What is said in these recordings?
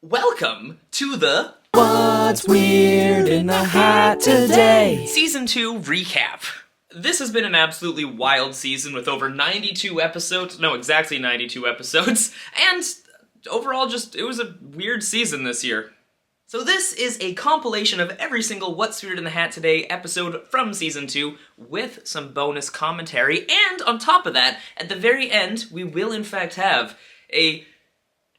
Welcome to the What's Weird in the Hat Today? Season 2 recap. This has been an absolutely wild season with over 92 episodes, no, exactly 92 episodes, and overall it was a weird season this year. So this is a compilation of every single What's Weird in the Hat Today episode from Season 2 with some bonus commentary, and on top of that, at the very end, we will in fact have a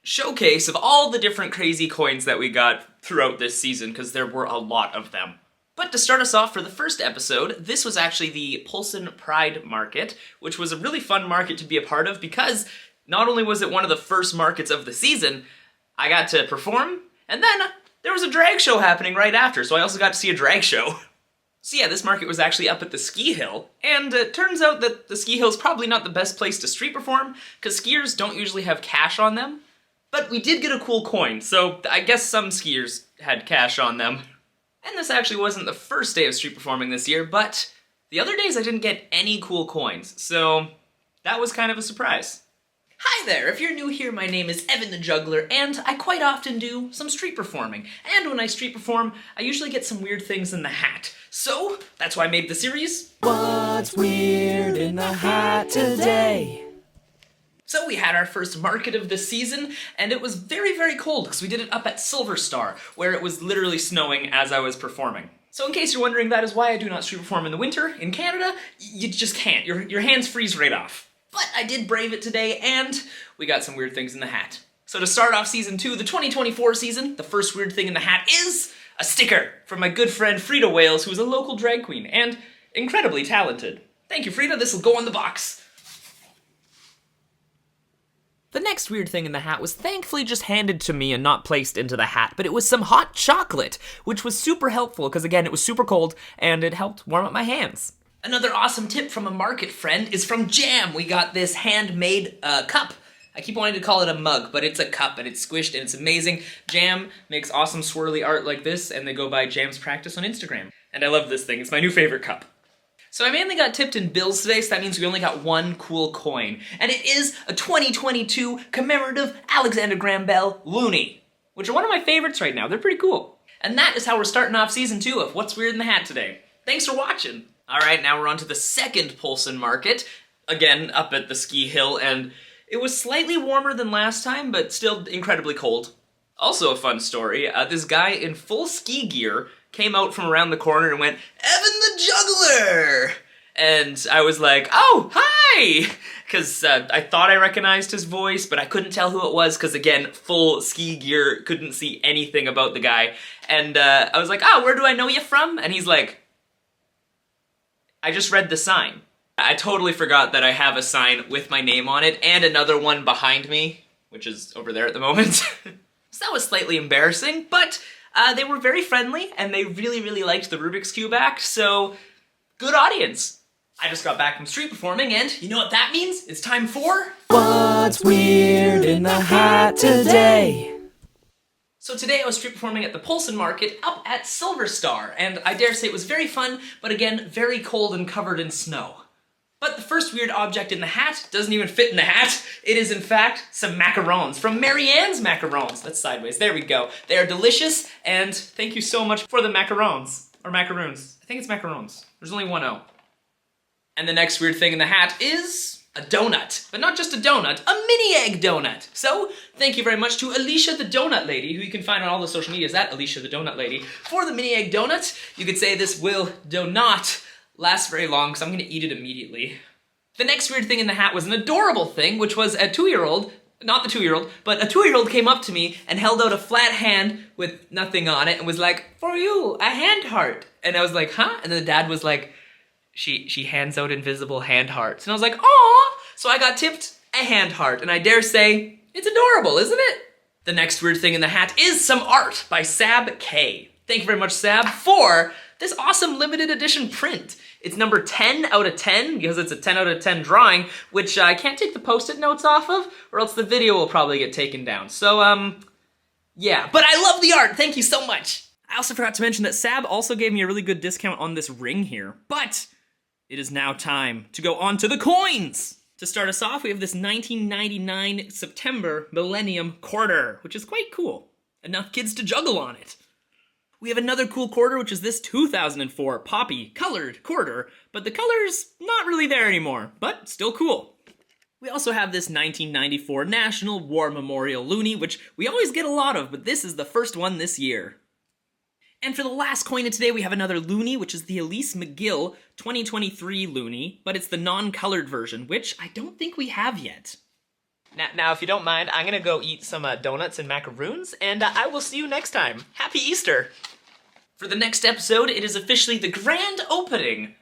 showcase of all the different crazy coins that we got throughout this season, because there were a lot of them. But to start us off for the first episode, this was actually the Polson Pride Market, which was a really fun market to be a part of because not only was it one of the first markets of the season, I got to perform, and then there was a drag show happening right after, so I also got to see a drag show. So yeah, this market was actually up at the ski hill, and it turns out that the ski hill is probably not the best place to street perform, because skiers don't usually have cash on them. But we did get a cool coin, so I guess some skiers had cash on them. And this actually wasn't the first day of street performing this year, but the other days I didn't get any cool coins, so that was kind of a surprise. Hi there, if you're new here, my name is Evan the Juggler, and I quite often do some street performing. And when I street perform, I usually get some weird things in the hat. So, that's why I made the series. What's Weird in the Hat Today? So we had our first market of the season, and it was very, very cold because we did it up at Silver Star, where it was literally snowing as I was performing. So in case you're wondering, that is why I do not street perform in the winter. In Canada, you just can't. Your hands freeze right off. But I did brave it today, and we got some weird things in the hat. So to start off Season 2, the 2024 season, the first weird thing in the hat is a sticker from my good friend Frida Wales, who is a local drag queen, and incredibly talented. Thank you, Frida. This will go on the box. The next weird thing in the hat was thankfully just handed to me and not placed into the hat, but it was some hot chocolate, which was super helpful because, again, it was super cold and it helped warm up my hands. Another awesome tip from a market friend is from Jam. We got this handmade cup. I keep wanting to call it a mug, but it's a cup and it's squished and it's amazing. Jam makes awesome swirly art like this, and they go by Jam's Practice on Instagram. And I love this thing. It's my new favorite cup. So I mainly got tipped in bills today, so that means we only got one cool coin. And it is a 2022 commemorative Alexander Graham Bell loonie, which are one of my favorites right now. They're pretty cool. And that is how we're starting off Season 2 of What's Weird in the Hat today. Thanks for watching. Alright, now we're on to the second Polson Market. Again, up at the ski hill, and it was slightly warmer than last time, but still incredibly cold. Also a fun story, this guy in full ski gear came out from around the corner and went, "Evan the Juggler!" And I was like, "Oh, hi!" Because I thought I recognized his voice, but I couldn't tell who it was because, again, full ski gear, couldn't see anything about the guy. And I was like, "Oh, where do I know you from?" And he's like, "I just read the sign." I totally forgot that I have a sign with my name on it and another one behind me, which is over there at the moment. So that was slightly embarrassing, but they were very friendly, and they really, really liked the Rubik's Cube act, so good audience. I just got back from street performing, and you know what that means? It's time for What's Weird in the Hat Today? So today I was street performing at the Polson Market up at Silver Star, and I dare say it was very fun, but again, very cold and covered in snow. But the first weird object in the hat doesn't even fit in the hat. It is, in fact, some macarons from Marianne's Macarons. That's sideways. There we go. They are delicious, and thank you so much for the macarons. Or macaroons. I think it's macarons. There's only one O. And the next weird thing in the hat is a donut. But not just a donut, a mini egg donut. So, thank you very much to Alicia the Donut Lady, who you can find on all the social medias at Alicia the Donut Lady, for the mini egg donut. You could say this do not last very long, because I'm going to eat it immediately. The next weird thing in the hat was an adorable thing, which was a 2-year-old, not the 2-year-old, but a 2-year-old came up to me and held out a flat hand with nothing on it and was like, "For you, a hand heart." And I was like, "Huh?" And then the dad was like, she hands out invisible hand hearts. And I was like, "Aw!" So I got tipped a hand heart, and I dare say, it's adorable, isn't it? The next weird thing in the hat is some art by Sab K. Thank you very much, Sab, for this awesome limited edition print. It's number 10 out of 10, because it's a 10 out of 10 drawing, which I can't take the post-it notes off of, or else the video will probably get taken down. So, yeah. But I love the art! Thank you so much! I also forgot to mention that Sab also gave me a really good discount on this ring here. But it is now time to go on to the coins! To start us off, we have this 1999 September Millennium Quarter, which is quite cool. Enough kids to juggle on it. We have another cool quarter, which is this 2004 poppy colored quarter, but the color's not really there anymore, but still cool. We also have this 1994 National War Memorial loonie, which we always get a lot of, but this is the first one this year. And for the last coin of today, we have another loonie, which is the Elise McGill 2023 loonie, but it's the non-colored version, which I don't think we have yet. Now, if you don't mind, I'm gonna go eat some donuts and macaroons, and I will see you next time. Happy Easter! For the next episode, it is officially the grand opening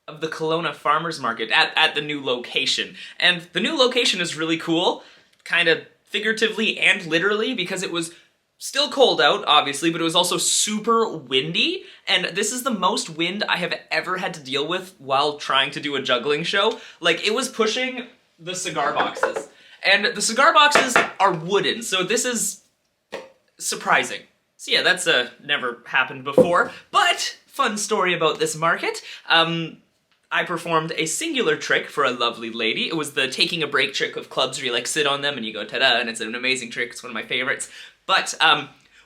of the Kelowna Farmers Market at the new location. And the new location is really cool, kind of figuratively and literally, because it was still cold out, obviously, but it was also super windy, and this is the most wind I have ever had to deal with while trying to do a juggling show. Like, it was pushing the cigar boxes. And the cigar boxes are wooden, so this is surprising. So yeah, that's never happened before, but fun story about this market. I performed a singular trick for a lovely lady. It was the taking a break trick of clubs where you like sit on them and you go ta-da, and it's an amazing trick. It's one of my favorites. But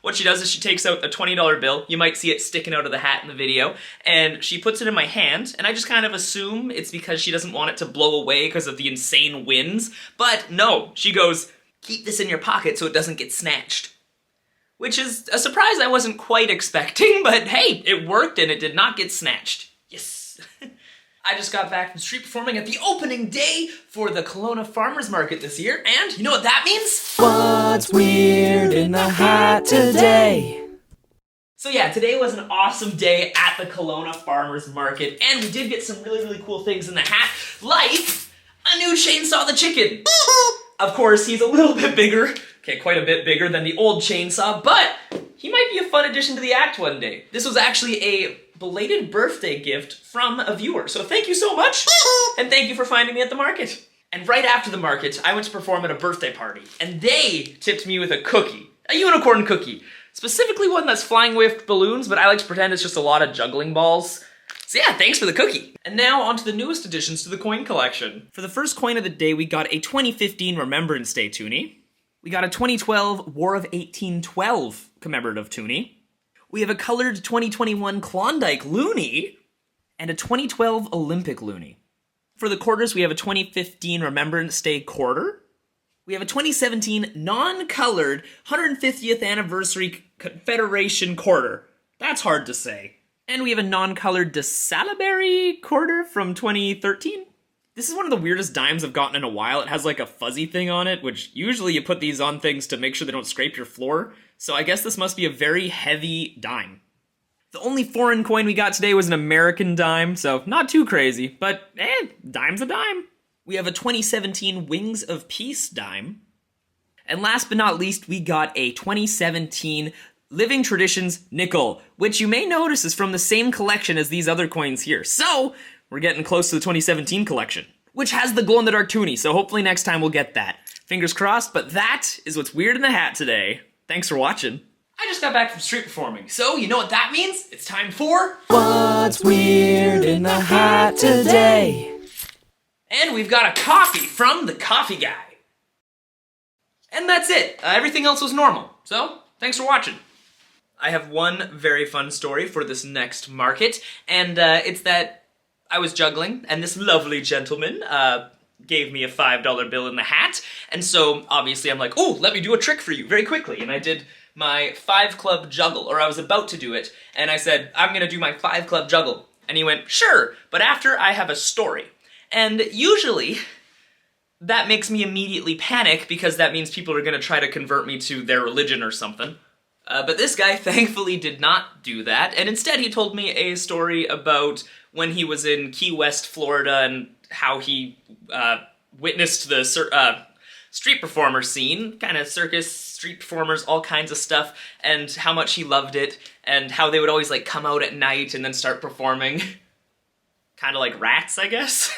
what she does is she takes out a $20 bill. You might see it sticking out of the hat in the video. And she puts it in my hand, and I just kind of assume it's because she doesn't want it to blow away because of the insane winds. But no, she goes, "Keep this in your pocket so it doesn't get snatched." Which is a surprise I wasn't quite expecting, but hey, it worked and it did not get snatched. Yes. I just got back from street performing at the opening day for the Kelowna Farmers Market this year, and you know what that means? What's weird in the hat today? So yeah, today was an awesome day at the Kelowna Farmers Market, and we did get some really, really cool things in the hat, like a new Chainsaw the Chicken. Of course, he's a little bit bigger, okay, quite a bit bigger than the old Chainsaw, but he might be a fun addition to the act one day. This was actually a belated birthday gift from a viewer, so thank you so much, and thank you for finding me at the market. And right after the market, I went to perform at a birthday party, and they tipped me with a cookie, a unicorn cookie, specifically one that's flying with balloons, but I like to pretend it's just a lot of juggling balls. So yeah, thanks for the cookie. And now on to the newest additions to the coin collection. For the first coin of the day, we got a 2015 Remembrance Day toonie. We got a 2012 War of 1812 commemorative toonie. We have a colored 2021 Klondike loonie, and a 2012 Olympic loonie. For the quarters, we have a 2015 Remembrance Day quarter. We have a 2017 non-colored 150th Anniversary Confederation quarter. That's hard to say. And we have a non-colored De Salaberry quarter from 2013. This is one of the weirdest dimes I've gotten in a while. It has like a fuzzy thing on it, which usually you put these on things to make sure they don't scrape your floor. So I guess this must be a very heavy dime. The only foreign coin we got today was an American dime, so not too crazy, but dime's a dime. We have a 2017 Wings of Peace dime. And last but not least, we got a 2017 Living Traditions nickel, which you may notice is from the same collection as these other coins here. So we're getting close to the 2017 collection, which has the glow-in-the-dark toonie, so hopefully next time we'll get that. Fingers crossed, but that is what's weird in the hat today. Thanks for watching. I just got back from street performing, so you know what that means? It's time for What's weird in the hat today? And we've got a coffee from the coffee guy. And that's it. Everything else was normal, so thanks for watching. I have one very fun story for this next market, and it's that I was juggling, and this lovely gentleman gave me a $5 bill in the hat, and so obviously I'm like, oh, let me do a trick for you very quickly, and I did my 5-club juggle, or I was about to do it, and I said, I'm gonna do my 5-club juggle, and he went, sure, but after I have a story. And usually, that makes me immediately panic, because that means people are gonna try to convert me to their religion or something. But this guy thankfully did not do that, and instead he told me a story about when he was in Key West, Florida, and how he witnessed the street performer scene, kind of circus, street performers, all kinds of stuff, and how much he loved it, and how they would always like come out at night and then start performing. Kind of like rats, I guess.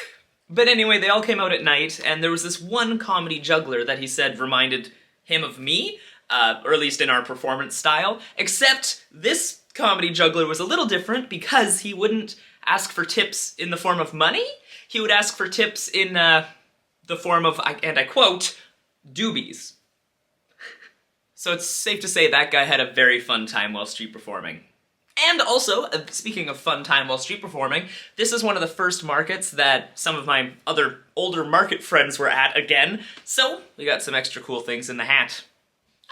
But anyway, they all came out at night, and there was this one comedy juggler that he said reminded him of me, or at least in our performance style, except this comedy juggler was a little different because he wouldn't ask for tips in the form of money, he would ask for tips in the form of, and I quote, doobies. So it's safe to say that guy had a very fun time while street performing. And also, speaking of fun time while street performing, this is one of the first markets that some of my other older market friends were at again, so we got some extra cool things in the hat.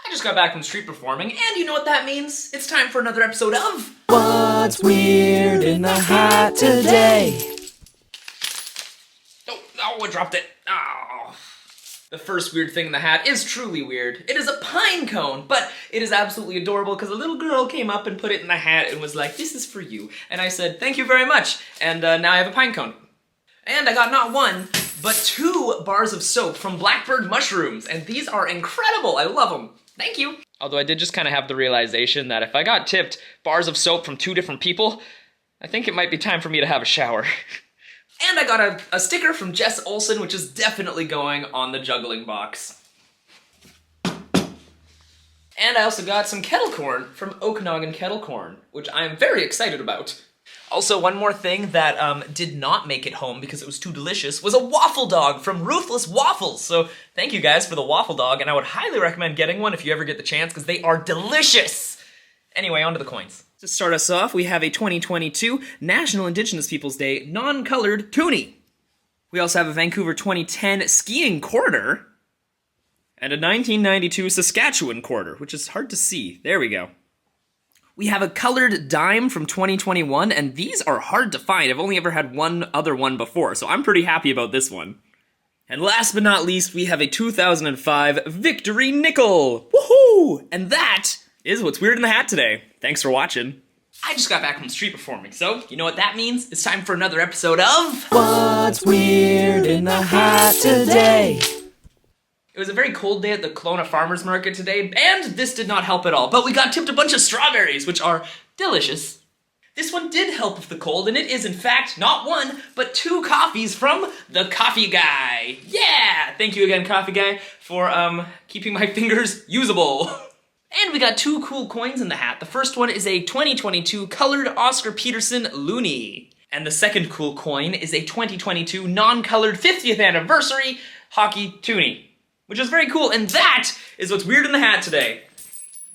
I just got back from street performing, and you know what that means? It's time for another episode of What's Weird in the Hat Today? Oh, I dropped it. Oh. The first weird thing in the hat is truly weird. It is a pine cone, but it is absolutely adorable because a little girl came up and put it in the hat and was like, "This is for you." And I said, "Thank you very much." And now I have a pine cone. And I got not one, but 2 bars of soap from Blackbird Mushrooms, and these are incredible. I love them. Thank you. Although I did just kind of have the realization that if I got tipped bars of soap from 2 different people, I think it might be time for me to have a shower. And I got a sticker from Jess Olsen, which is definitely going on the juggling box. And I also got some kettle corn from Okanagan Kettle Corn, which I am very excited about. Also, one more thing that did not make it home because it was too delicious was a waffle dog from Ruthless Waffles. So thank you guys for the waffle dog, and I would highly recommend getting one if you ever get the chance because they are delicious. Anyway, on to the coins. To start us off, we have a 2022 National Indigenous Peoples Day non-colored toonie. We also have a Vancouver 2010 skiing quarter, and a 1992 Saskatchewan quarter, which is hard to see. There we go. We have a colored dime from 2021, and these are hard to find. I've only ever had one other one before, so I'm pretty happy about this one. And last but not least, we have a 2005 Victory Nickel! Woohoo! And that is what's weird in the hat today. Thanks for watching. I just got back from street performing, so you know what that means? It's time for another episode of What's Weird in the Hat Today? It was a very cold day at the Kelowna Farmers Market today, and this did not help at all, but we got tipped a bunch of strawberries, which are delicious. This one did help with the cold, and it is in fact not 1, but 2 coffees from the Coffee Guy. Yeah! Thank you again, Coffee Guy, for keeping my fingers usable. And we got 2 cool coins in the hat. The first one is a 2022 colored Oscar Peterson loonie. And the second cool coin is a 2022 non-colored 50th anniversary hockey toonie, which is very cool. And that is what's weird in the hat today.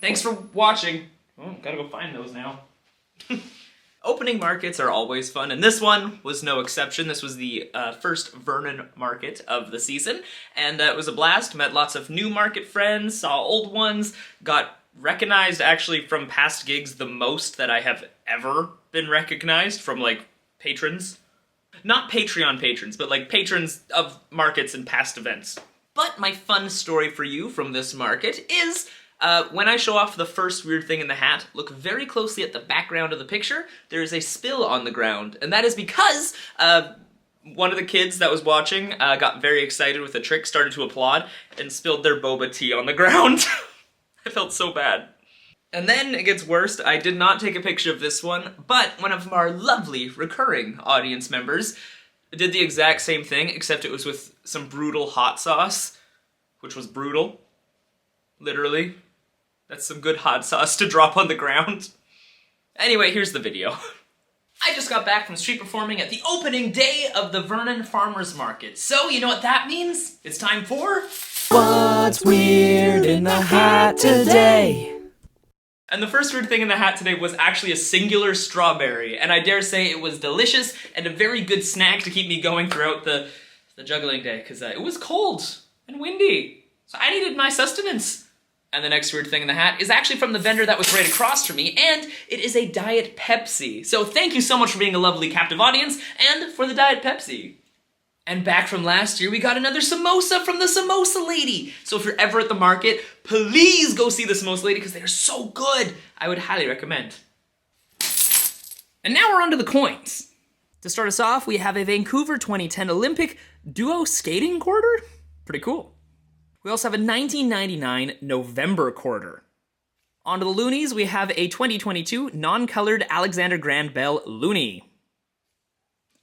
Thanks for watching. Oh, gotta go find those now. Opening markets are always fun, and this one was no exception. This was the first Vernon market of the season, and it was a blast. Met lots of new market friends, saw old ones, got recognized actually from past gigs the most that I have ever been recognized from, like, patrons. Not Patreon patrons, but, like, patrons of markets and past events. But my fun story for you from this market is when I show off the first weird thing in the hat, look very closely at the background of the picture. There is a spill on the ground, and that is because one of the kids that was watching got very excited with the trick, started to applaud, and spilled their boba tea on the ground. I felt so bad. And then it gets worse. I did not take a picture of this one, but one of our lovely recurring audience members did the exact same thing, except it was with some brutal hot sauce, which was brutal. Literally. That's some good hot sauce to drop on the ground. Anyway, here's the video. I just got back from street performing at the opening day of the Vernon Farmers Market. So, you know what that means? It's time for What's Weird in the Hat Today? And the first weird thing in the hat today was actually a singular strawberry, and I dare say it was delicious and a very good snack to keep me going throughout the juggling day, because it was cold and windy, so I needed my sustenance. And the next weird thing in the hat is actually from the vendor that was right across from me, and it is a Diet Pepsi. So thank you so much for being a lovely captive audience, and for the Diet Pepsi. And back from last year, we got another samosa from the Samosa Lady. So if you're ever at the market, please go see the Samosa Lady because they are so good. I would highly recommend. And now we're on to the coins. To start us off, we have a Vancouver 2010 Olympic duo skating quarter. Pretty cool. We also have a 1999 November quarter. On to the loonies, we have a 2022 non-colored Alexander Graham Bell loonie.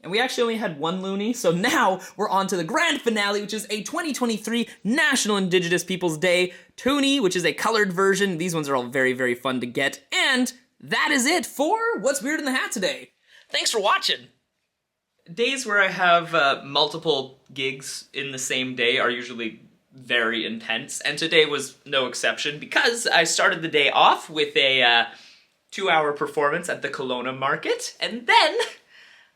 And we actually only had 1 loonie, so now we're on to the grand finale, which is a 2023 National Indigenous Peoples Day toonie, which is a colored version. These ones are all very, very fun to get. And that is it for What's Weird in the Hat today. Thanks for watching. Days where I have multiple gigs in the same day are usually very intense, and today was no exception because I started the day off with a 2-hour performance at the Kelowna Market, and then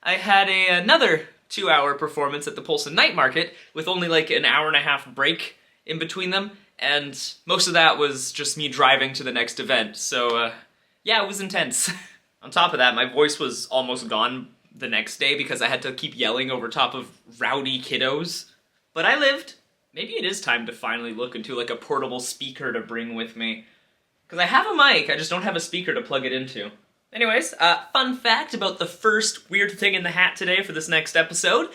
I had another 2-hour performance at the Polson Night Market with only like an hour and a half break in between them, and most of that was just me driving to the next event, so yeah, it was intense. On top of that, my voice was almost gone the next day because I had to keep yelling over top of rowdy kiddos. But I lived. Maybe it is time to finally look into like a portable speaker to bring with me. Because I have a mic, I just don't have a speaker to plug it into. Anyways, fun fact about the first weird thing in the hat today for this next episode.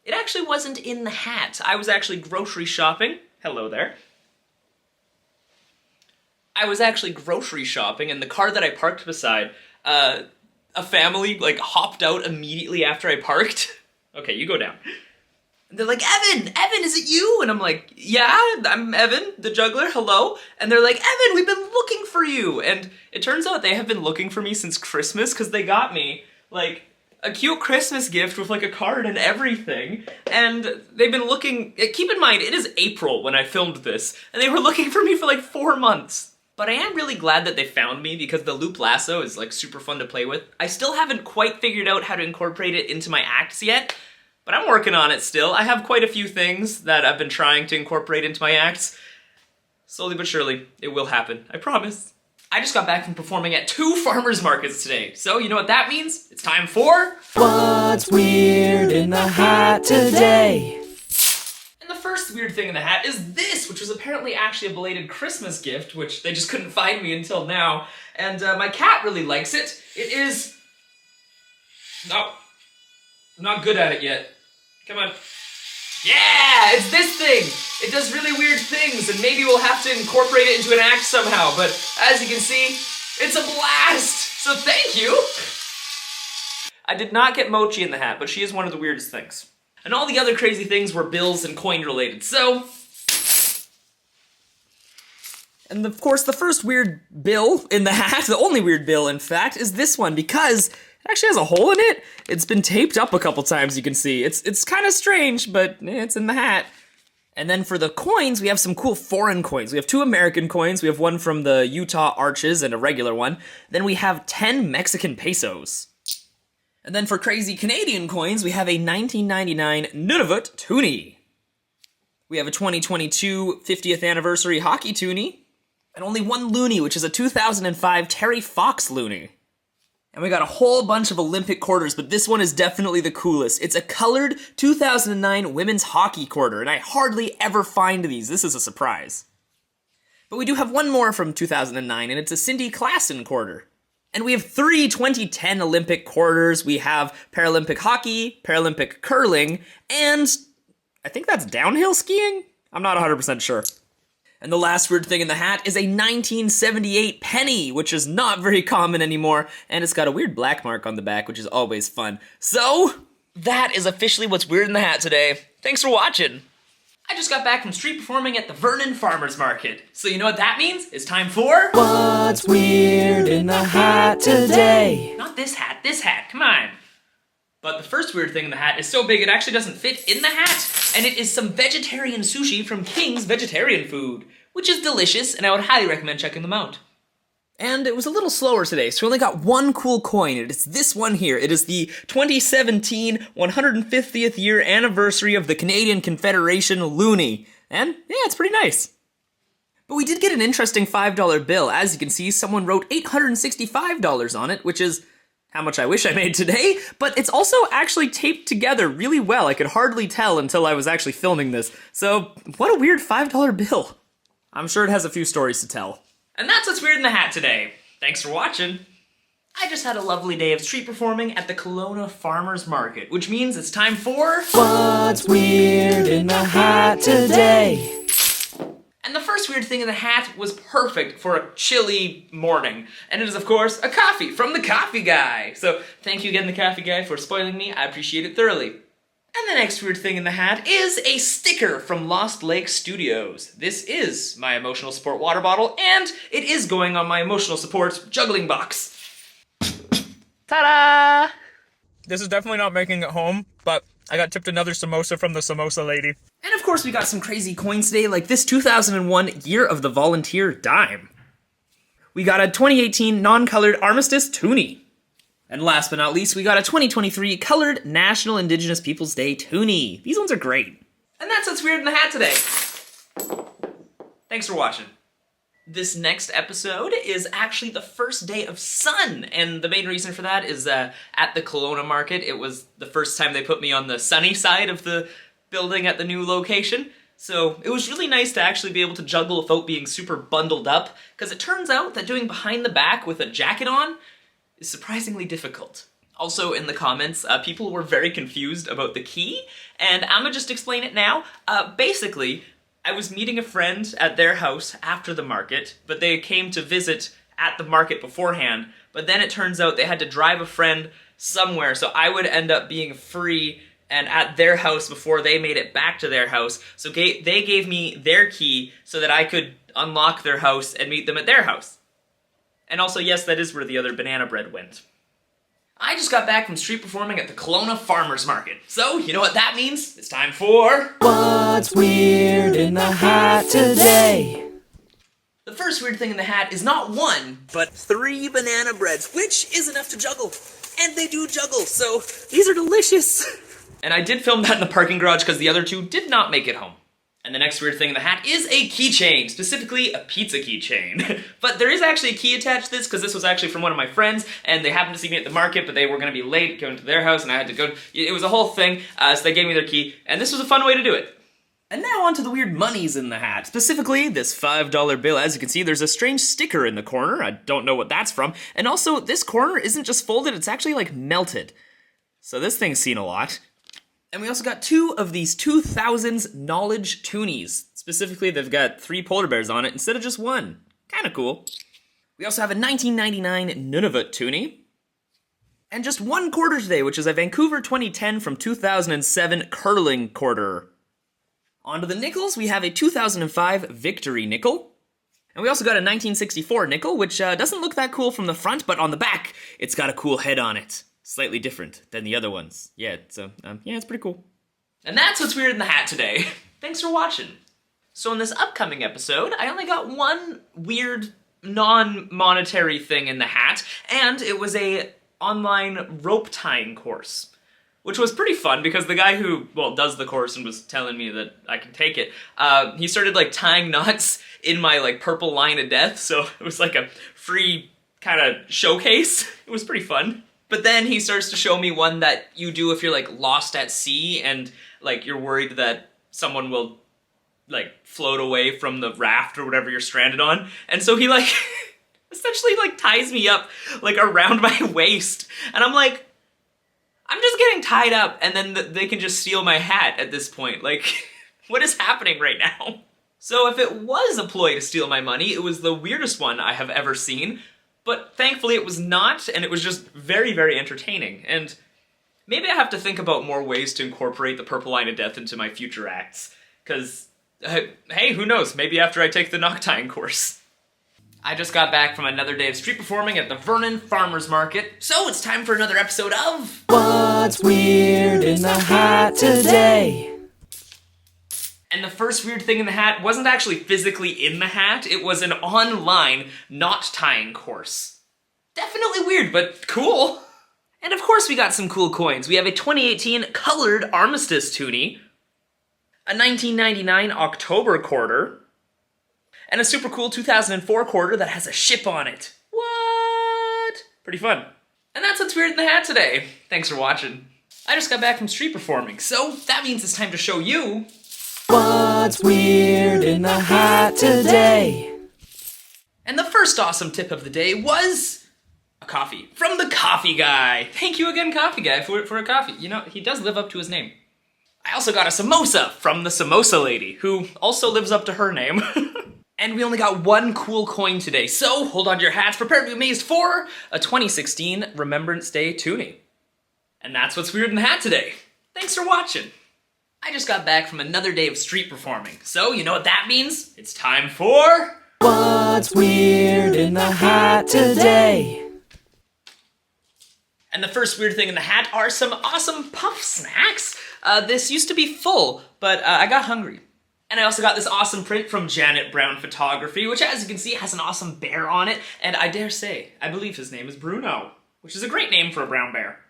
It actually wasn't in the hat. I was actually grocery shopping. Hello there. I was actually grocery shopping, and the car that I parked beside, a family, like, hopped out immediately after I parked. Okay, you go down. And they're like, Evan, is it you? And I'm like, yeah, I'm Evan the Juggler, hello. And they're like, Evan, we've been looking for you. And it turns out they have been looking for me since Christmas, because they got me, like, a cute Christmas gift with, like, a card and everything. And they've been looking, keep in mind, it is April when I filmed this, and they were looking for me for, like, 4 months. But I am really glad that they found me because the loop lasso is like super fun to play with. I still haven't quite figured out how to incorporate it into my acts yet, but I'm working on it still. I have quite a few things that I've been trying to incorporate into my acts. Slowly but surely, it will happen, I promise. I just got back from performing at 2 farmers markets today, so you know what that means? It's time for... What's weird in the hat today? The first weird thing in the hat is this, which was apparently actually a belated Christmas gift, which they just couldn't find me until now, and my cat really likes it. It is... No. I'm not good at it yet. Come on. Yeah! It's this thing! It does really weird things, and maybe we'll have to incorporate it into an act somehow, but as you can see, it's a blast! So thank you! I did not get Mochi in the hat, but she is one of the weirdest things. And all the other crazy things were bills and coin related, so... And of course, the first weird bill in the hat, the only weird bill in fact, is this one, because it actually has a hole in it. It's been taped up a couple times, you can see. It's kind of strange, but it's in the hat. And then for the coins, we have some cool foreign coins. We have 2 American coins, we have one from the Utah Arches and a regular one. Then we have 10 Mexican pesos. And then for crazy Canadian coins, we have a 1999 Nunavut toonie. We have a 2022 50th anniversary hockey toonie. And only 1 loonie, which is a 2005 Terry Fox loonie. And we got a whole bunch of Olympic quarters, but this one is definitely the coolest. It's a colored 2009 women's hockey quarter, and I hardly ever find these. This is a surprise. But we do have one more from 2009, and it's a Cindy Klassen quarter. And we have 3 2010 Olympic quarters. We have Paralympic hockey, Paralympic curling, and I think that's downhill skiing? I'm not 100% sure. And the last weird thing in the hat is a 1978 penny, which is not very common anymore, and it's got a weird black mark on the back, which is always fun. So, that is officially what's weird in the hat today. Thanks for watching. I just got back from street performing at the Vernon Farmers Market. So you know what that means? It's time for... What's weird in the hat today? Not this hat, come on. But the first weird thing in the hat is so big it actually doesn't fit in the hat, and it is some vegetarian sushi from King's Vegetarian Food, which is delicious, and I would highly recommend checking them out. And it was a little slower today, so we only got 1 cool coin, and it's this one here. It is the 2017 150th year anniversary of the Canadian Confederation loonie. And yeah, it's pretty nice. But we did get an interesting $5 bill. As you can see, someone wrote $865 on it, which is how much I wish I made today, but it's also actually taped together really well. I could hardly tell until I was actually filming this. So, what a weird $5 bill. I'm sure it has a few stories to tell. And that's what's weird in the hat today. Thanks for watching. I just had a lovely day of street performing at the Kelowna Farmers Market, which means it's time for... What's weird in the hat today? And the first weird thing in the hat was perfect for a chilly morning. And it is, of course, a coffee from the coffee guy. So thank you again, the coffee guy, for spoiling me. I appreciate it thoroughly. And the next weird thing in the hat is a sticker from Lost Lake Studios. This is my emotional support water bottle, and it is going on my emotional support juggling box. Ta-da! This is definitely not making it home, but I got tipped another samosa from the samosa lady. And of course we got some crazy coins today, like this 2001 Year of the Volunteer dime. We got a 2018 non-colored Armistice toonie. And last but not least, we got a 2023 colored National Indigenous Peoples Day toonie. These ones are great. And that's what's weird in the hat today. Thanks for watching. This next episode is actually the first day of sun, and the main reason for that is at the Kelowna market, it was the first time they put me on the sunny side of the building at the new location. So it was really nice to actually be able to juggle without being super bundled up, because it turns out that doing behind the back with a jacket on is surprisingly difficult. Also in the comments, people were very confused about the key, and I'm gonna just explain it now. Basically, I was meeting a friend at their house after the market, but they came to visit at the market beforehand, but then it turns out they had to drive a friend somewhere, so I would end up being free and at their house before they made it back to their house. So they gave me their key so that I could unlock their house and meet them at their house. And also, yes, that is where the other banana bread went. I just got back from street performing at the Kelowna Farmers Market. So, you know what that means? It's time for... What's weird in the hat today? The first weird thing in the hat is not one, but 3 banana breads, which is enough to juggle. And they do juggle, so these are delicious. And I did film that in the parking garage because the other 2 did not make it home. And the next weird thing in the hat is a keychain, specifically a pizza keychain. But there is actually a key attached to this because this was actually from one of my friends and they happened to see me at the market, but they were gonna be late going to their house and I had to go. It was a whole thing, so they gave me their key and this was a fun way to do it. And now on to the weird monies in the hat, specifically this $5 bill. As you can see, there's a strange sticker in the corner. I don't know what that's from. And also, this corner isn't just folded, it's actually like melted. So this thing's seen a lot. And we also got 2 of these 2000s Knowledge Toonies. Specifically, they've got 3 polar bears on it instead of just 1. Kinda cool. We also have a 1999 Nunavut Toonie. And just 1 quarter today, which is a Vancouver 2010 from 2007 curling quarter. On to the nickels, we have a 2005 Victory nickel. And we also got a 1964 nickel, which doesn't look that cool from the front, but on the back, it's got a cool head on it. Slightly different than the other ones. Yeah, so, yeah, it's pretty cool. And that's what's weird in the hat today. Thanks for watching. So in this upcoming episode, I only got 1 weird, non-monetary thing in the hat, and it was a online rope tying course. Which was pretty fun, because the guy who, well, does the course and was telling me that I can take it, he started, like, tying knots in my, like, purple line of death, so it was like a free kind of showcase. It was pretty fun. But then he starts to show me one that you do if you're, like, lost at sea and, like, you're worried that someone will, like, float away from the raft or whatever you're stranded on. And so he, like, essentially, like, ties me up, like, around my waist. And I'm like, I'm just getting tied up, and then they can just steal my hat at this point. Like, what is happening right now? So if it was a ploy to steal my money, it was the weirdest one I have ever seen. But thankfully it was not, and it was just very, very entertaining. And maybe I have to think about more ways to incorporate the purple line of death into my future acts. Because, hey, who knows? Maybe after I take the knock tying course. I just got back from another day of street performing at the Vernon Farmers Market, so it's time for another episode of... What's weird in the hat today? And the first weird thing in the hat wasn't actually physically in the hat, it was an online knot tying course. Definitely weird, but cool. And of course we got some cool coins. We have a 2018 colored Armistice toonie, a 1999 October quarter, and a super cool 2004 quarter that has a ship on it. What? Pretty fun. And that's what's weird in the hat today. Thanks for watching. I just got back from street performing, so that means it's time to show you... What's weird in the hat today? And the first awesome tip of the day was a coffee from the coffee guy. Thank you again, coffee guy, for a coffee. You know, he does live up to his name. I also got a samosa from the samosa lady, who also lives up to her name. And we only got 1 cool coin today, so hold on to your hats, prepare to be amazed for a 2016 Remembrance Day toonie. And that's what's weird in the hat today. Thanks for watching. I just got back from another day of street performing, so you know what that means? It's time for... What's weird in the hat today? And the first weird thing in the hat are some awesome puff snacks. This used to be full, but I got hungry. And I also got this awesome print from Janet Brown Photography, which, as you can see, has an awesome bear on it, and I dare say, I believe his name is Bruno, which is a great name for a brown bear.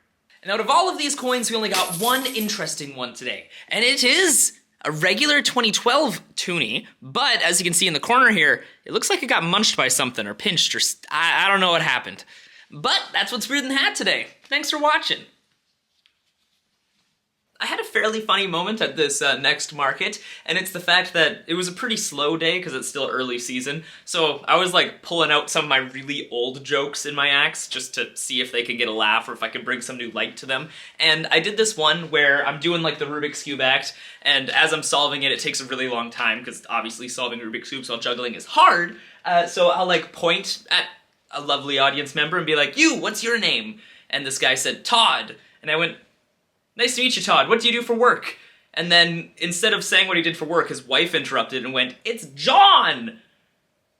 And out of all of these coins, we only got one interesting one today, and it is a regular 2012 toonie, but as you can see in the corner here, it looks like it got munched by something, or pinched, or I don't know what happened. But that's what's weird in the hat today. Thanks for watching. I had a fairly funny moment at this next market, and it's the fact that it was a pretty slow day because it's still early season, so I was like pulling out some of my really old jokes in my acts just to see if they can get a laugh or if I can bring some new light to them. And I did this one where I'm doing like the Rubik's Cube act, and as I'm solving it, it takes a really long time because obviously solving Rubik's Cubes while juggling is hard, so I'll like point at a lovely audience member and be like, "You, what's your name?" And this guy said, "Todd." And I went, "Nice to meet you, Todd. What do you do for work?" And then, instead of saying what he did for work, his wife interrupted and went, "It's John!"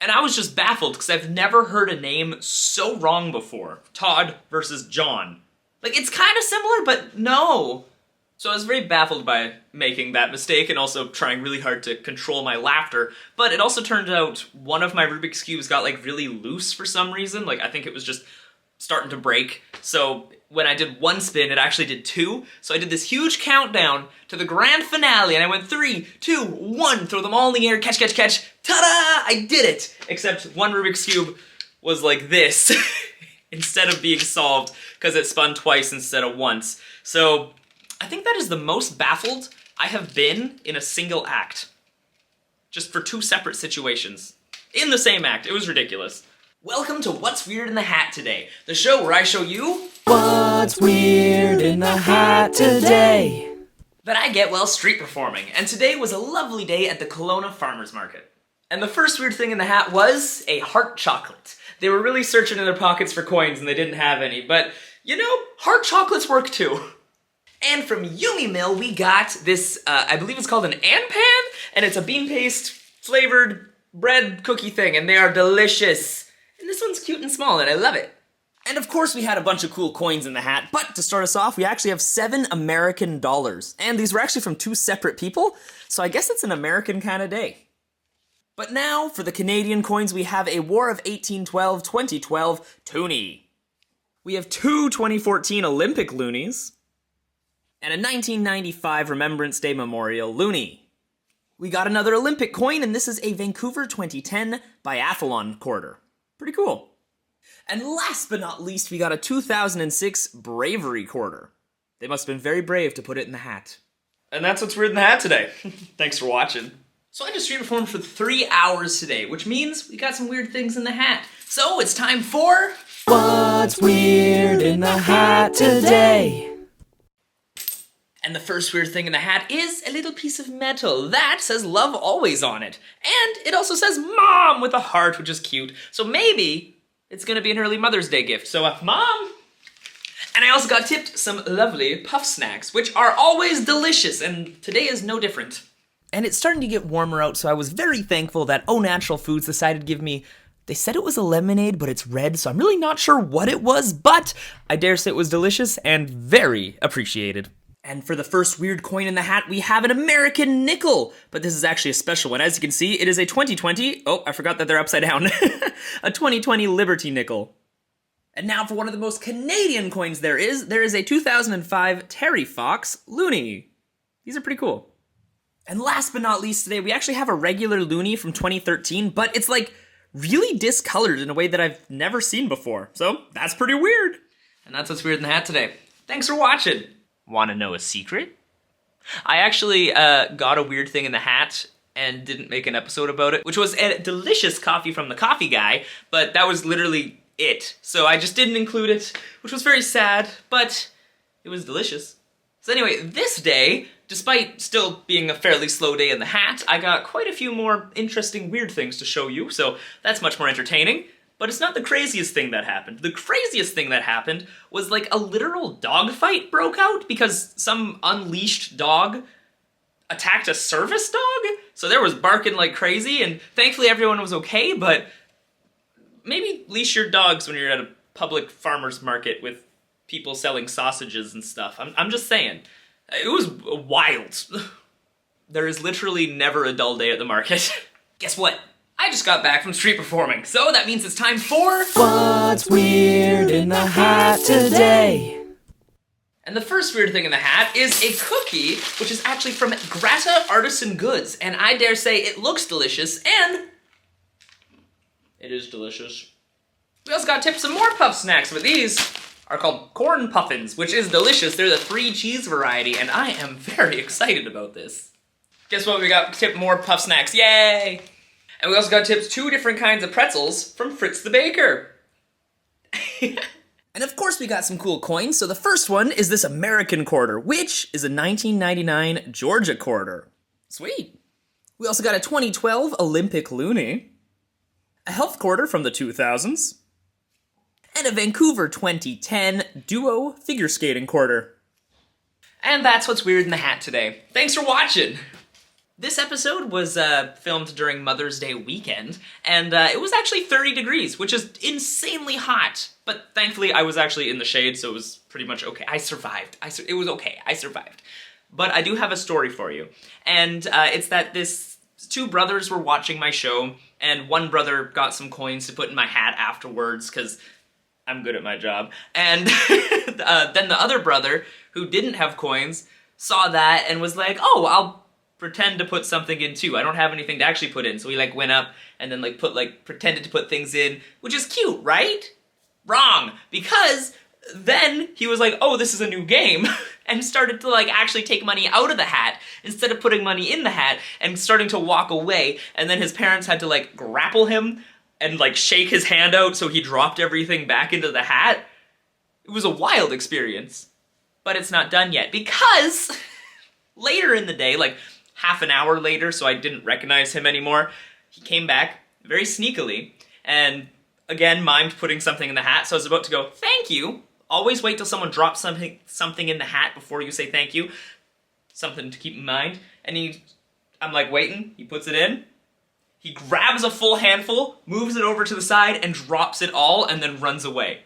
And I was just baffled, because I've never heard a name so wrong before. Todd versus John. Like, it's kind of similar, but no. So I was very baffled by making that mistake, and also trying really hard to control my laughter. But it also turned out one of my Rubik's Cubes got, like, really loose for some reason. Like, I think it was just starting to break. So when I did one spin, it actually did two. So I did this huge countdown to the grand finale, and I went 3, 2, 1, throw them all in the air, catch, catch, catch, ta-da! I did it! Except one Rubik's Cube was like this, instead of being solved, because it spun twice instead of once. So I think that is the most baffled I have been in a single act. Just for two separate situations. In the same act. It was ridiculous. Welcome to What's Weird in the Hat today, the show where I show you What's weird in the hat today? That I get while street performing, and today was a lovely day at the Kelowna Farmers Market. And the first weird thing in the hat was a heart chocolate. They were really searching in their pockets for coins and they didn't have any, but you know, heart chocolates work too. And from Yumi Mill we got this, I believe it's called an Anpan, and it's a bean paste flavored bread cookie thing, and they are delicious. And this one's cute and small, and I love it. And of course we had a bunch of cool coins in the hat, but to start us off, we actually have 7 American dollars. And these were actually from 2 separate people, so I guess it's an American kind of day. But now, for the Canadian coins, we have a War of 1812-2012 toonie. We have 2 2014 Olympic loonies, and a 1995 Remembrance Day Memorial loonie. We got another Olympic coin, and this is a Vancouver 2010 biathlon quarter. Pretty cool. And last but not least, we got a 2006 Bravery quarter. They must have been very brave to put it in the hat. And that's what's weird in the hat today. Thanks for watching. So I just street performed for 3 hours today, which means we got some weird things in the hat. So it's time for What's weird in the hat today? And the first weird thing in the hat is a little piece of metal that says love always on it. And it also says mom with a heart, which is cute. So maybe it's gonna be an early Mother's Day gift. So mom! And I also got tipped some lovely puff snacks, which are always delicious, and today is no different. And it's starting to get warmer out, so I was very thankful that Oh Natural Foods decided to give me, they said it was a lemonade, but it's red, so I'm really not sure what it was, but I dare say it was delicious and very appreciated. And for the first weird coin in the hat, we have an American nickel. But this is actually a special one. As you can see, it is a 2020, oh, I forgot that they're upside down, a 2020 Liberty nickel. And now for one of the most Canadian coins there is a 2005 Terry Fox loonie. These are pretty cool. And last but not least today, we actually have a regular loonie from 2013, but it's like really discolored in a way that I've never seen before. So that's pretty weird. And that's what's weird in the hat today. Thanks for watching. Want to know a secret? I actually got a weird thing in the hat and didn't make an episode about it, which was a delicious coffee from the coffee guy, but that was literally it. So I just didn't include it, which was very sad, but it was delicious. So anyway, this day, despite still being a fairly slow day in the hat, I got quite a few more interesting weird things to show you, so that's much more entertaining. But it's not the craziest thing that happened. The craziest thing that happened was like a literal dog fight broke out because some unleashed dog attacked a service dog. So there was barking like crazy, and thankfully everyone was okay, but maybe leash your dogs when you're at a public farmer's market with people selling sausages and stuff. I'm just saying. It was wild. There is literally never a dull day at the market. Guess what? I just got back from street performing, so that means it's time for... What's weird in the hat today? And the first weird thing in the hat is a cookie, which is actually from Grata Artisan Goods, and I dare say it looks delicious, and... it is delicious. We also got tips some more puff snacks, but these are called corn puffins, which is delicious. They're the 3 cheese variety, and I am very excited about this. Guess what? We got tipped more puff snacks. Yay! And we also got tipped 2 different kinds of pretzels from Fritz the Baker. And of course we got some cool coins. So the first one is this American quarter, which is a 1999 Georgia quarter. Sweet. We also got a 2012 Olympic loonie, a health quarter from the 2000s, and a Vancouver 2010 duo figure skating quarter. And that's what's weird in the hat today. Thanks for watching! This episode was filmed during Mother's Day weekend, and it was actually 30 degrees, which is insanely hot. But thankfully, I was actually in the shade, so it was pretty much okay. I survived. It was okay. I survived. But I do have a story for you, and it's that this 2 brothers were watching my show, and one brother got some coins to put in my hat afterwards, because I'm good at my job. And then the other brother, who didn't have coins, saw that and was like, oh, I'll pretend to put something in too. I don't have anything to actually put in. So he went up and then pretended to put things in, which is cute, right? Wrong, because then he was like, oh, this is a new game, and started to actually take money out of the hat instead of putting money in the hat and starting to walk away. And then his parents had to grapple him and shake his hand out so he dropped everything back into the hat. It was a wild experience. But it's not done yet, because later in the day, half an hour later, so I didn't recognize him anymore, he came back very sneakily and again mimed putting something in the hat. So I was about to go, thank you. Always wait till someone drops something in the hat before you say thank you. Something to keep in mind. And I'm waiting, he puts it in. He grabs a full handful, moves it over to the side, and drops it all, and then runs away.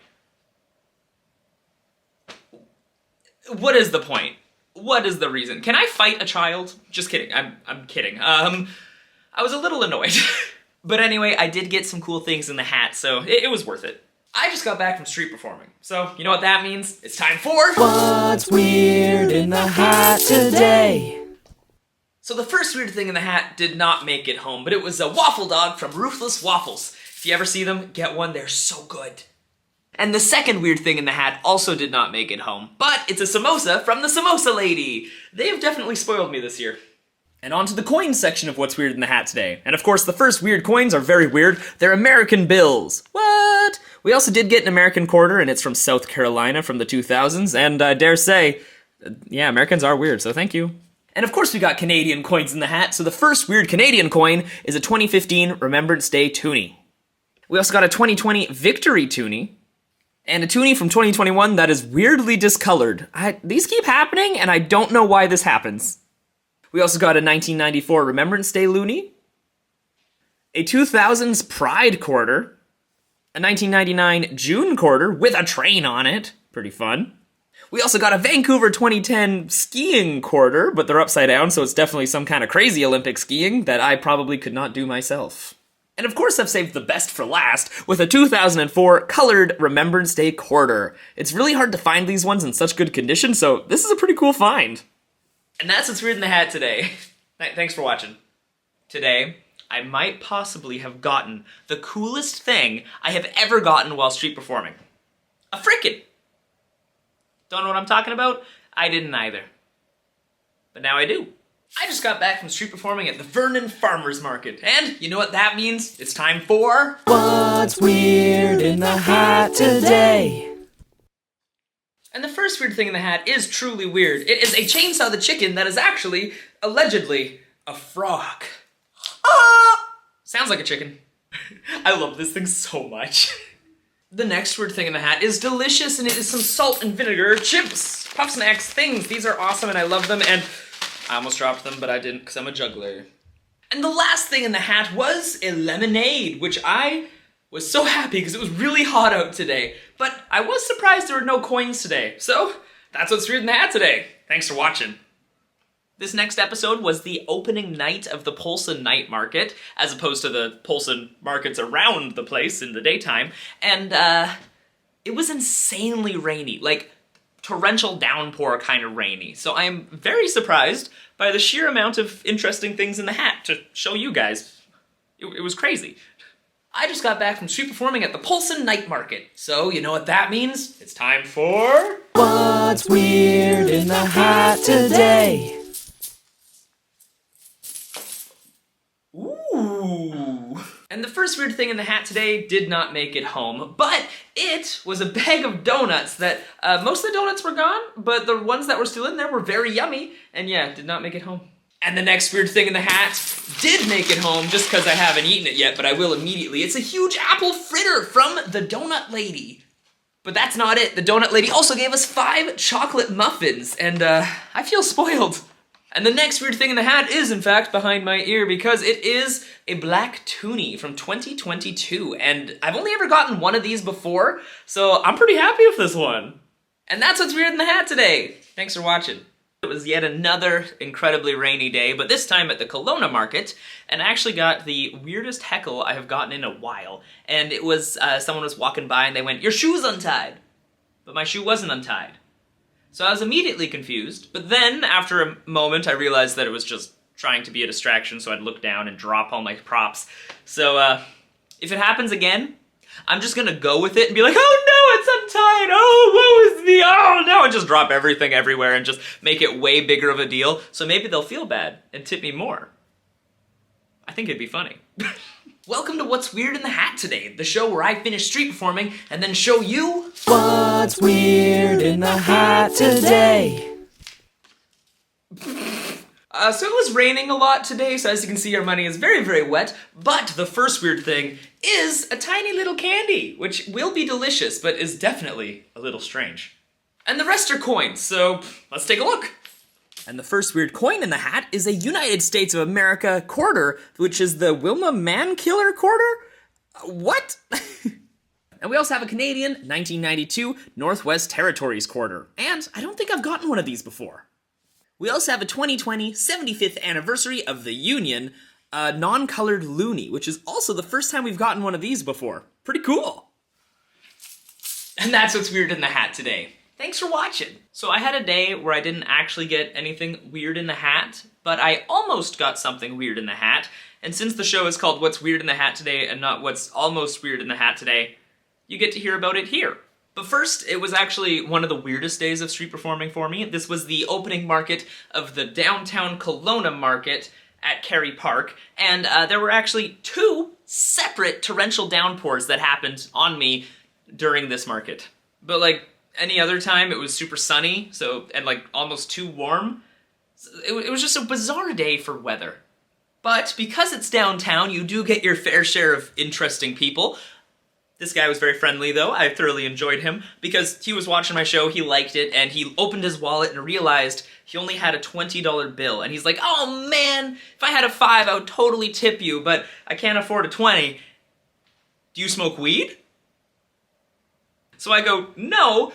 What is the point? What is the reason? Can I fight a child? Just kidding. I'm kidding. I was a little annoyed. But anyway, I did get some cool things in the hat, so it was worth it. I just got back from street performing. So, you know what that means? It's time for... What's weird in the hat today? So the first weird thing in the hat did not make it home, but it was a waffle dog from Ruthless Waffles. If you ever see them, get one. They're so good. And the second weird thing in the hat also did not make it home, but it's a samosa from the Samosa Lady. They have definitely spoiled me this year. And on to the coins section of what's weird in the hat today. And of course, the first weird coins are very weird. They're American bills. What? We also did get an American quarter, and it's from South Carolina from the 2000s, and I dare say, yeah, Americans are weird, so thank you. And of course we got Canadian coins in the hat, so the first weird Canadian coin is a 2015 Remembrance Day toonie. We also got a 2020 Victory toonie, and a toonie from 2021 that is weirdly discolored. These keep happening, and I don't know why this happens. We also got a 1994 Remembrance Day loonie, a 2000s Pride quarter, a 1999 June quarter with a train on it. Pretty fun. We also got a Vancouver 2010 skiing quarter, but they're upside down, so it's definitely some kind of crazy Olympic skiing that I probably could not do myself. And of course I've saved the best for last with a 2004 colored Remembrance Day quarter. It's really hard to find these ones in such good condition, so this is a pretty cool find. And that's what's weird in the hat today. Thanks for watching. Today, I might possibly have gotten the coolest thing I have ever gotten while street performing. A frickin'. Don't know what I'm talking about? I didn't either. But now I do. I just got back from street performing at the Vernon Farmers Market, and you know what that means? It's time for... What's weird in the hat today? And the first weird thing in the hat is truly weird. It is a Chainsaw the Chicken that is actually, allegedly, a frog. Ah! Sounds like a chicken. I love this thing so much. The next weird thing in the hat is delicious, and it is some salt and vinegar chips, puff snacks, things. These are awesome, and I love them, and I almost dropped them, but I didn't because I'm a juggler. And the last thing in the hat was a lemonade, which I Was so happy because it was really hot out today, but I was surprised there were no coins today. So that's what's weird in the hat today. Thanks for watching. This next episode was the opening night of the Polson Night Market, as opposed to the Polson markets around the place in the daytime, and it was insanely rainy, like torrential downpour kind of rainy. So I am very surprised by the sheer amount of interesting things in the hat to show you guys. It was crazy. I just got back from street performing at the Polson Night Market, so you know what that means? It's time for... What's weird in the hat today? Ooh. And the first weird thing in the hat today did not make it home, but it was a bag of donuts that, most of the donuts were gone, but the ones that were still in there were very yummy, and yeah, did not make it home. And the next weird thing in the hat did make it home, just because I haven't eaten it yet, but I will immediately. It's a huge apple fritter from the Donut Lady. But that's not it. The Donut Lady also gave us 5 chocolate muffins, and I feel spoiled. And the next weird thing in the hat is, in fact, behind my ear, because it is a black toonie from 2022, and I've only ever gotten one of these before, so I'm pretty happy with this one. And that's what's weird in the hat today. Thanks for watching. It was yet another incredibly rainy day, but this time at the Kelowna market, and I actually got the weirdest heckle I have gotten in a while. And it was, someone was walking by and they went, "Your shoe's untied." But my shoe wasn't untied. So I was immediately confused, but then after a moment I realized that it was just trying to be a distraction, so I'd look down and drop all my props. So if it happens again, I'm just gonna go with it and be like, "Oh no, it's untied! Oh, woe is me! Oh no!" and just drop everything everywhere and just make it way bigger of a deal, so maybe they'll feel bad and tip me more. I think it'd be funny. Welcome to What's Weird in the Hat today, the show where I finish street performing and then show you... What's weird in the hat today? So it was raining a lot today, so as you can see our money is very, very wet, but the first weird thing is a tiny little candy, which will be delicious, but is definitely a little strange. And the rest are coins, so let's take a look. And the first weird coin in the hat is a United States of America quarter, which is the Wilma Mankiller quarter? What? And we also have a Canadian 1992 Northwest Territories quarter, and I don't think I've gotten one of these before. We also have a 2020 75th anniversary of the Union, non-colored loonie, which is also the first time we've gotten one of these before. Pretty cool. And that's what's weird in the hat today. Thanks for watching. So I had a day where I didn't actually get anything weird in the hat, but I almost got something weird in the hat. And since the show is called What's Weird in the Hat Today and not What's Almost Weird in the Hat Today, you get to hear about it here. But first, it was actually one of the weirdest days of street performing for me. This was the opening market of the downtown Kelowna market at Kerry Park, and there were actually 2 separate torrential downpours that happened on me during this market. But like any other time, it was super sunny, and like almost too warm. It was just a bizarre day for weather. But because it's downtown, you do get your fair share of interesting people. This guy was very friendly, though. I thoroughly enjoyed him because he was watching my show, he liked it, and he opened his wallet and realized he only had a $20 bill. And he's like, "Oh man, if I had a 5, I would totally tip you, but I can't afford a 20. Do you smoke weed?" So I go, "No,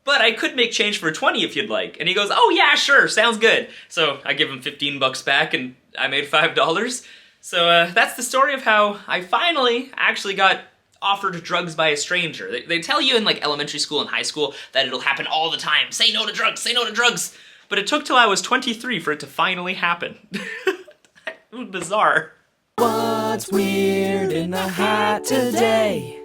but I could make change for a 20 if you'd like." And he goes, "Oh yeah, sure, sounds good." So I give him 15 bucks back and I made $5. So that's the story of how I finally actually got offered drugs by a stranger. They tell you in like elementary school and high school that it'll happen all the time. Say no to drugs, say no to drugs. But it took till I was 23 for it to finally happen. It was bizarre. What's weird in the hat today?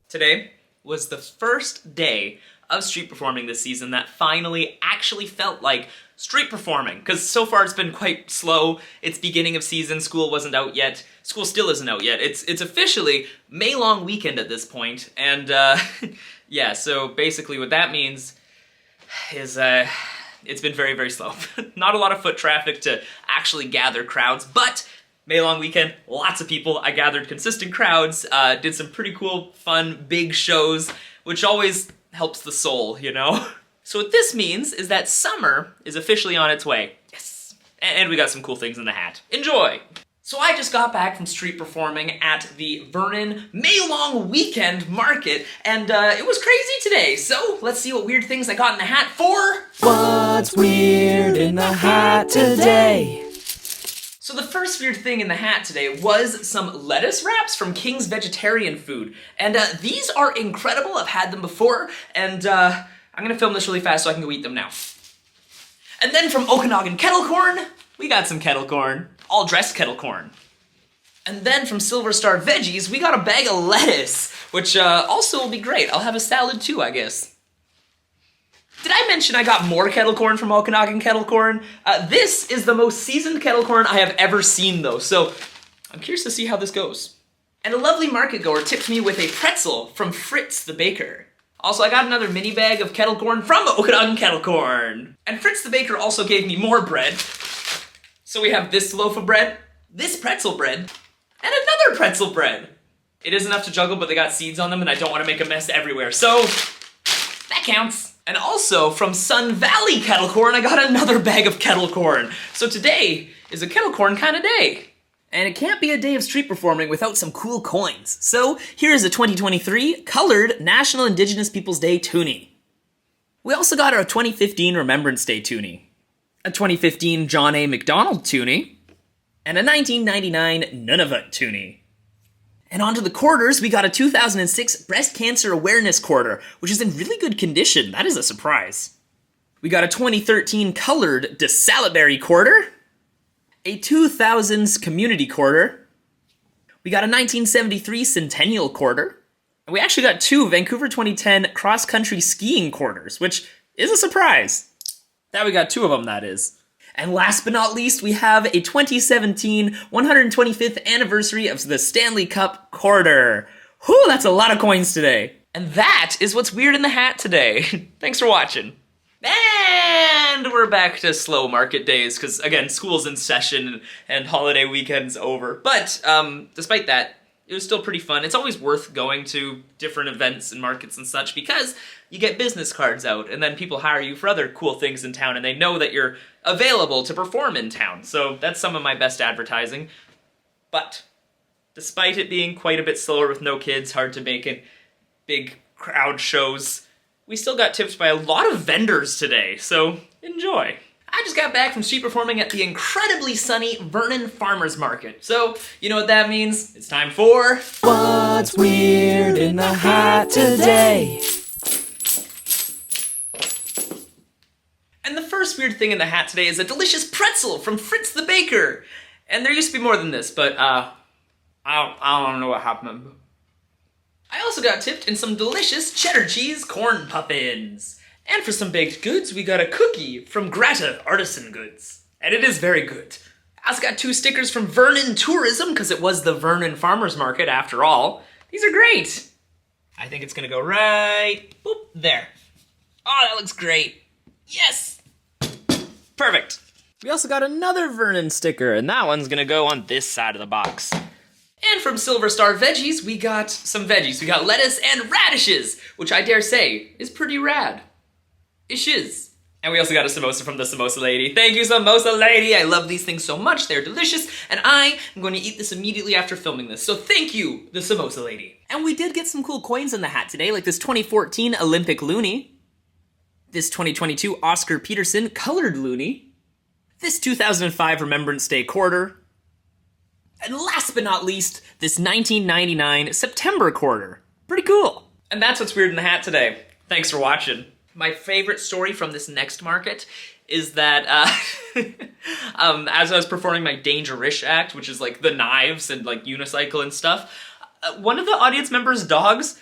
Today was the first day of street performing this season that finally actually felt like street performing, because so far it's been quite slow. It's beginning of season, school wasn't out yet. School still isn't out yet. It's officially May-long weekend at this point, and yeah, so basically what that means is it's been very, very slow. Not a lot of foot traffic to actually gather crowds, but May-long weekend, lots of people. I gathered consistent crowds, did some pretty cool, fun, big shows, which always helps the soul, you know? So what this means is that summer is officially on its way. Yes! And we got some cool things in the hat. Enjoy! So I just got back from street performing at the Vernon May-long weekend market, and it was crazy today. So let's see what weird things I got in the hat for... What's weird in the hat today? So the first weird thing in the hat today was some lettuce wraps from King's Vegetarian Food. And these are incredible. I've had them before, and I'm gonna film this really fast so I can go eat them now. And then from Okanagan Kettle Corn, we got some kettle corn. All dressed kettle corn. And then from Silver Star Veggies, we got a bag of lettuce, which also will be great. I'll have a salad too, I guess. Did I mention I got more kettle corn from Okanagan Kettle Corn? This is the most seasoned kettle corn I have ever seen though, so I'm curious to see how this goes. And a lovely market goer tipped me with a pretzel from Fritz the Baker. Also, I got another mini bag of kettle corn from Okanagan Kettle Corn. And Fritz the Baker also gave me more bread. So we have this loaf of bread, this pretzel bread, and another pretzel bread. It is enough to juggle, but they got seeds on them and I don't want to make a mess everywhere, so that counts. And also from Sun Valley Kettle Corn, I got another bag of kettle corn. So today is a kettle corn kind of day. And it can't be a day of street performing without some cool coins. So here's a 2023 colored National Indigenous Peoples Day toonie. We also got our 2015 Remembrance Day toonie, a 2015 John A. MacDonald toonie, and a 1999 Nunavut toonie. And onto the quarters, we got a 2006 Breast Cancer Awareness Quarter, which is in really good condition. That is a surprise. We got a 2013 colored DeSalutberry Quarter, a 2000s Community Quarter, we got a 1973 Centennial Quarter, and we actually got two Vancouver 2010 Cross Country Skiing Quarters, which is a surprise. That we got two of them, that is. And last but not least, we have a 2017 125th anniversary of the Stanley Cup Quarter. Whew, that's a lot of coins today. And that is what's weird in the hat today. Thanks for watching. And we're back to slow market days, because again, school's in session and holiday weekend's over. But despite that, it was still pretty fun. It's always worth going to different events and markets and such because you get business cards out and then people hire you for other cool things in town and they know that you're available to perform in town. So that's some of my best advertising. But despite it being quite a bit slower with no kids, hard to make it, big crowd shows, we still got tipped by a lot of vendors today, so enjoy. I just got back from street performing at the incredibly sunny Vernon Farmers Market. So, you know what that means? It's time for... What's weird in the hat today? And the first weird thing in the hat today is a delicious pretzel from Fritz the Baker. And there used to be more than this, but I don't know what happened. I also got tipped in some delicious cheddar cheese corn puffins. And for some baked goods, we got a cookie from Grata Artisan Goods. And it is very good. I also got two stickers from Vernon Tourism, because it was the Vernon Farmers Market after all. These are great. I think it's gonna go right, boop, there. Oh, that looks great. Yes! Perfect. We also got another Vernon sticker, and that one's gonna go on this side of the box. And from Silver Star Veggies, we got some veggies. We got lettuce and radishes, which I dare say is pretty rad. Ish is. And we also got a samosa from the Samosa Lady. Thank you, Samosa Lady! I love these things so much, they're delicious, and I am going to eat this immediately after filming this, so thank you, the Samosa Lady. And we did get some cool coins in the hat today, like this 2014 Olympic loonie, this 2022 Oscar Peterson colored loonie, this 2005 Remembrance Day quarter, and last but not least, this 1999 September quarter. Pretty cool. And that's what's weird in the hat today. Thanks for watching. My favorite story from this next market is that as I was performing my Dangerous act, which is like the knives and like unicycle and stuff, one of the audience members' dogs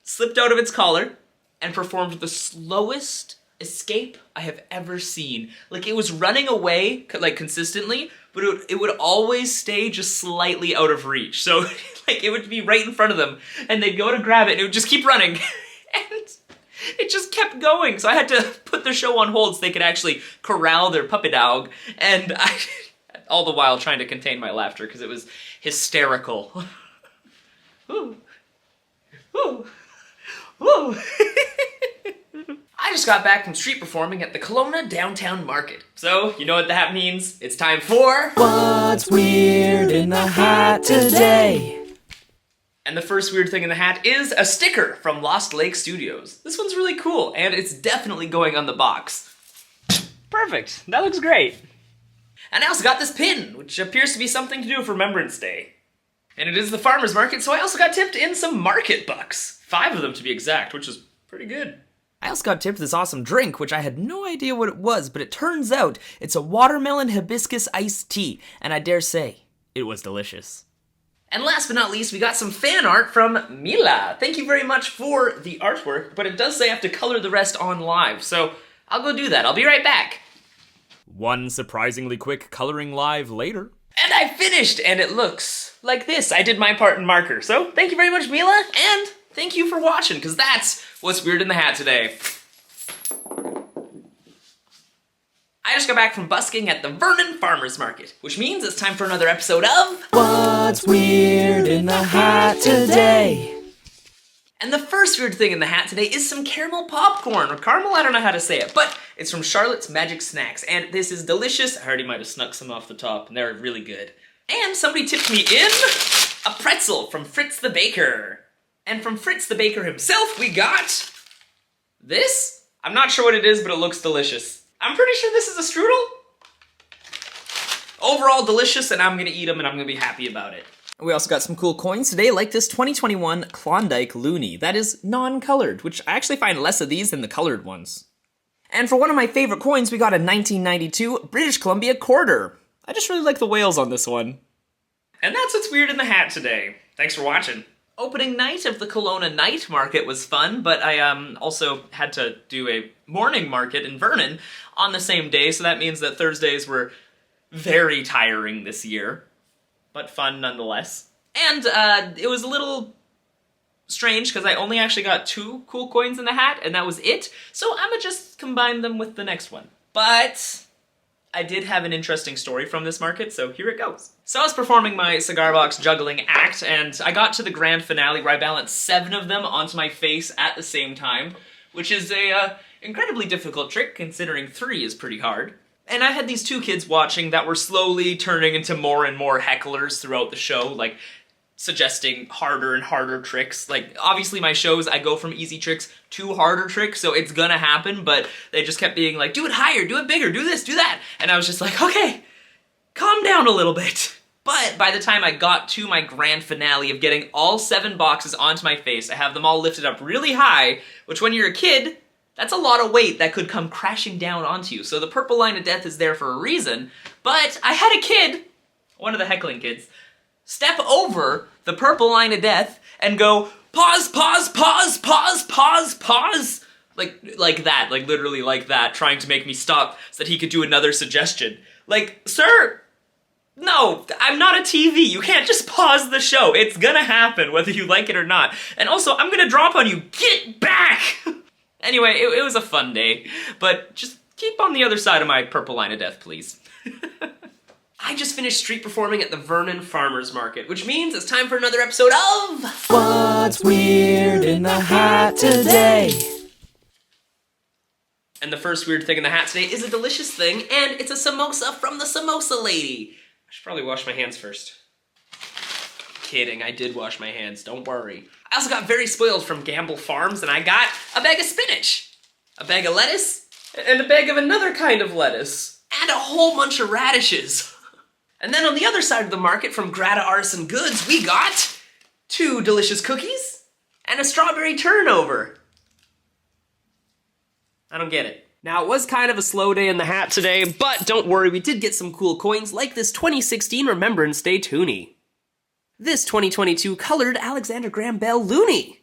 slipped out of its collar and performed the slowest escape I have ever seen. Like, it was running away, like, consistently, but it would always stay just slightly out of reach. So, like, it would be right in front of them, and they'd go to grab it, and it would just keep running. And it just kept going, so I had to put the show on hold so they could actually corral their puppy dog, and I, all the while trying to contain my laughter, because it was hysterical. Ooh. Ooh. Ooh. I just just got back from street performing at the Kelowna Downtown Market. So, you know what that means? It's time for... What's weird in the hat today? And the first weird thing in the hat is a sticker from Lost Lake Studios. This one's really cool, and it's definitely going on the box. Perfect. That looks great. And I also got this pin, which appears to be something to do with Remembrance Day. And it is the farmer's market, so I also got tipped in some market bucks. 5 of them to be exact, which is pretty good. I also got tipped this awesome drink, which I had no idea what it was, but it turns out it's a watermelon hibiscus iced tea, and I dare say, it was delicious. And last but not least, we got some fan art from Mila. Thank you very much for the artwork, but it does say I have to color the rest on live, so I'll go do that. I'll be right back. One surprisingly quick coloring live later. And I finished, and it looks like this. I did my part in marker, so thank you very much, Mila, and thank you for watching, because that's what's weird in the hat today. I just got back from busking at the Vernon Farmers Market, which means it's time for another episode of... What's weird in the hat today? And the first weird thing in the hat today is some caramel popcorn, or caramel, I don't know how to say it, but it's from Charlotte's Magic Snacks, and this is delicious. I already might have snuck some off the top, and they're really good. And somebody tipped me in a pretzel from Fritz the Baker. And from Fritz the Baker himself, we got this. I'm not sure what it is, but it looks delicious. I'm pretty sure this is a strudel. Overall delicious, and I'm gonna eat them, and I'm gonna be happy about it. We also got some cool coins today, like this 2021 Klondike Looney. That is non-colored, which I actually find less of these than the colored ones. And for one of my favorite coins, we got a 1992 British Columbia quarter. I just really like the whales on this one. And that's what's weird in the hat today. Thanks for watching. Opening night of the Kelowna Night Market was fun, but I also had to do a morning market in Vernon on the same day, so that means that Thursdays were very tiring this year, but fun nonetheless. And it was a little strange because I only actually got 2 cool coins in the hat, and that was it, so I'm gonna just combine them with the next one. But I did have an interesting story from this market, so here it goes. So I was performing my cigar box juggling act, and I got to the grand finale where I balanced 7 of them onto my face at the same time, which is a incredibly difficult trick, considering 3 is pretty hard. And I had these 2 kids watching that were slowly turning into more and more hecklers throughout the show, like suggesting harder and harder tricks. Like, obviously my shows, I go from easy tricks to harder tricks, so it's gonna happen, but they just kept being like, do it higher, do it bigger, do this, do that. And I was just like, okay, calm down a little bit. But by the time I got to my grand finale of getting all 7 boxes onto my face, I have them all lifted up really high, which when you're a kid, that's a lot of weight that could come crashing down onto you. So the purple line of death is there for a reason, but I had a kid, one of the heckling kids, step over the purple line of death and go, pause, pause, pause, pause, pause, pause. Like that, like literally like that, trying to make me stop so that he could do another suggestion. Like, sir, no, I'm not a TV. You can't just pause the show. It's gonna happen whether you like it or not. And also, I'm gonna drop on you. Get back! Anyway, it was a fun day, but just keep on the other side of my purple line of death, please. I just finished street performing at the Vernon Farmers Market, which means it's time for another episode of... What's weird in the hat today? And the first weird thing in the hat today is a delicious thing, and it's a samosa from the Samosa Lady. I should probably wash my hands first. Kidding, I did wash my hands, don't worry. I also got very spoiled from Gamble Farms, and I got a bag of spinach, a bag of lettuce, and a bag of another kind of lettuce, and a whole bunch of radishes. And then on the other side of the market from Grata Artisan Goods, we got 2 delicious cookies and a strawberry turnover. I don't get it. Now, it was kind of a slow day in the hat today, but don't worry, we did get some cool coins like this 2016 Remembrance Day toonie. This 2022 colored Alexander Graham Bell loonie.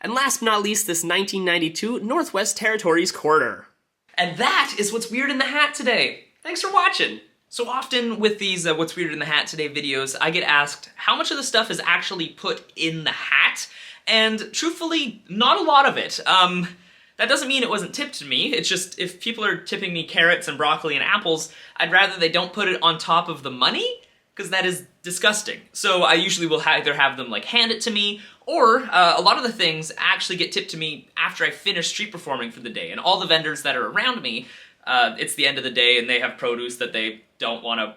And last but not least, this 1992 Northwest Territories quarter. And that is what's weird in the hat today. Thanks for watching. So often with these What's Weird in the Hat Today videos, I get asked how much of the stuff is actually put in the hat, and truthfully, not a lot of it. That doesn't mean it wasn't tipped to me, it's just if people are tipping me carrots and broccoli and apples, I'd rather they don't put it on top of the money, because that is disgusting. So I usually will either have them like hand it to me, or a lot of the things actually get tipped to me after I finish street performing for the day. And all the vendors that are around me, it's the end of the day and they have produce that they don't want to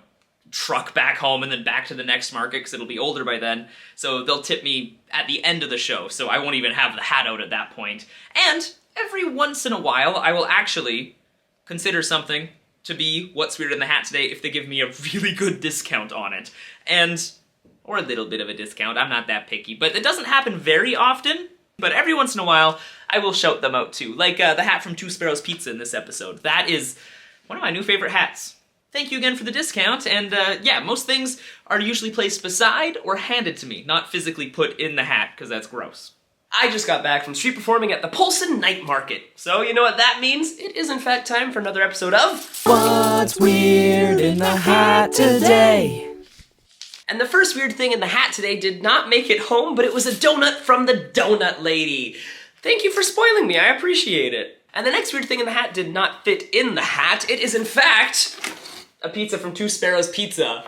truck back home and then back to the next market because it'll be older by then. So they'll tip me at the end of the show, so I won't even have the hat out at that point. And every once in a while, I will actually consider something to be what's weird in the hat today if they give me a really good discount on it. Or a little bit of a discount, I'm not that picky. But it doesn't happen very often, but every once in a while, I will shout them out too. Like the hat from Two Sparrows Pizza in this episode. That is one of my new favorite hats. Thank you again for the discount, and yeah, most things are usually placed beside or handed to me, not physically put in the hat, because that's gross. I just got back from street performing at the Polson Night Market, so you know what that means? It is in fact time for another episode of What's Weird in the Hat Today? And the first weird thing in the hat today did not make it home, but it was a donut from the Donut Lady. Thank you for spoiling me, I appreciate it. And the next weird thing in the hat did not fit in the hat. It is in fact a pizza from Two Sparrows Pizza.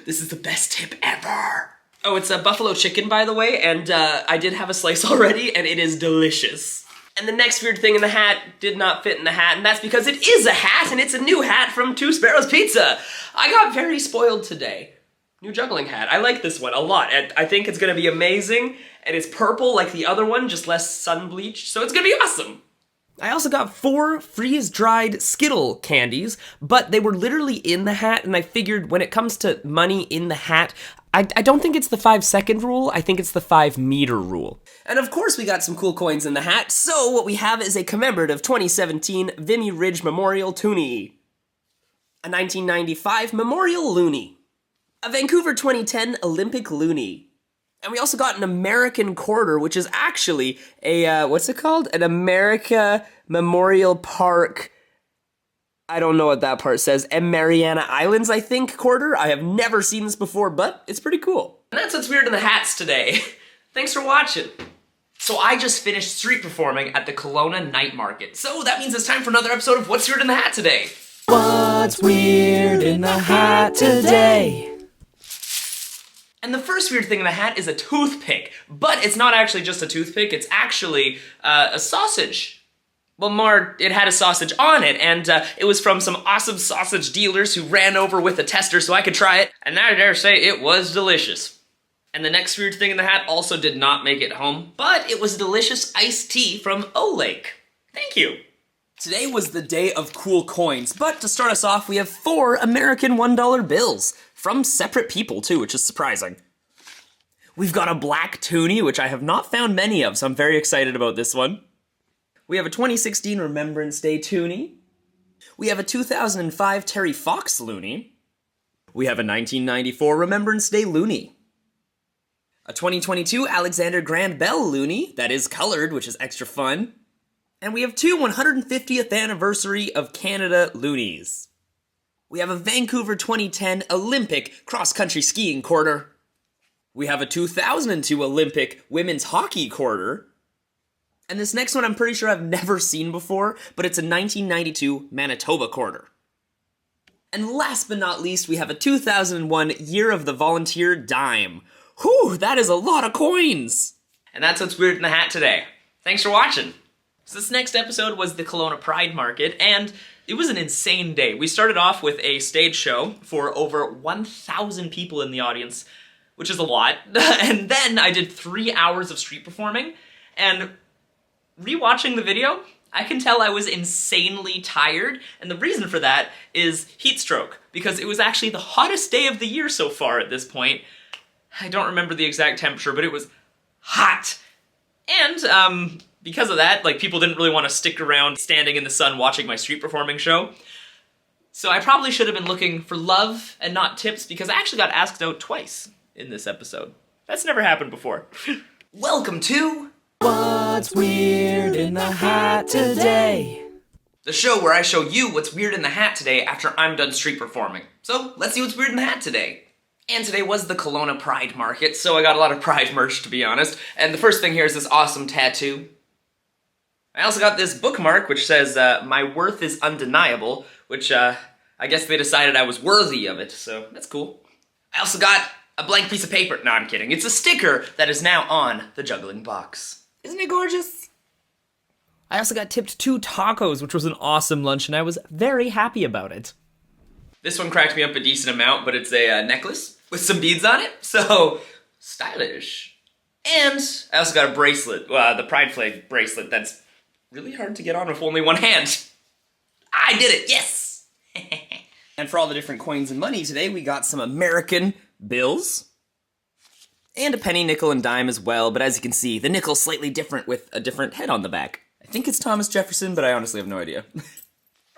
This is the best tip ever. Oh, it's a buffalo chicken, by the way, and I did have a slice already, and it is delicious. And the next weird thing in the hat did not fit in the hat, and that's because it is a hat, and it's a new hat from Two Sparrows Pizza. I got very spoiled today. New juggling hat. I like this one a lot, and I think it's gonna be amazing, and it's purple like the other one, just less sun bleached, so it's gonna be awesome. I also got 4 freeze-dried Skittle candies, but they were literally in the hat, and I figured when it comes to money in the hat, I don't think it's the 5-second rule, I think it's the 5-meter rule. And of course we got some cool coins in the hat, so what we have is a commemorative 2017 Vimy Ridge Memorial Toonie, a 1995 Memorial Loonie, a Vancouver 2010 Olympic Loonie, and we also got an American quarter, which is actually a, what's it called? An America Memorial Park, I don't know what that part says, and Mariana Islands, I think, quarter. I have never seen this before, but it's pretty cool. And that's what's weird in the hats today. Thanks for watching. So I just finished street performing at the Kelowna Night Market, so that means it's time for another episode of What's Weird in the Hat Today. What's Weird in the Hat Today? And the first weird thing in the hat is a toothpick, but it's not actually just a toothpick, it's actually a sausage. Well, more, it had a sausage on it, and it was from some awesome sausage dealers who ran over with a tester so I could try it, and I dare say it was delicious. And the next weird thing in the hat also did not make it home, but it was delicious iced tea from O-Lake. Thank you. Today was the day of cool coins, but to start us off, we have 4 American $1 bills. From separate people, too, which is surprising. We've got a black toonie, which I have not found many of, so I'm very excited about this one. We have a 2016 Remembrance Day toonie. We have a 2005 Terry Fox loonie. We have a 1994 Remembrance Day loonie. A 2022 Alexander Graham Bell loonie, that is colored, which is extra fun. And we have 2 150th anniversary of Canada loonies. We have a Vancouver 2010 Olympic cross-country skiing quarter. We have a 2002 Olympic women's hockey quarter. And this next one I'm pretty sure I've never seen before, but it's a 1992 Manitoba quarter. And last but not least, we have a 2001 Year of the Volunteer dime. Whew, that is a lot of coins! And that's what's weird in the hat today. Thanks for watching. So this next episode was the Kelowna Pride Market, and it was an insane day. We started off with a stage show for over 1,000 people in the audience, which is a lot. And then I did 3 hours of street performing, and rewatching the video, I can tell I was insanely tired, and the reason for that is heat stroke, because it was actually the hottest day of the year so far at this point. I don't remember the exact temperature, but it was hot. And, because of that, like, people didn't really want to stick around standing in the sun watching my street performing show. So I probably should have been looking for love and not tips, because I actually got asked out twice in this episode. That's never happened before. Welcome to What's Weird in the Hat Today? The show where I show you what's weird in the hat today after I'm done street performing. So let's see what's weird in the hat today. And today was the Kelowna Pride Market, so I got a lot of Pride merch, to be honest. And the first thing here is this awesome tattoo. I also got this bookmark, which says, my worth is undeniable, which, I guess they decided I was worthy of it, so that's cool. I also got a blank piece of paper. No, I'm kidding. It's a sticker that is now on the juggling box. Isn't it gorgeous? I also got tipped 2 tacos, which was an awesome lunch, and I was very happy about it. This one cracked me up a decent amount, but it's a necklace with some beads on it, so stylish. And I also got a bracelet, the pride flag bracelet that's really hard to get on with only one hand. I did it, yes! And for all the different coins and money today, we got some American bills. And a penny, nickel, and dime as well, but as you can see, the nickel's slightly different with a different head on the back. I think it's Thomas Jefferson, but I honestly have no idea.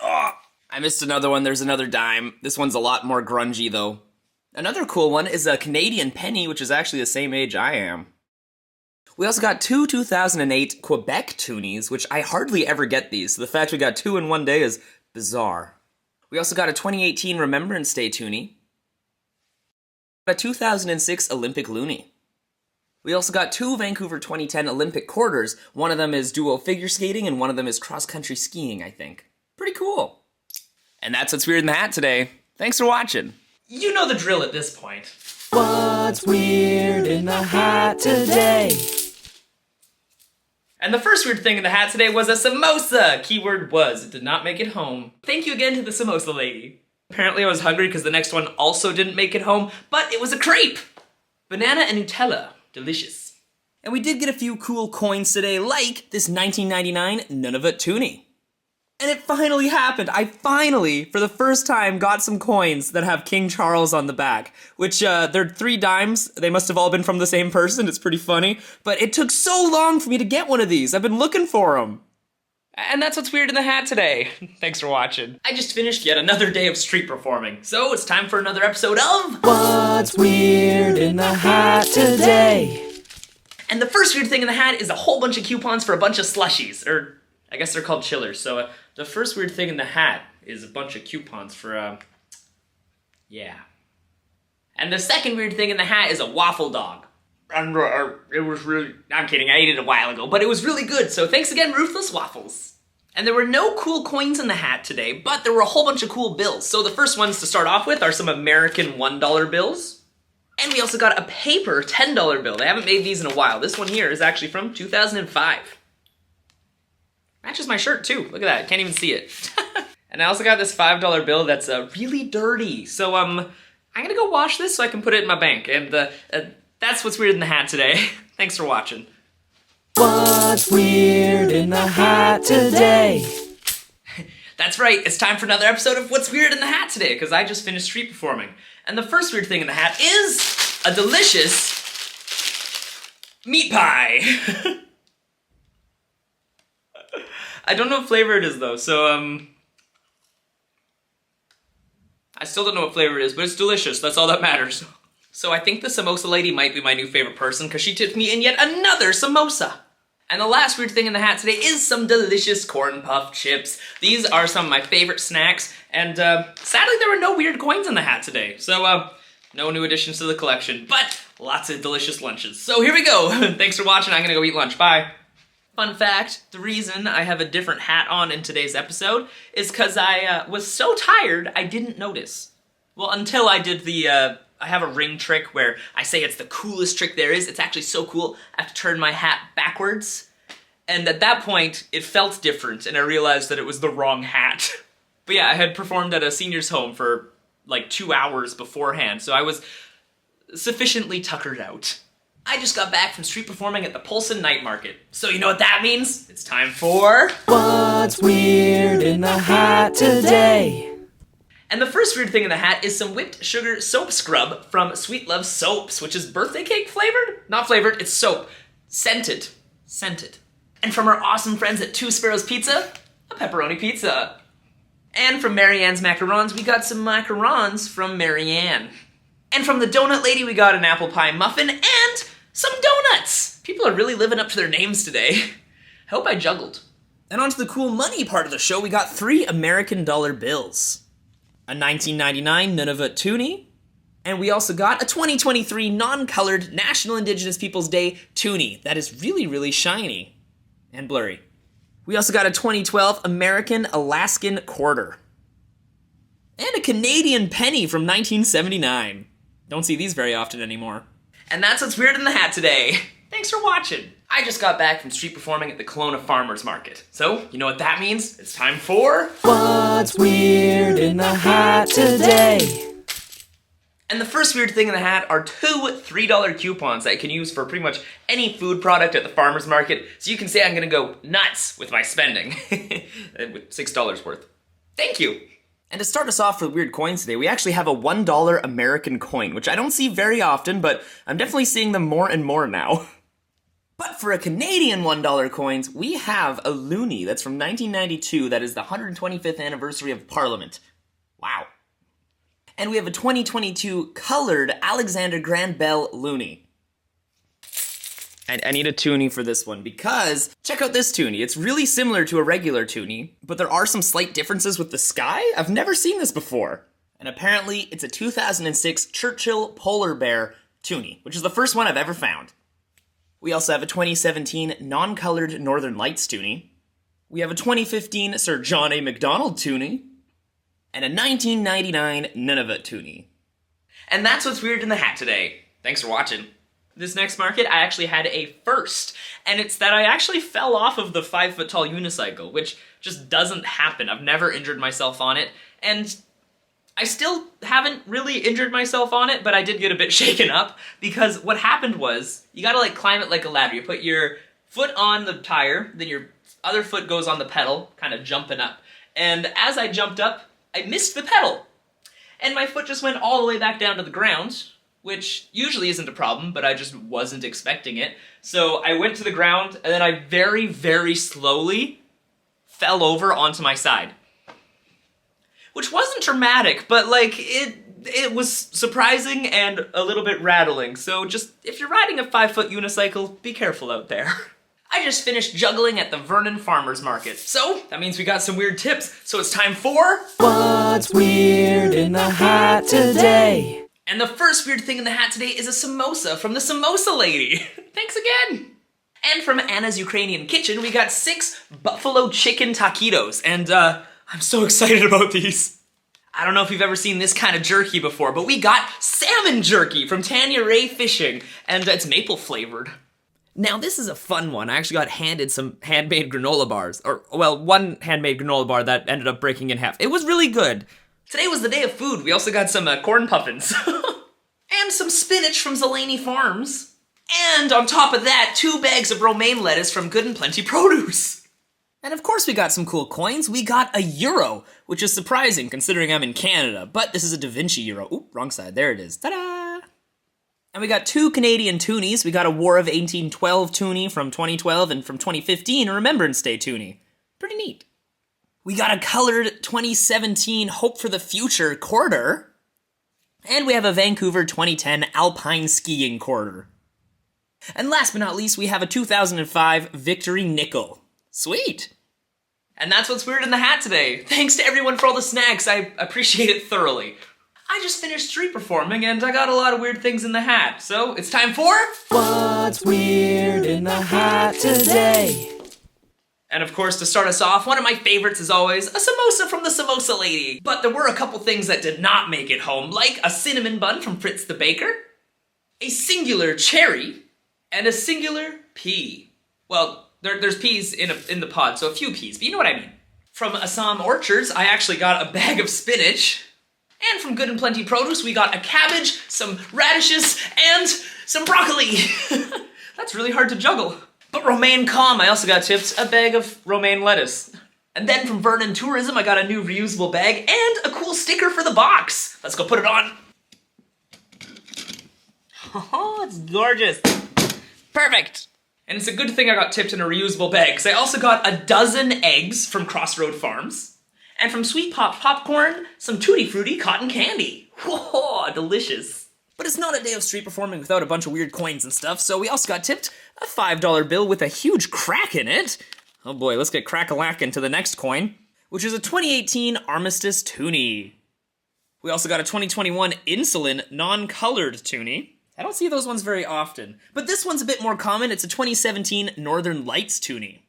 Oh, I missed another one. There's another dime. This one's a lot more grungy, though. Another cool one is a Canadian penny, which is actually the same age I am. We also got 2 2008 Quebec toonies, which I hardly ever get these, so the fact we got 2 in one day is bizarre. We also got a 2018 Remembrance Day toonie. A 2006 Olympic loonie. We also got 2 Vancouver 2010 Olympic quarters. One of them is duo figure skating, and one of them is cross-country skiing, I think. Pretty cool. And that's what's weird in the hat today. Thanks for watching. You know the drill at this point. What's weird in the hat today? And the first weird thing in the hat today was a samosa! Keyword was, it did not make it home. Thank you again to the samosa lady. Apparently I was hungry because the next one also didn't make it home, but it was a crepe! Banana and Nutella. Delicious. And we did get a few cool coins today, like this 1999 Nunavut toonie. And it finally happened. I finally, for the first time, got some coins that have King Charles on the back, which, they're 3 dimes. They must have all been from the same person. It's pretty funny. But it took so long for me to get one of these. I've been looking for them. And that's what's weird in the hat today. Thanks for watching. I just finished yet another day of street performing, so it's time for another episode of What's weird in the hat today? And the first weird thing in the hat is a whole bunch of coupons for a bunch of slushies, or I guess they're called chillers. So the first weird thing in the hat is a bunch of coupons for, yeah. And the second weird thing in the hat is a waffle dog. It was really, I'm kidding, I ate it a while ago, but it was really good, so thanks again, Ruthless Waffles. And there were no cool coins in the hat today, but there were a whole bunch of cool bills. So the first ones to start off with are some American $1 bills. And we also got a paper $10 bill. They haven't made these in a while. This one here is actually from 2005. Matches my shirt too, look at that, can't even see it. And I also got this $5 bill that's really dirty. So I'm gonna go wash this so I can put it in my bank. And that's what's weird in the hat today. Thanks for watching. What's weird in the hat today? That's right, it's time for another episode of What's Weird in the Hat today, because I just finished street performing. And the first weird thing in the hat is a delicious meat pie. I don't know what flavor it is though, so I still don't know what flavor it is, but it's delicious, that's all that matters. So I think the samosa lady might be my new favorite person because she tipped me in yet another samosa. And the last weird thing in the hat today is some delicious corn puff chips. These are some of my favorite snacks, and sadly there were no weird coins in the hat today. So no new additions to the collection, but lots of delicious lunches. So here we go. Thanks for watching, I'm gonna go eat lunch, bye. Fun fact, the reason I have a different hat on in today's episode is because I was so tired I didn't notice. Well, until I did the, I have a ring trick where I say it's the coolest trick there is. It's actually so cool, I have to turn my hat backwards. And at that point, it felt different, and I realized that it was the wrong hat. But yeah, I had performed at a senior's home for like 2 hours beforehand, so I was sufficiently tuckered out. I just got back from street performing at the Polson Night Market. So you know what that means? It's time for... What's weird in the hat today? And the first weird thing in the hat is some whipped sugar soap scrub from Sweet Love Soaps, which is birthday cake flavored? Not flavored, it's soap. Scented. Scented. And from our awesome friends at Two Sparrows Pizza, a pepperoni pizza. And from Marianne's Macarons, we got some macarons from Marianne. And from the donut lady, we got an apple pie muffin and some donuts! People are really living up to their names today. I hope I juggled. And on to the cool money part of the show, we got 3 American dollar bills. A 1999 Nunavut toonie, and we also got a 2023 non-colored National Indigenous Peoples Day toonie that is really, really shiny and blurry. We also got a 2012 American Alaskan quarter. And a Canadian penny from 1979. Don't see these very often anymore. And that's what's weird in the hat today. Thanks for watching. I just got back from street performing at the Kelowna Farmers Market. So, you know what that means? It's time for... What's weird in the hat today? And the first weird thing in the hat are two $3 coupons that I can use for pretty much any food product at the farmer's market, so you can say I'm gonna go nuts with my spending. With $6 worth. Thank you! And to start us off with weird coins today, we actually have a $1 American coin, which I don't see very often, but I'm definitely seeing them more and more now. But for a Canadian $1 coins, we have a loonie that's from 1992 that is the 125th anniversary of Parliament. Wow. And we have a 2022 colored Alexander Graham Bell loonie. I need a toonie for this one because check out this toonie. It's really similar to a regular toonie, but there are some slight differences with the sky. I've never seen this before. And apparently it's a 2006 Churchill Polar Bear toonie, which is the first one I've ever found. We also have a 2017 non-colored Northern Lights toonie. We have a 2015 Sir John A. Macdonald toonie. And a 1999 Nunavut toonie. And that's what's weird in the hat today. Thanks for watching. This next market, I actually had a first, and it's that I actually fell off of the 5-foot-tall unicycle, which just doesn't happen. I've never injured myself on it, and I still haven't really injured myself on it, but I did get a bit shaken up, because what happened was, you gotta like climb it like a ladder. You put your foot on the tire, then your other foot goes on the pedal, kind of jumping up. And as I jumped up, I missed the pedal, and my foot just went all the way back down to the ground, which usually isn't a problem, but I just wasn't expecting it. So I went to the ground, and then I very, very slowly fell over onto my side. Which wasn't traumatic, but like, it was surprising and a little bit rattling. So just, if you're riding a 5-foot unicycle, be careful out there. I just finished juggling at the Vernon Farmers Market. So, that means we got some weird tips. So it's time for... What's weird in the hat today? And the first weird thing in the hat today is a samosa from the Samosa Lady. Thanks again. And from Anna's Ukrainian Kitchen, we got 6 buffalo chicken taquitos. And I'm so excited about these. I don't know if you've ever seen this kind of jerky before, but we got salmon jerky from Tanya Ray Fishing. And it's maple flavored. Now, this is a fun one. I actually got handed some handmade granola bars. Or, well, one handmade granola bar that ended up breaking in half. It was really good. Today was the day of food. We also got some corn puffins. And some spinach from Zeleny Farms. And on top of that, 2 bags of romaine lettuce from Good and Plenty Produce. And of course we got some cool coins. We got a euro, which is surprising considering I'm in Canada. But this is a Da Vinci euro. Oop, wrong side. There it is. Ta-da! And we got 2 Canadian toonies. We got a War of 1812 toonie from 2012 and from 2015 a Remembrance Day toonie. Pretty neat. We got a colored 2017 Hope for the Future quarter. And we have a Vancouver 2010 Alpine Skiing quarter. And last but not least, we have a 2005 Victory nickel. Sweet! And that's what's weird in the hat today. Thanks to everyone for all the snacks. I appreciate it thoroughly. I just finished street performing and I got a lot of weird things in the hat. So it's time for... What's weird in the hat today? And of course, to start us off, one of my favorites is always a samosa from the Samosa Lady. But there were a couple things that did not make it home, like a cinnamon bun from Fritz the Baker, a singular cherry, and a singular pea. Well, there's peas in the pod, so a few peas, but you know what I mean. From Assam Orchards, I actually got a bag of spinach. And from Good and Plenty Produce, we got a cabbage, some radishes, and some broccoli. That's really hard to juggle. But Romaine Calm, I also got tips a bag of romaine lettuce. And then from Vernon Tourism, I got a new reusable bag and a cool sticker for the box. Let's go put it on. Oh, it's gorgeous. Perfect. And it's a good thing I got tipped in a reusable bag, because I also got a dozen eggs from Crossroad Farms. And from Sweet Pop Popcorn, some Tutti Frutti cotton candy. Whoa, delicious. But it's not a day of street performing without a bunch of weird coins and stuff, so we also got tipped a $5 bill with a huge crack in it. Oh boy, let's get crack-a-lackin' to the next coin, which is a 2018 Armistice Toonie. We also got a 2021 Insulin non-colored Toonie. I don't see those ones very often, but this one's a bit more common. It's a 2017 Northern Lights Toonie.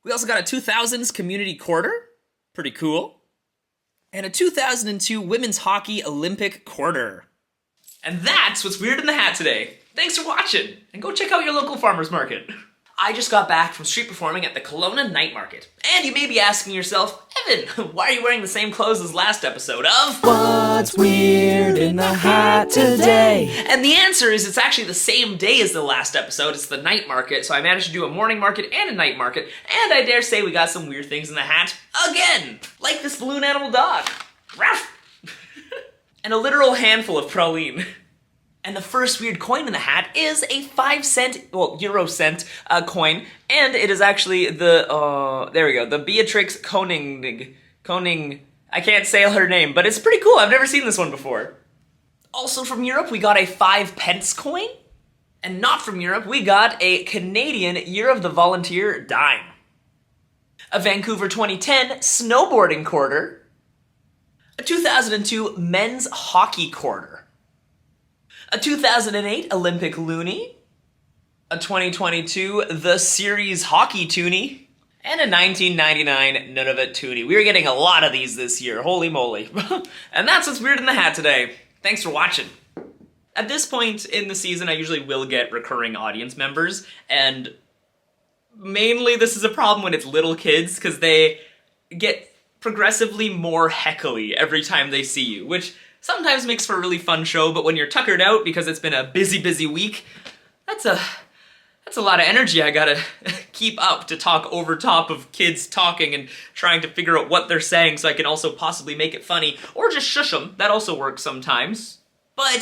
We also got a 2000s Community Quarter. Pretty cool. And a 2002 Women's Hockey Olympic Quarter. And that's what's weird in the hat today. Thanks for watching, and go check out your local farmer's market. I just got back from street performing at the Kelowna Night Market. And you may be asking yourself, Evan, why are you wearing the same clothes as last episode of What's Weird in the Hat Today? And the answer is it's actually the same day as the last episode. It's the night market, so I managed to do a morning market and a night market, and I dare say we got some weird things in the hat again, like this balloon animal dog. Ruff! And a literal handful of praline. And the first weird coin in the hat is a 5 cent, well, euro cent coin, and it is actually the, there we go, the Beatrix Koning, I can't say her name, but it's pretty cool. I've never seen this one before. Also from Europe, we got a 5 pence coin, and not from Europe, we got a Canadian Year of the Volunteer dime. A Vancouver 2010 snowboarding quarter, a 2002 men's hockey quarter, a 2008 Olympic loonie, a 2022 The Series Hockey toonie, and a 1999 Nunavut toonie. We are getting a lot of these this year, holy moly. And that's what's weird in the hat today. Thanks for watching. At this point in the season, I usually will get recurring audience members, and mainly this is a problem when it's little kids, because they get progressively more heckly every time they see you, which sometimes makes for a really fun show, but when you're tuckered out because it's been a busy week, that's a lot of energy I gotta keep up to talk over top of kids talking and trying to figure out what they're saying so I can also possibly make it funny, or just shush them. That also works sometimes. But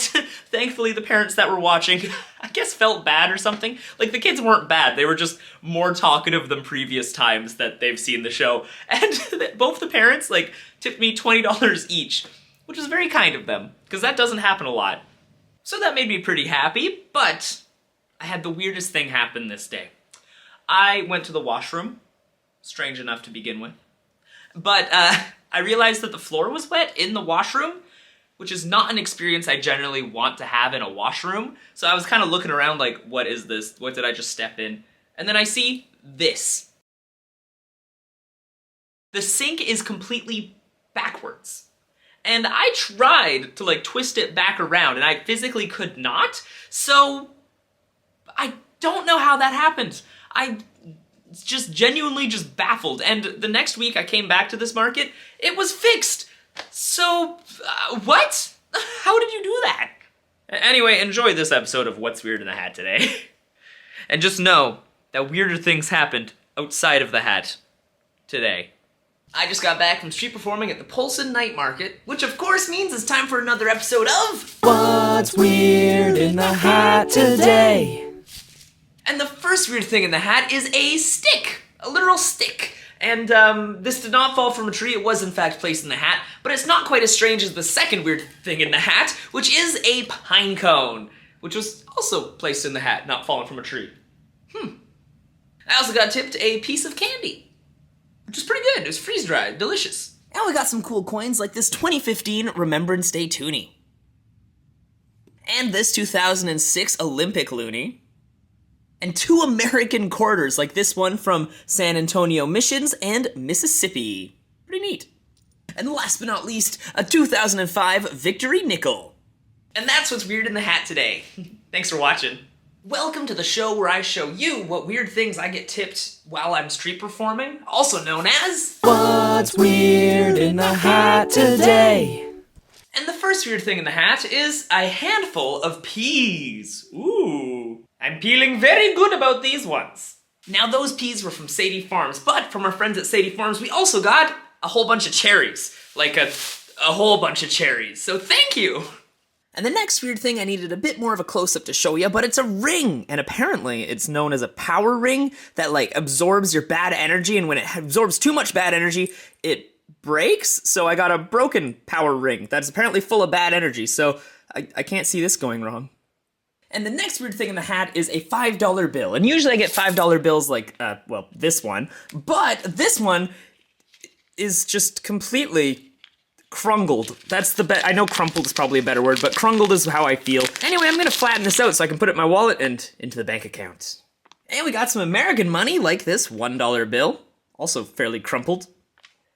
thankfully the parents that were watching, I guess, felt bad or something. Like, the kids weren't bad, they were just more talkative than previous times that they've seen the show. And both the parents, like, tipped me $20 each, which was very kind of them, because that doesn't happen a lot. So that made me pretty happy, but I had the weirdest thing happen this day. I went to the washroom, strange enough to begin with, but I realized that the floor was wet in the washroom, which is not an experience I generally want to have in a washroom. So I was kind of looking around like, what is this? What did I just step in? And then I see this. The sink is completely backwards. And I tried to, like, twist it back around, and I physically could not, so I don't know how that happened. I just genuinely just baffled, and the next week I came back to this market, it was fixed. So, what? How did you do that? Anyway, enjoy this episode of What's Weird in the Hat today. And just know that weirder things happened outside of the hat today. I just got back from street performing at the Polson Night Market, which of course means it's time for another episode of What's Weird in the Hat Today? And the first weird thing in the hat is a stick, a literal stick. And this did not fall from a tree, it was in fact placed in the hat, but it's not quite as strange as the second weird thing in the hat, which is a pine cone, which was also placed in the hat, not fallen from a tree. I also got tipped a piece of candy, which is pretty good. It was freeze-dried, delicious. And we got some cool coins like this 2015 Remembrance Day toonie. And this 2006 Olympic loonie. And 2 American quarters like this one from San Antonio Missions and Mississippi. Pretty neat. And last but not least, a 2005 Victory nickel. And that's what's weird in the hat today. Thanks for watching. Welcome to the show where I show you what weird things I get tipped while I'm street performing, also known as What's Weird in the Hat Today? And the first weird thing in the hat is a handful of peas. Ooh. I'm feeling very good about these ones. Now those peas were from Sadie Farms, but from our friends at Sadie Farms, we also got a whole bunch of cherries. Like a whole bunch of cherries, so thank you. And the next weird thing I needed a bit more of a close-up to show you, but it's a ring! And apparently it's known as a power ring that, like, absorbs your bad energy, and when it absorbs too much bad energy, it breaks. So I got a broken power ring that's apparently full of bad energy, so I can't see this going wrong. And the next weird thing in the hat is a $5 bill. And usually I get $5 bills like, well, this one. But this one is just completely crumbled. That's the I know crumpled is probably a better word, but crumpled is how I feel. Anyway, I'm gonna flatten this out so I can put it in my wallet and into the bank account. And we got some American money, like this $1 bill. Also fairly crumpled.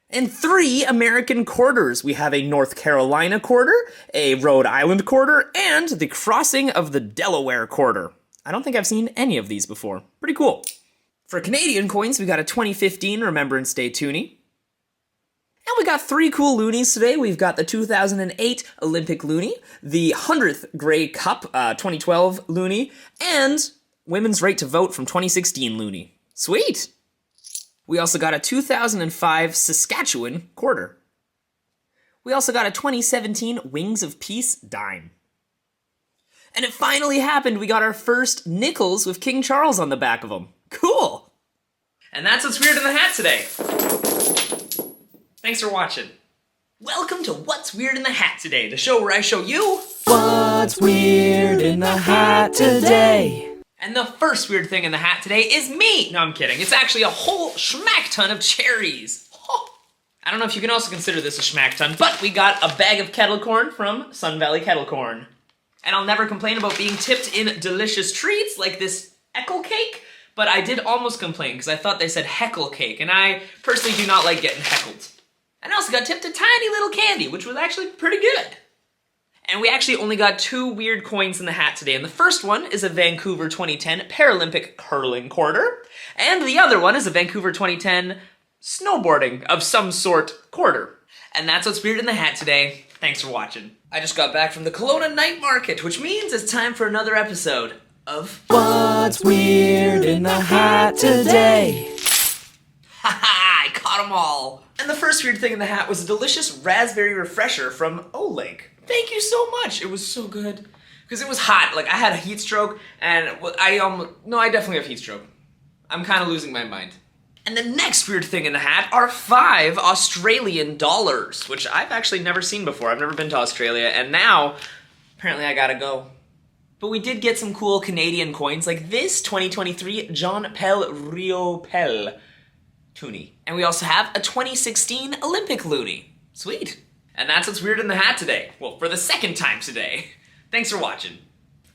And 3 American quarters. We have a North Carolina quarter, a Rhode Island quarter, and the crossing of the Delaware quarter. I don't think I've seen any of these before. Pretty cool. For Canadian coins, we got a 2015 Remembrance Day toonie. And we got 3 cool loonies today. We've got the 2008 Olympic loonie, the 100th Grey Cup 2012 loonie, and Women's Right to Vote from 2016 loonie. Sweet! We also got a 2005 Saskatchewan quarter. We also got a 2017 Wings of Peace dime. And it finally happened. We got our first nickels with King Charles on the back of them. Cool! And that's what's weird in the hat today. Thanks for watching. Welcome to What's Weird in the Hat Today, the show where I show you What's weird in the hat today? And the first weird thing in the hat today is me! No, I'm kidding. It's actually a whole schmack ton of cherries. Oh. I don't know if you can also consider this a schmack ton, but we got a bag of kettle corn from Sun Valley Kettle Corn. And I'll never complain about being tipped in delicious treats like this Eckel cake, but I did almost complain because I thought they said heckle cake, and I personally do not like getting heckled. And I also got tipped a tiny little candy, which was actually pretty good. And we actually only got 2 weird coins in the hat today. And the first one is a Vancouver 2010 Paralympic curling quarter. And the other one is a Vancouver 2010 snowboarding of some sort quarter. And that's what's weird in the hat today. Thanks for watching. I just got back from the Kelowna night market, which means it's time for another episode of What's weird in the hat today? Haha, I caught them all. And the first weird thing in the hat was a delicious raspberry refresher from Oleg. Thank you so much. It was so good. Because it was hot. Like, I had a heat stroke, and I definitely have heat stroke. I'm kind of losing my mind. And the next weird thing in the hat are 5 Australian dollars, which I've actually never seen before. I've never been to Australia, and now, apparently I gotta go. But we did get some cool Canadian coins, like this 2023 Jean Pell Rio Pell toonie. And we also have a 2016 Olympic loonie. Sweet. And that's what's weird in the hat today. Well, for the second time today. Thanks for watching.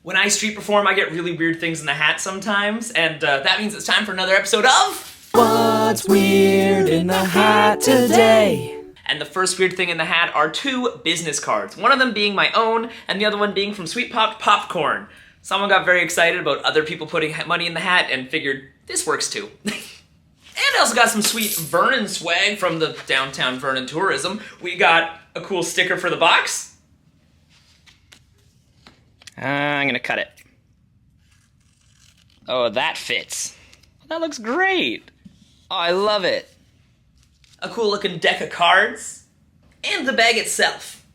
When I street perform, I get really weird things in the hat sometimes, and that means it's time for another episode of What's weird in the hat today? And the first weird thing in the hat are 2 business cards. One of them being my own, and the other one being from Sweet Popped Popcorn. Someone got very excited about other people putting money in the hat and figured, this works too. And I also got some sweet Vernon swag from the downtown Vernon tourism. We got a cool sticker for the box. I'm gonna cut it. Oh, that fits. That looks great. Oh, I love it. A cool looking deck of cards. And the bag itself.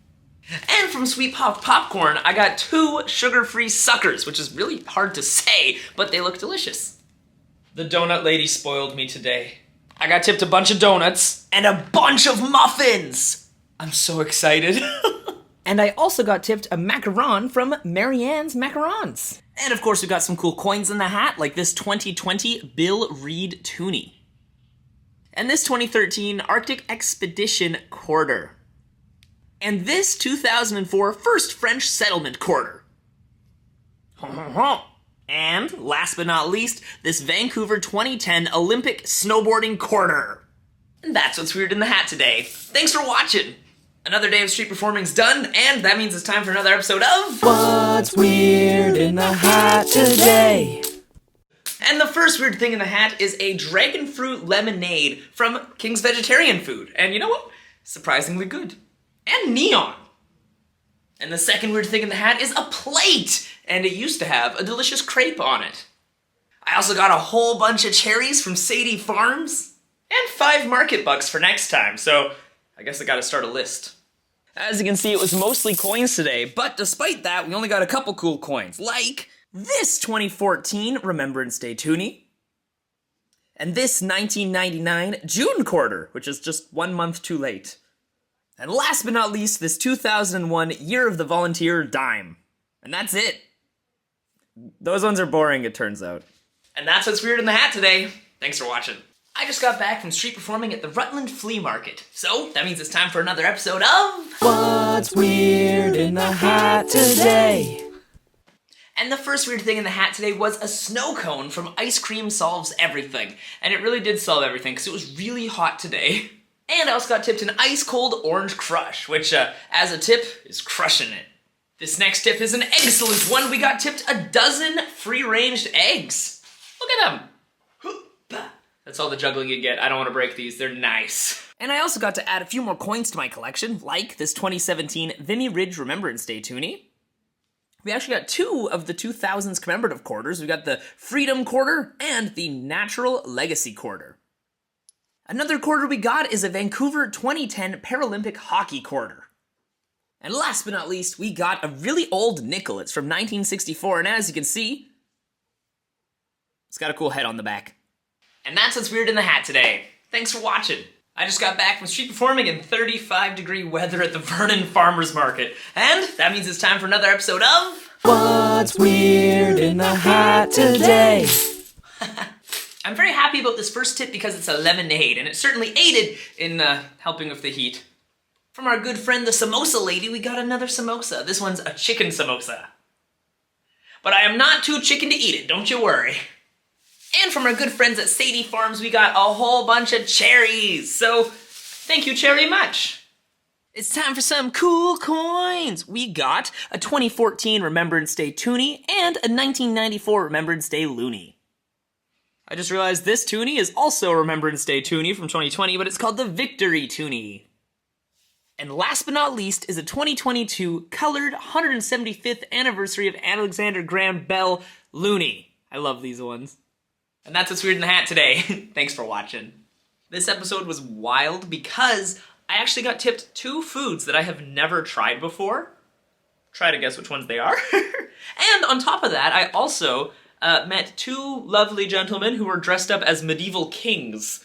And from Sweet Pop Popcorn, I got 2 sugar-free suckers, which is really hard to say, but they look delicious. The donut lady spoiled me today. I got tipped a bunch of donuts and a bunch of muffins. I'm so excited. And I also got tipped a macaron from Marianne's Macarons. And of course we got some cool coins in the hat, like this 2020 Bill Reed toonie. And this 2013 Arctic Expedition quarter. And this 2004 First French Settlement quarter. And, last but not least, this Vancouver 2010 Olympic snowboarding quarter. And that's what's weird in the hat today. Thanks for watching! Another day of street performing's done, and that means it's time for another episode of What's weird in the hat today? And the first weird thing in the hat is a dragon fruit lemonade from King's Vegetarian Food. And you know what? Surprisingly good. And neon. And the second weird thing in the hat is a plate! And it used to have a delicious crepe on it. I also got a whole bunch of cherries from Sadie Farms. And 5 market bucks for next time, so I guess I gotta start a list. As you can see, it was mostly coins today, but despite that, we only got a couple cool coins, like this 2014 Remembrance Day toonie, and this 1999 June quarter, which is just 1 month too late. And last but not least, this 2001 Year of the Volunteer dime. And that's it. Those ones are boring, it turns out. And that's what's weird in the hat today. Thanks for watching. I just got back from street performing at the Rutland Flea Market. So, that means it's time for another episode of What's weird in the hat today? And the first weird thing in the hat today was a snow cone from Ice Cream Solves Everything. And it really did solve everything, because it was really hot today. And I also got tipped an ice cold orange crush, which as a tip is crushing it. This next tip is an excellent one. We got tipped a dozen free-ranged eggs. Look at them. That's all the juggling you get. I don't want to break these. They're nice. And I also got to add a few more coins to my collection, like this 2017 Vimy Ridge Remembrance Day toonie. We actually got 2 of the 2000s commemorative quarters. We got the Freedom Quarter and the Natural Legacy Quarter. Another quarter we got is a Vancouver 2010 Paralympic Hockey Quarter. And last but not least, we got a really old nickel. It's from 1964, and as you can see, it's got a cool head on the back. And that's what's weird in the hat today. Thanks for watching. I just got back from street performing in 35-degree weather at the Vernon Farmers Market. And that means it's time for another episode of... What's weird in the hat today? I'm very happy about this first tip because it's a lemonade, and it certainly aided in helping with the heat. From our good friend the samosa lady, we got another samosa. This one's a chicken samosa. But I am not too chicken to eat it, don't you worry. And from our good friends at Sadie Farms, we got a whole bunch of cherries. So, thank you very much. It's time for some cool coins. We got a 2014 Remembrance Day toonie and a 1994 Remembrance Day loonie. I just realized this toonie is also a Remembrance Day toonie from 2020, but it's called the Victory toonie. And last but not least is a 2022 colored 175th anniversary of Alexander Graham Bell loonie. I love these ones. And that's what's weird in the hat today. Thanks for watching. This episode was wild because I actually got tipped 2 foods that I have never tried before. Try to guess which ones they are. And on top of that, I also met 2 lovely gentlemen who were dressed up as medieval kings.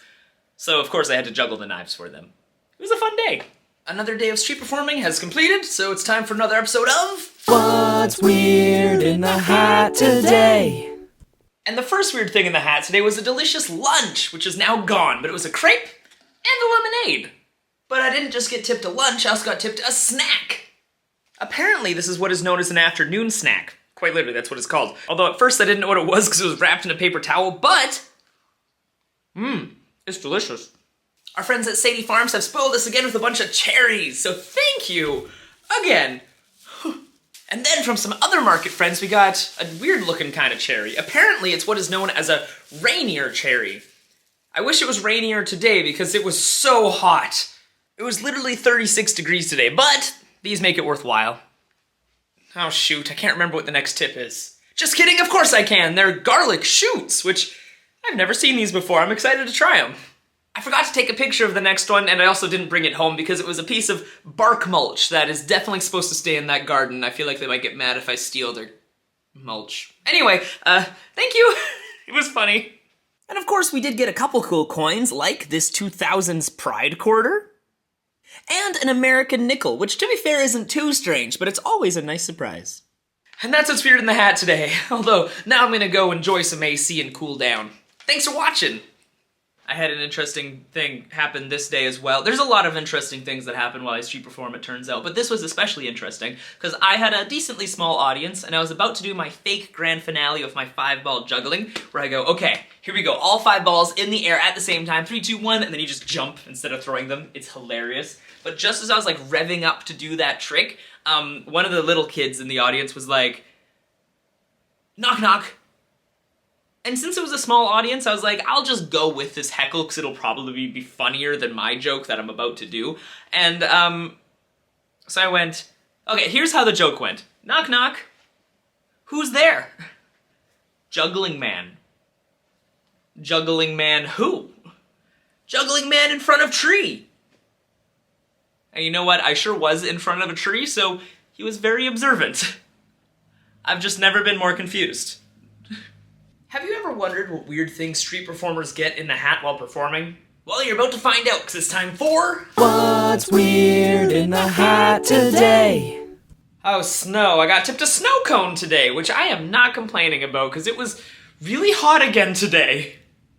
So of course I had to juggle the knives for them. It was a fun day. Another day of street performing has completed, so it's time for another episode of... What's weird in the hat today? And the first weird thing in the hat today was a delicious lunch, which is now gone, but it was a crepe and a lemonade. But I didn't just get tipped a lunch, I also got tipped a snack. Apparently this is what is known as an afternoon snack. Quite literally, that's what it's called. Although at first I didn't know what it was because it was wrapped in a paper towel, but... it's delicious. Our friends at Sadie Farms have spoiled us again with a bunch of cherries, so thank you again. And then from some other market friends, we got a weird-looking kind of cherry. Apparently, it's what is known as a rainier cherry. I wish it was rainier today because it was so hot. It was literally 36 degrees today, but these make it worthwhile. Oh shoot, I can't remember what the next tip is. Just kidding, of course I can. They're garlic shoots, which I've never seen these before. I'm excited to try them. I forgot to take a picture of the next one, and I also didn't bring it home because it was a piece of bark mulch that is definitely supposed to stay in that garden. I feel like they might get mad if I steal their mulch. Anyway, thank you. It was funny. And of course, we did get a couple cool coins, like this 2000s Pride Quarter, and an American nickel, which to be fair isn't too strange, but it's always a nice surprise. And that's what's weird in the hat today, although now I'm gonna go enjoy some AC and cool down. Thanks for watching. I had an interesting thing happen this day as well. There's a lot of interesting things that happen while I street perform, it turns out, but this was especially interesting because I had a decently small audience and I was about to do my fake grand finale of my 5-ball juggling where I go, okay, here we go, all 5 balls in the air at the same time, 3, 2, 1, and then you just jump instead of throwing them. It's hilarious. But just as I was like revving up to do that trick, one of the little kids in the audience was like, knock knock. And since it was a small audience, I was like, I'll just go with this heckle because it'll probably be funnier than my joke that I'm about to do. And, so I went, okay, here's how the joke went. Knock, knock. Who's there? Juggling man. Juggling man who? Juggling man in front of tree. And you know what? I sure was in front of a tree, so he was very observant. I've just never been more confused. Have you ever wondered what weird things street performers get in the hat while performing? Well, you're about to find out, because it's time for... What's weird in the hat today? Oh, snow. I got tipped a snow cone today, which I am not complaining about, because it was really hot again today.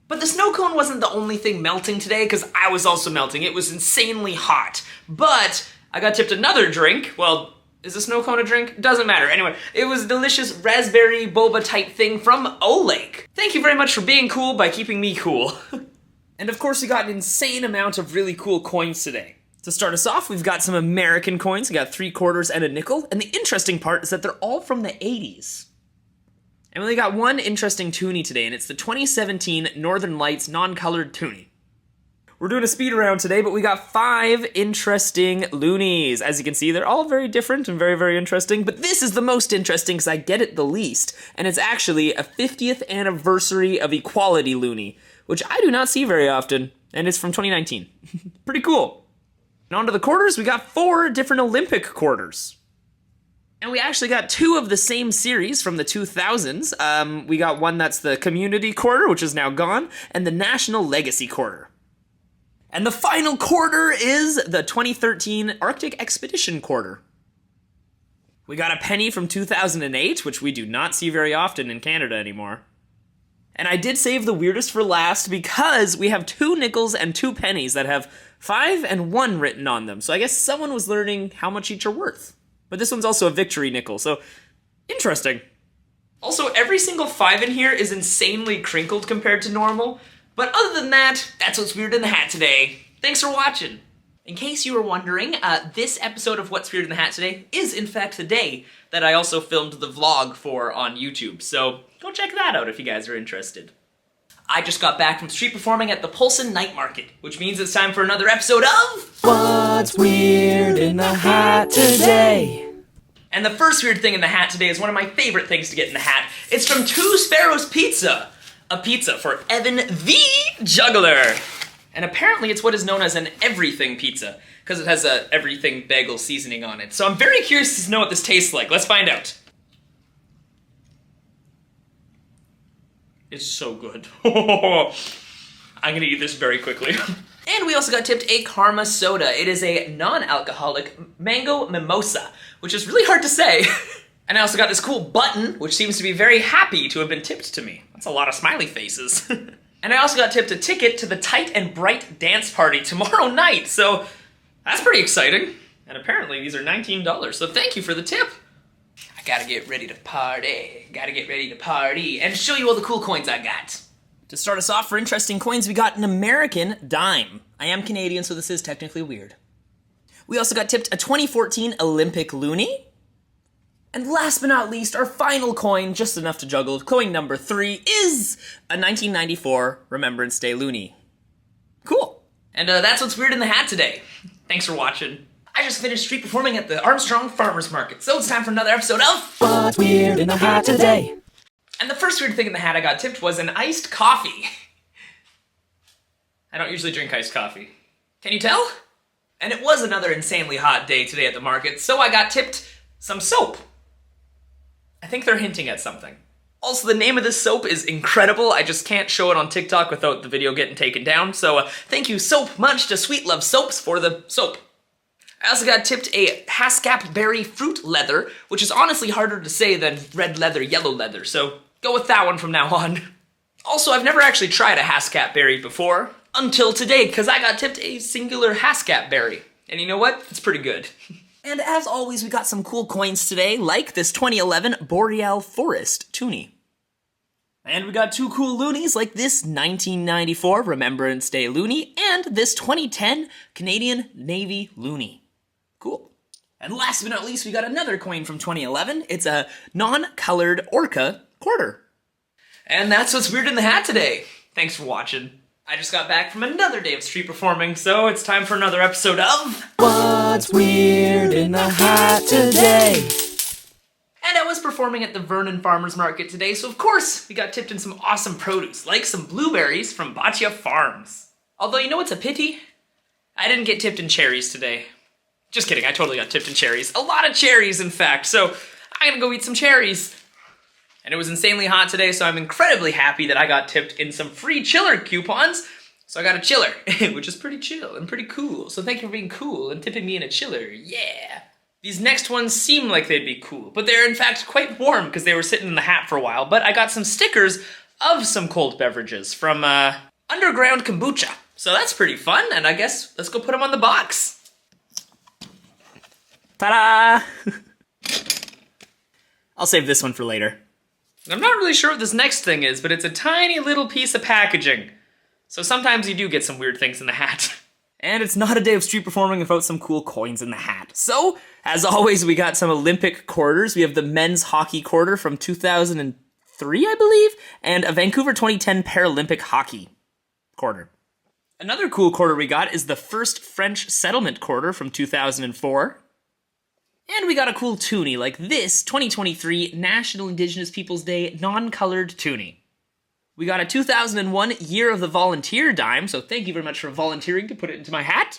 But the snow cone wasn't the only thing melting today, because I was also melting. It was insanely hot. But I got tipped another drink. Well, is a snow cone a drink? Doesn't matter. Anyway, it was a delicious raspberry boba type thing from Olake. Thank you very much for being cool by keeping me cool. And of course, we got an insane amount of really cool coins today. To start us off, we've got some American coins. We got 3 quarters and a nickel. And the interesting part is that they're all from the 80s. And we only got one interesting toonie today, and it's the 2017 Northern Lights non-colored toonie. We're doing a speed around today, but we got 5 interesting loonies. As you can see, they're all very different and very, very interesting, but this is the most interesting because I get it the least, and it's actually a 50th anniversary of equality loonie, which I do not see very often, and it's from 2019. Pretty cool. And on to the quarters, we got 4 different Olympic quarters. And we actually got 2 of the same series from the 2000s. We got one that's the Community Quarter, which is now gone, and the National Legacy Quarter. And the final quarter is the 2013 Arctic Expedition Quarter. We got a penny from 2008, which we do not see very often in Canada anymore. And I did save the weirdest for last because we have 2 nickels and 2 pennies that have 5 and 1 written on them. So I guess someone was learning how much each are worth. But this one's also a victory nickel, so interesting. Also, every single 5 in here is insanely crinkled compared to normal. But other than that, that's what's weird in the hat today. Thanks for watching. In case you were wondering, this episode of What's Weird in the Hat today is in fact the day that I also filmed the vlog for on YouTube. So go check that out if you guys are interested. I just got back from street performing at the Polson Night Market, which means it's time for another episode of What's Weird in the Hat Today? And the first weird thing in the hat today is one of my favorite things to get in the hat. It's from Two Sparrows Pizza. A pizza for Evan the Juggler. And apparently it's what is known as an everything pizza, because it has a everything bagel seasoning on it. So I'm very curious to know what this tastes like. Let's find out. It's so good. I'm gonna eat this very quickly. And we also got tipped a Karma soda. It is a non-alcoholic mango mimosa, which is really hard to say. And I also got this cool button, which seems to be very happy to have been tipped to me. That's a lot of smiley faces. And I also got tipped a ticket to the Tight and Bright dance party tomorrow night, so that's pretty exciting. And apparently these are $19, so thank you for the tip. I gotta get ready to party. Gotta get ready to party and show you all the cool coins I got. To start us off for interesting coins, we got an American dime. I am Canadian, so this is technically weird. We also got tipped a 2014 Olympic loonie. And last but not least, our final coin, just enough to juggle, coin number 3, is a 1994 Remembrance Day loonie. Cool. And that's what's weird in the hat today. Thanks for watching. I just finished street performing at the Armstrong Farmers Market, so it's time for another episode of What's Weird in the Hat Today? And the first weird thing in the hat I got tipped was an iced coffee. I don't usually drink iced coffee. Can you tell? And it was another insanely hot day today at the market, so I got tipped some soap. I think they're hinting at something. Also, the name of this soap is incredible. I just can't show it on TikTok without the video getting taken down, so thank you so much to Sweet Love Soaps for the soap. I also got tipped a Haskap Berry Fruit Leather, which is honestly harder to say than red leather, yellow leather, so go with that one from now on. Also, I've never actually tried a Haskap Berry before, until today, because I got tipped a singular Haskap Berry. And you know what? It's pretty good. And as always, we got some cool coins today, like this 2011 Boreal Forest toonie. And we got 2 cool loonies, like this 1994 Remembrance Day loonie, and this 2010 Canadian Navy loonie. Cool. And last but not least, we got another coin from 2011. It's a non-colored Orca quarter. And that's what's weird in the hat today. Thanks for watching. I just got back from another day of street performing, so it's time for another episode of What's Weird in the Hat Today? And I was performing at the Vernon Farmers Market today, so of course we got tipped in some awesome produce, like some blueberries from Boccia Farms. Although, you know what's a pity? I didn't get tipped in cherries today. Just kidding, I totally got tipped in cherries. A lot of cherries, in fact, so I'm gonna go eat some cherries. And it was insanely hot today, so I'm incredibly happy that I got tipped in some free chiller coupons. So I got a chiller, which is pretty chill and pretty cool. So thank you for being cool and tipping me in a chiller, yeah. These next ones seem like they'd be cool, but they're in fact quite warm because they were sitting in the hat for a while. But I got some stickers of some cold beverages from Underground Kombucha. So that's pretty fun, and I guess let's go put them on the box. Ta-da! I'll save this one for later. I'm not really sure what this next thing is, but it's a tiny little piece of packaging. So sometimes you do get some weird things in the hat. And it's not a day of street performing without some cool coins in the hat. So, as always, we got some Olympic quarters. We have the men's hockey quarter from 2003, I believe, and a Vancouver 2010 Paralympic hockey quarter. Another cool quarter we got is the first French settlement quarter from 2004. And we got a cool toonie like this 2023 National Indigenous Peoples Day non-colored toonie. We got a 2001 Year of the Volunteer dime, so thank you very much for volunteering to put it into my hat.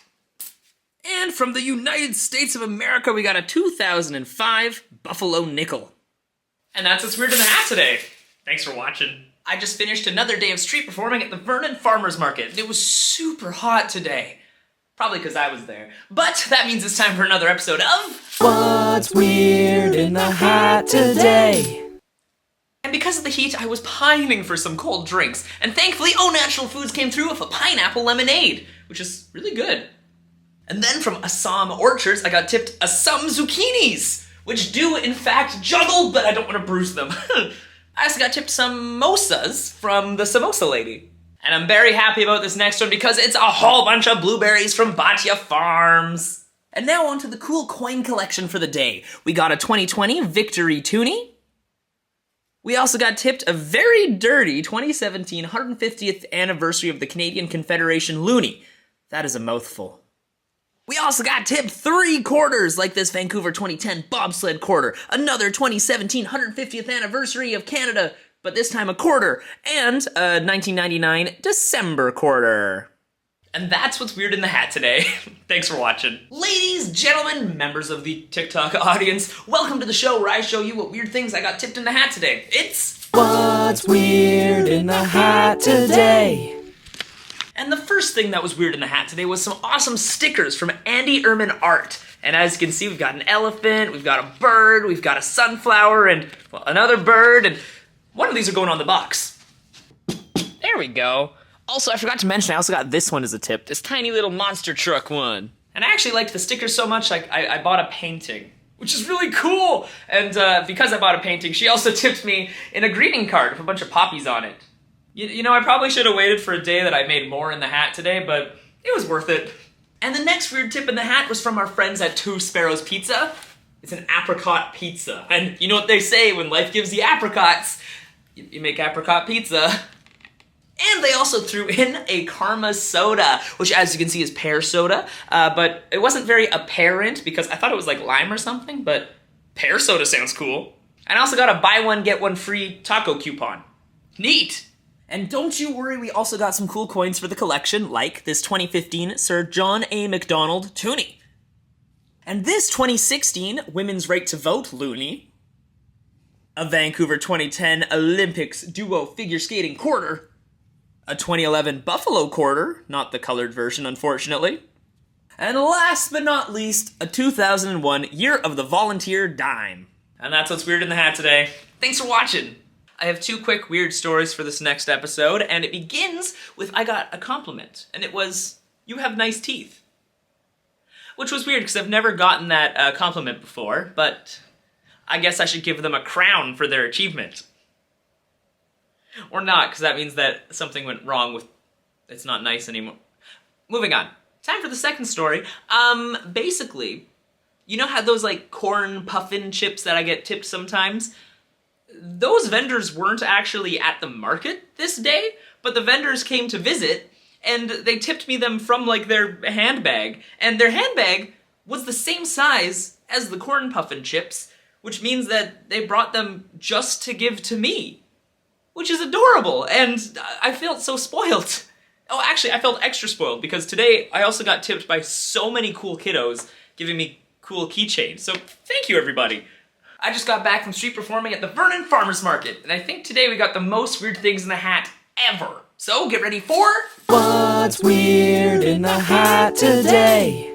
And from the United States of America, we got a 2005 Buffalo nickel. And that's what's weird in the hat today. Thanks for watching. I just finished another day of street performing at the Vernon Farmers Market. It was super hot today. Probably because I was there. But that means it's time for another episode of What's Weird in the Hat Today? And because of the heat, I was pining for some cold drinks. And thankfully, Au Natural Foods came through with a pineapple lemonade, which is really good. And then from Assam Orchards, I got tipped Assam zucchinis, which do in fact juggle, but I don't want to bruise them. I also got tipped samosas from the samosa lady. And I'm very happy about this next one because it's a whole bunch of blueberries from Bhatia Farms. And now on to the cool coin collection for the day. We got a 2020 Victory Toonie. We also got tipped a very dirty 2017 150th anniversary of the Canadian Confederation loonie. That is a mouthful. We also got tipped 3 quarters like this Vancouver 2010 bobsled quarter, another 2017 150th anniversary of Canada, but this time a quarter, and a 1999 December quarter. And that's what's weird in the hat today. Thanks for watching. Ladies, gentlemen, members of the TikTok audience, welcome to the show where I show you what weird things I got tipped in the hat today. It's What's Weird in the Hat Today? And the first thing that was weird in the hat today was some awesome stickers from Andy Erman Art. And as you can see, we've got an elephant, we've got a bird, we've got a sunflower, and well, another bird, and one of these are going on the box. There we go. Also, I forgot to mention, I also got this one as a tip, this tiny little monster truck one. And I actually liked the stickers so much, I bought a painting, which is really cool. And because I bought a painting, she also tipped me in a greeting card with a bunch of poppies on it. You know, I probably should have waited for a day that I made more in the hat today, but it was worth it. And the next weird tip in the hat was from our friends at Two Sparrows Pizza. It's an apricot pizza. And you know what they say, when life gives you apricots, you make apricot pizza. And they also threw in a Karma soda, which as you can see is pear soda, but it wasn't very apparent because I thought it was like lime or something, but pear soda sounds cool. And I also got a buy one, get one free taco coupon. Neat! And don't you worry, we also got some cool coins for the collection, like this 2015 Sir John A. Macdonald toonie. And this 2016 Women's Right to Vote loonie. A Vancouver 2010 Olympics duo figure skating quarter. A 2011 Buffalo quarter, not the colored version, unfortunately. And last but not least, a 2001 Year of the Volunteer dime. And that's what's weird in the hat today. Thanks for watching. I have 2 quick weird stories for this next episode, and it begins with I got a compliment, and it was, "You have nice teeth." Which was weird, because I've never gotten that compliment before, but I guess I should give them a crown for their achievement. Or not, because that means that something went wrong with... it's not nice anymore. Moving on. Time for the second story. Basically, you know how those, like, corn puffin chips that I get tipped sometimes? Those vendors weren't actually at the market this day, but the vendors came to visit, and they tipped me them from, like, their handbag. And their handbag was the same size as the corn puffin chips, which means that they brought them just to give to me. Which is adorable, and I felt so spoiled. Oh, actually, I felt extra spoiled, because today I also got tipped by so many cool kiddos giving me cool keychains, so thank you, everybody. I just got back from street performing at the Vernon Farmers Market, and I think today we got the most weird things in the hat ever. So get ready for... What's Weird in the Hat Today?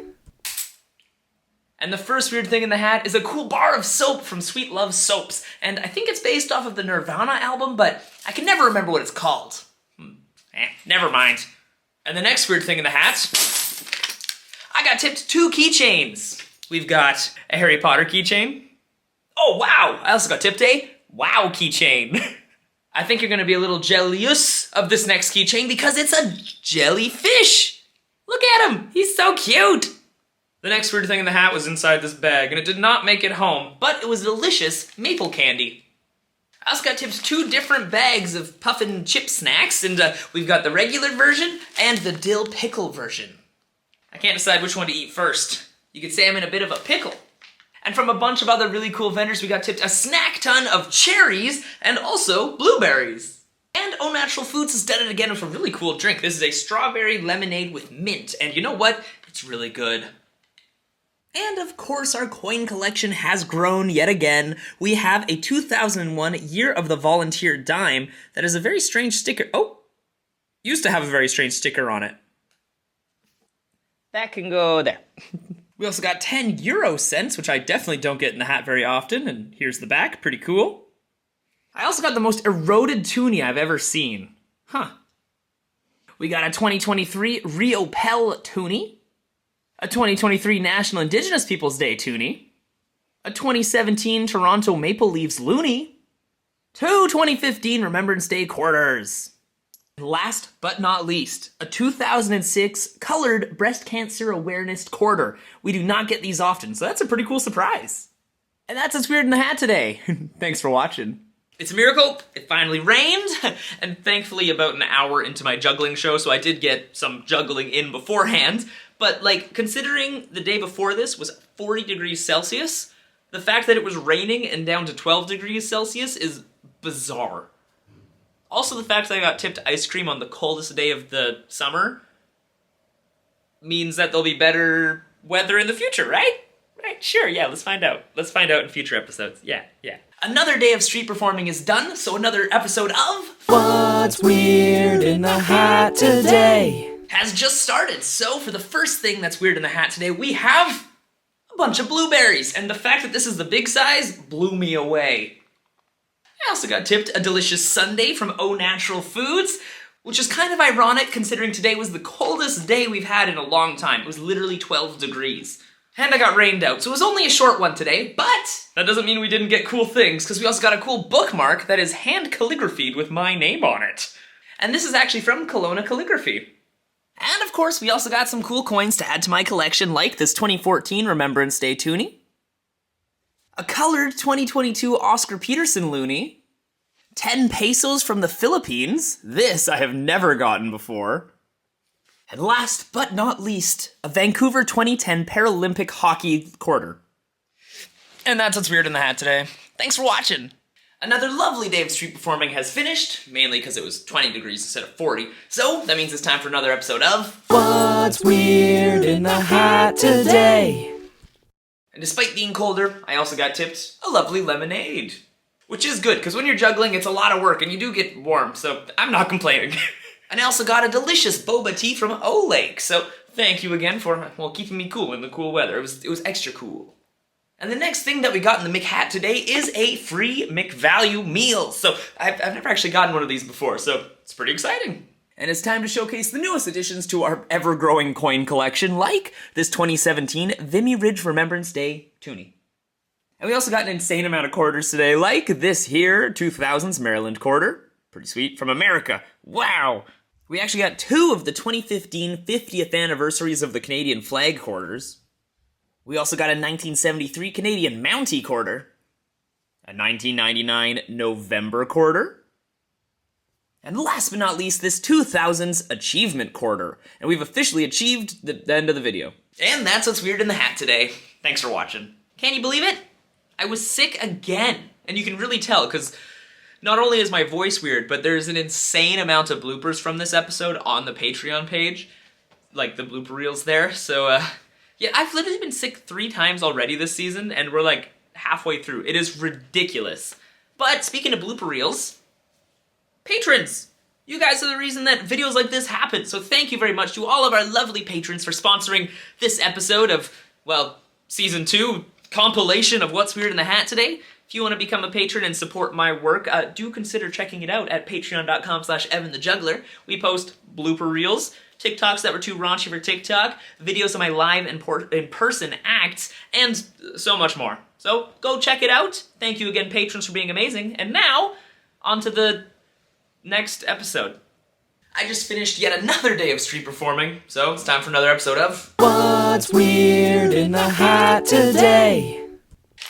And the first weird thing in the hat is a cool bar of soap from Sweet Love Soaps. And I think it's based off of the Nirvana album, but I can never remember what it's called. Never mind. And the next weird thing in the hat, I got tipped 2 keychains. We've got a Harry Potter keychain. Oh, wow! I also got tipped a wow keychain. I think you're gonna be a little jealous of this next keychain because it's a jellyfish. Look at him, he's so cute. The next weird thing in the hat was inside this bag, and it did not make it home, but it was delicious maple candy. I also got tipped 2 different bags of puffin chip snacks, and we've got the regular version and the dill pickle version. I can't decide which one to eat first. You could say I'm in a bit of a pickle. And from a bunch of other really cool vendors, we got tipped a snack ton of cherries and also blueberries. And Au Natural Foods has done it again with a really cool drink. This is a strawberry lemonade with mint, and you know what? It's really good. And of course, our coin collection has grown yet again. We have a 2001 Year of the Volunteer dime that is a very strange sticker. Oh, used to have a very strange sticker on it. That can go there. We also got 10 euro cents, which I definitely don't get in the hat very often, and here's the back, pretty cool. I also got the most eroded toonie I've ever seen. Huh. We got a 2023 Rio Pel toonie, a 2023 National Indigenous Peoples Day toonie, a 2017 Toronto Maple Leafs loonie, 2 2015 Remembrance Day quarters. And last but not least, a 2006 colored breast cancer awareness quarter. We do not get these often, so that's a pretty cool surprise. And that's what's weird in the hat today. Thanks for watching. It's a miracle, it finally rained, and thankfully about an hour into my juggling show, so I did get some juggling in beforehand, but like, considering the day before this was 40 degrees Celsius, the fact that it was raining and down to 12 degrees Celsius is bizarre. Also, the fact that I got tipped ice cream on the coldest day of the summer means that there'll be better weather in the future, right? Right, sure, yeah, let's find out. Let's find out in future episodes, yeah. Another day of street performing is done, so another episode of What's Weird in the Hat Today has just started. So for the first thing that's weird in the hat today, we have a bunch of blueberries, and the fact that this is the big size blew me away. I also got tipped a delicious sundae from Au Natural Foods, which is kind of ironic considering today was the coldest day we've had in a long time. It was literally 12 degrees. And I got rained out, so it was only a short one today, but that doesn't mean we didn't get cool things, because we also got a cool bookmark that is hand calligraphied with my name on it. And this is actually from Kelowna Calligraphy. And of course, we also got some cool coins to add to my collection, like this 2014 Remembrance Day toonie, a colored 2022 Oscar Peterson loonie, 10 pesos from the Philippines. This I have never gotten before. And last but not least, a Vancouver 2010 Paralympic hockey quarter. And that's what's weird in the hat today. Thanks for watching. Another lovely day of street performing has finished, mainly because it was 20 degrees instead of 40. So that means it's time for another episode of What's Weird in the Hat Today. And despite being colder, I also got tipped a lovely lemonade. Which is good, because when you're juggling, it's a lot of work, and you do get warm, so I'm not complaining. And I also got a delicious boba tea from Olake, so thank you again for, well, keeping me cool in the cool weather. It was extra cool. And the next thing that we got in the McHat today is a free McValue meal. So I've never actually gotten one of these before, so it's pretty exciting. And it's time to showcase the newest additions to our ever-growing coin collection, like this 2017 Vimy Ridge Remembrance Day toonie. And we also got an insane amount of quarters today, like this here 2000s Maryland quarter. Pretty sweet, from America. Wow! We actually got 2 of the 2015 50th anniversaries of the Canadian flag quarters. We also got a 1973 Canadian Mountie quarter, a 1999 November quarter, and last but not least, this 2000s Achievement quarter. And we've officially achieved the end of the video. And that's what's weird in the hat today. Thanks for watching. Can you believe it? I was sick again. And you can really tell, because not only is my voice weird, but there's an insane amount of bloopers from this episode on the Patreon page. Like the blooper reels there. So, yeah, I've literally been sick 3 times already this season, and we're like halfway through. It is ridiculous. But speaking of blooper reels, patrons! You guys are the reason that videos like this happen. So thank you very much to all of our lovely patrons for sponsoring this episode of, well, Season 2 compilation of What's Weird in the Hat today. If you want to become a patron and support my work, do consider checking it out at patreon.com/Evan the Juggler. We post blooper reels, TikToks that were too raunchy for TikTok, videos of my live in-person acts, and so much more. So go check it out. Thank you again, patrons, for being amazing. And now, on to the next episode. I just finished yet another day of street performing, so it's time for another episode of What's weird in the hat today?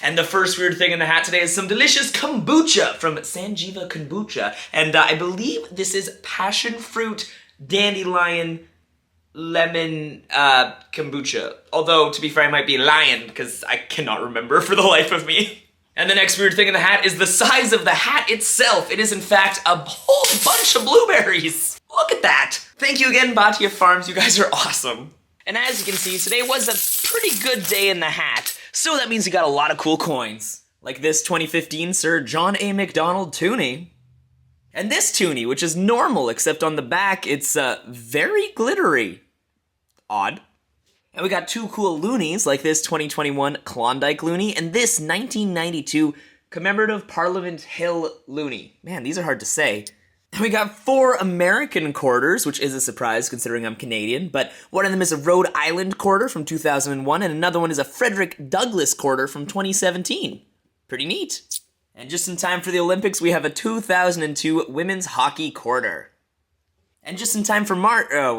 And the first weird thing in the hat today is some delicious kombucha from Sanjiva Kombucha. And I believe this is passion fruit, dandelion, lemon kombucha. Although, to be fair, I might be lying because I cannot remember for the life of me. And the next weird thing in the hat is the size of the hat itself. It is, in fact, a whole bunch of blueberries. Look at that. Thank you again, Bhatia Farms. You guys are awesome. And as you can see, today was a pretty good day in the hat. So that means we got a lot of cool coins. Like this 2015 Sir John A. MacDonald toonie. And this toonie, which is normal, except on the back, it's very glittery. Odd. And we got two cool loonies, like this 2021 Klondike loonie, and this 1992 Commemorative Parliament Hill loonie. Man, these are hard to say. And we got 4 American quarters, which is a surprise considering I'm Canadian, but one of them is a Rhode Island quarter from 2001, and another one is a Frederick Douglass quarter from 2017. Pretty neat. And just in time for the Olympics, we have a 2002 Women's Hockey quarter. And just in time for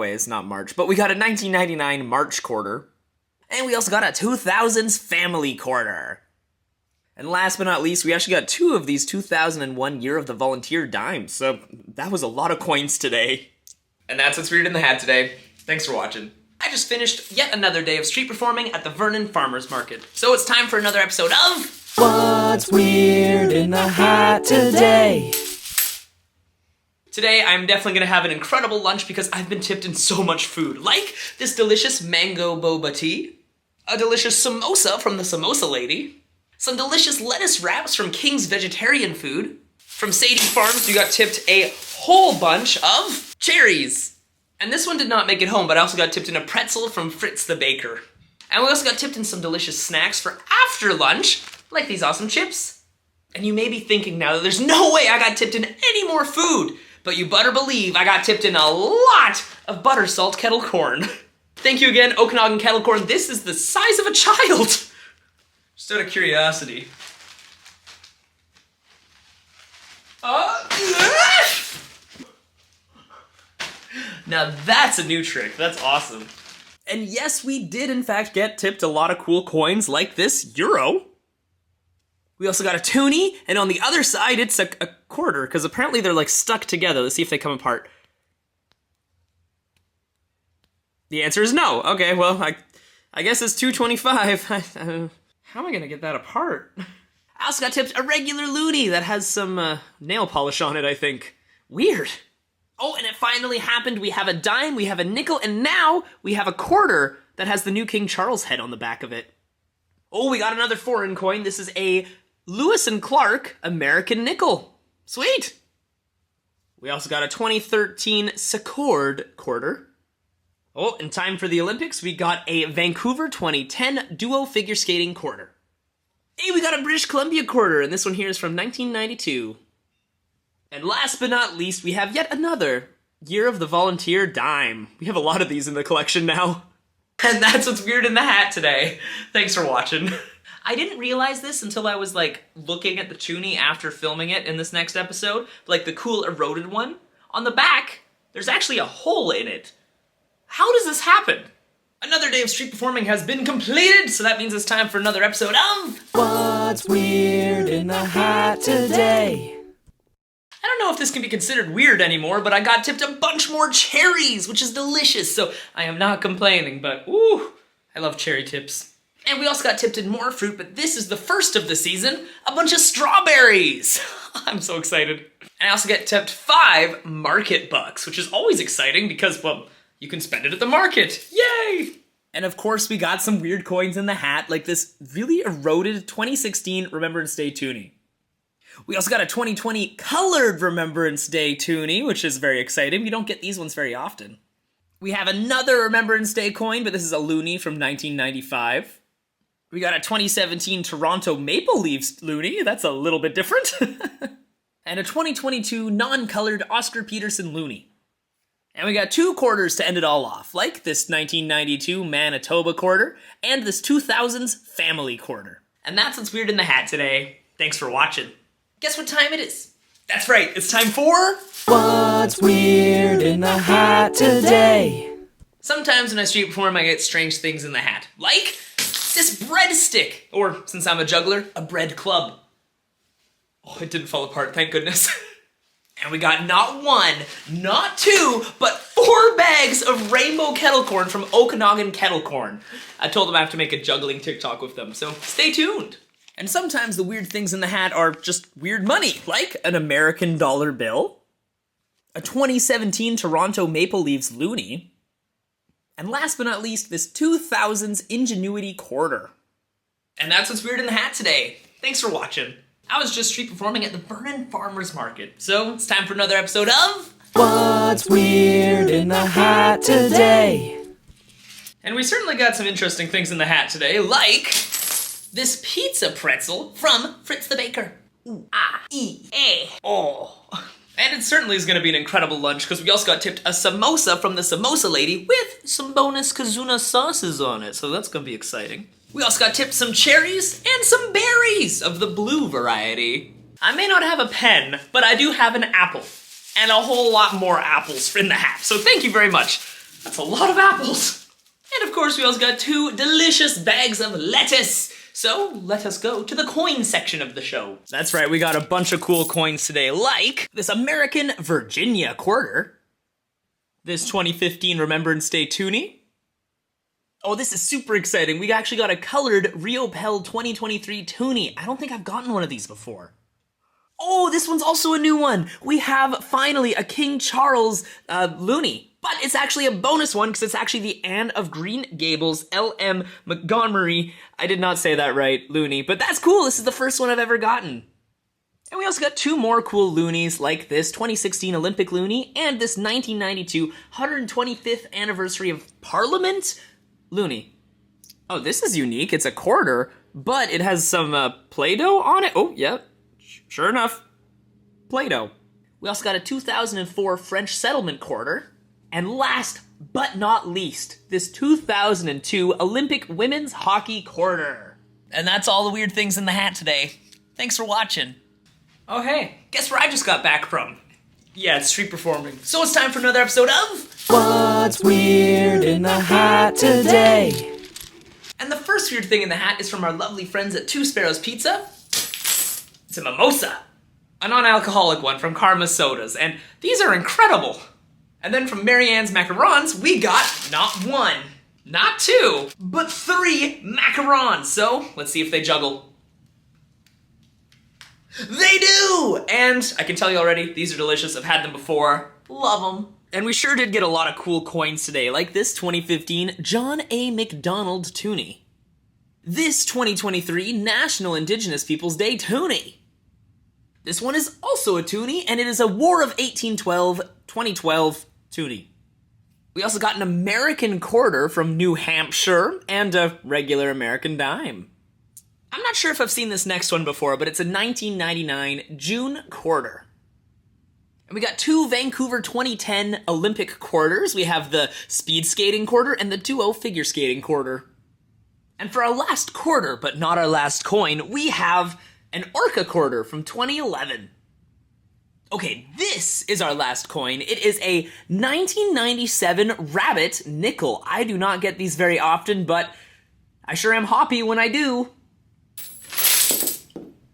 it's not March, but we got a 1999 March quarter. And we also got a 2000s Family quarter. And last but not least, we actually got 2 of these 2001 Year of the Volunteer dimes, so that was a lot of coins today. And that's what's weird in the hat today. Thanks for watching. I just finished yet another day of street performing at the Vernon Farmers Market. So it's time for another episode of What's weird in the hat today? Today, I'm definitely gonna have an incredible lunch because I've been tipped in so much food, like this delicious mango boba tea, a delicious samosa from the samosa lady, some delicious lettuce wraps from King's Vegetarian Food. From Sadie Farms, we got tipped a whole bunch of cherries. And this one did not make it home, but I also got tipped in a pretzel from Fritz the Baker. And we also got tipped in some delicious snacks for after lunch, like these awesome chips. And you may be thinking now that there's no way I got tipped in any more food, but you better believe I got tipped in a lot of butter salt kettle corn. Thank you again, Okanagan kettle corn. This is the size of a child. Just out of curiosity. Now that's a new trick. That's awesome. And yes, we did in fact get tipped a lot of cool coins like this euro. We also got a toonie, and on the other side it's a quarter, because apparently they're like stuck together. Let's see if they come apart. The answer is no. Okay, well, I guess it's 225. How am I gonna get that apart? I also got tipped a regular loonie that has some nail polish on it, I think. Weird. Oh, and it finally happened. We have a dime, we have a nickel, and now we have a quarter that has the new King Charles head on the back of it. Oh, we got another foreign coin. This is a Lewis and Clark American nickel. Sweet. We also got a 2013 Secord quarter. Oh, in time for the Olympics, we got a Vancouver 2010 duo figure skating quarter. Hey, we got a British Columbia quarter, and this one here is from 1992. And last but not least, we have yet another Year of the Volunteer dime. We have a lot of these in the collection now. And that's what's weird in the hat today. Thanks for watching. I didn't realize this until I was like looking at the toonie after filming it in this next episode, like the cool eroded one. On the back, there's actually a hole in it. How does this happen? Another day of street performing has been completed, so that means it's time for another episode of What's weird in the hat today? I don't know if this can be considered weird anymore, but I got tipped a bunch more cherries, which is delicious, so I am not complaining, but ooh, I love cherry tips. And we also got tipped in more fruit, but this is the first of the season, a bunch of strawberries. I'm so excited. And I also get tipped 5 market bucks, which is always exciting because, well, you can spend it at the market. Yay! And of course, we got some weird coins in the hat, like this really eroded 2016 Remembrance Day toonie. We also got a 2020 colored Remembrance Day toonie, which is very exciting. We don't get these ones very often. We have another Remembrance Day coin, but this is a loonie from 1995. We got a 2017 Toronto Maple Leafs loonie. That's a little bit different. And a 2022 non-colored Oscar Peterson loonie. And we got 2 quarters to end it all off, like this 1992 Manitoba quarter and this 2000s Family quarter. And that's what's weird in the hat today. Thanks for watching. Guess what time it is? That's right, it's time for... What's weird in the hat today? Sometimes when I street perform, I get strange things in the hat. Like this breadstick, or since I'm a juggler, a bread club. Oh, it didn't fall apart, thank goodness. And we got not one, not two, but 4 bags of rainbow kettle corn from Okanagan Kettle Corn. I told them I have to make a juggling TikTok with them, so stay tuned. And sometimes the weird things in the hat are just weird money, like an American dollar bill, a 2017 Toronto Maple Leafs loonie, and last but not least, this 2000s Ingenuity quarter. And that's what's weird in the hat today. Thanks for watching. I was just street performing at the Vernon Farmers Market, so it's time for another episode of... What's weird in the hat today? And we certainly got some interesting things in the hat today, like this pizza pretzel from Fritz the Baker. Ooh, ah, ee, eh, oh. And it certainly is going to be an incredible lunch because we also got tipped a samosa from the samosa lady with some bonus Kazuna sauces on it, so that's going to be exciting. We also got tipped some cherries and some berries of the blue variety. I may not have a pen, but I do have an apple. And a whole lot more apples in the hat, so thank you very much. That's a lot of apples. And of course we also got 2 delicious bags of lettuce. So let us go to the coin section of the show. That's right, we got a bunch of cool coins today, like this American Virginia quarter, this 2015 Remembrance Day toonie. Oh, this is super exciting. We actually got a colored Rio Pel 2023 toonie. I don't think I've gotten one of these before. Oh, this one's also a new one. We have, finally, a King Charles loonie. But it's actually a bonus one because it's actually the Anne of Green Gables L.M. Montgomery. I did not say that right, loonie. But that's cool. This is the first one I've ever gotten. And we also got 2 more cool loonies like this 2016 Olympic loonie and this 1992 125th anniversary of Parliament loonie. Oh, this is unique. It's a quarter, but it has some Play-Doh on it. Oh, yep. Sure enough. Play-Doh. We also got a 2004 French settlement quarter. And last but not least, this 2002 Olympic women's hockey quarter. And that's all the weird things in the hat today. Thanks for watching. Oh, hey, guess where I just got back from? Yeah, it's street performing. So it's time for another episode of... What's weird in the hat today? And the first weird thing in the hat is from our lovely friends at Two Sparrows Pizza. It's a mimosa. A non-alcoholic one from Karma Sodas, and these are incredible. And then from Marianne's Macarons, we got not 1, not 2, but 3 macarons. So, let's see if they juggle. They do! And I can tell you already, these are delicious. I've had them before. Love them. And we sure did get a lot of cool coins today, like this 2015 John A. McDonald toonie. This 2023 National Indigenous Peoples Day toonie. This one is also a toonie, and it is a War of 1812, 2012 toonie. We also got an American quarter from New Hampshire, and a regular American dime. I'm not sure if I've seen this next one before, but it's a 1999 June quarter. And we got 2 Vancouver 2010 Olympic quarters. We have the speed skating quarter and the duo figure skating quarter. And for our last quarter, but not our last coin, we have an Orca quarter from 2011. Okay, this is our last coin. It is a 1997 Rabbit nickel. I do not get these very often, but I sure am hoppy when I do.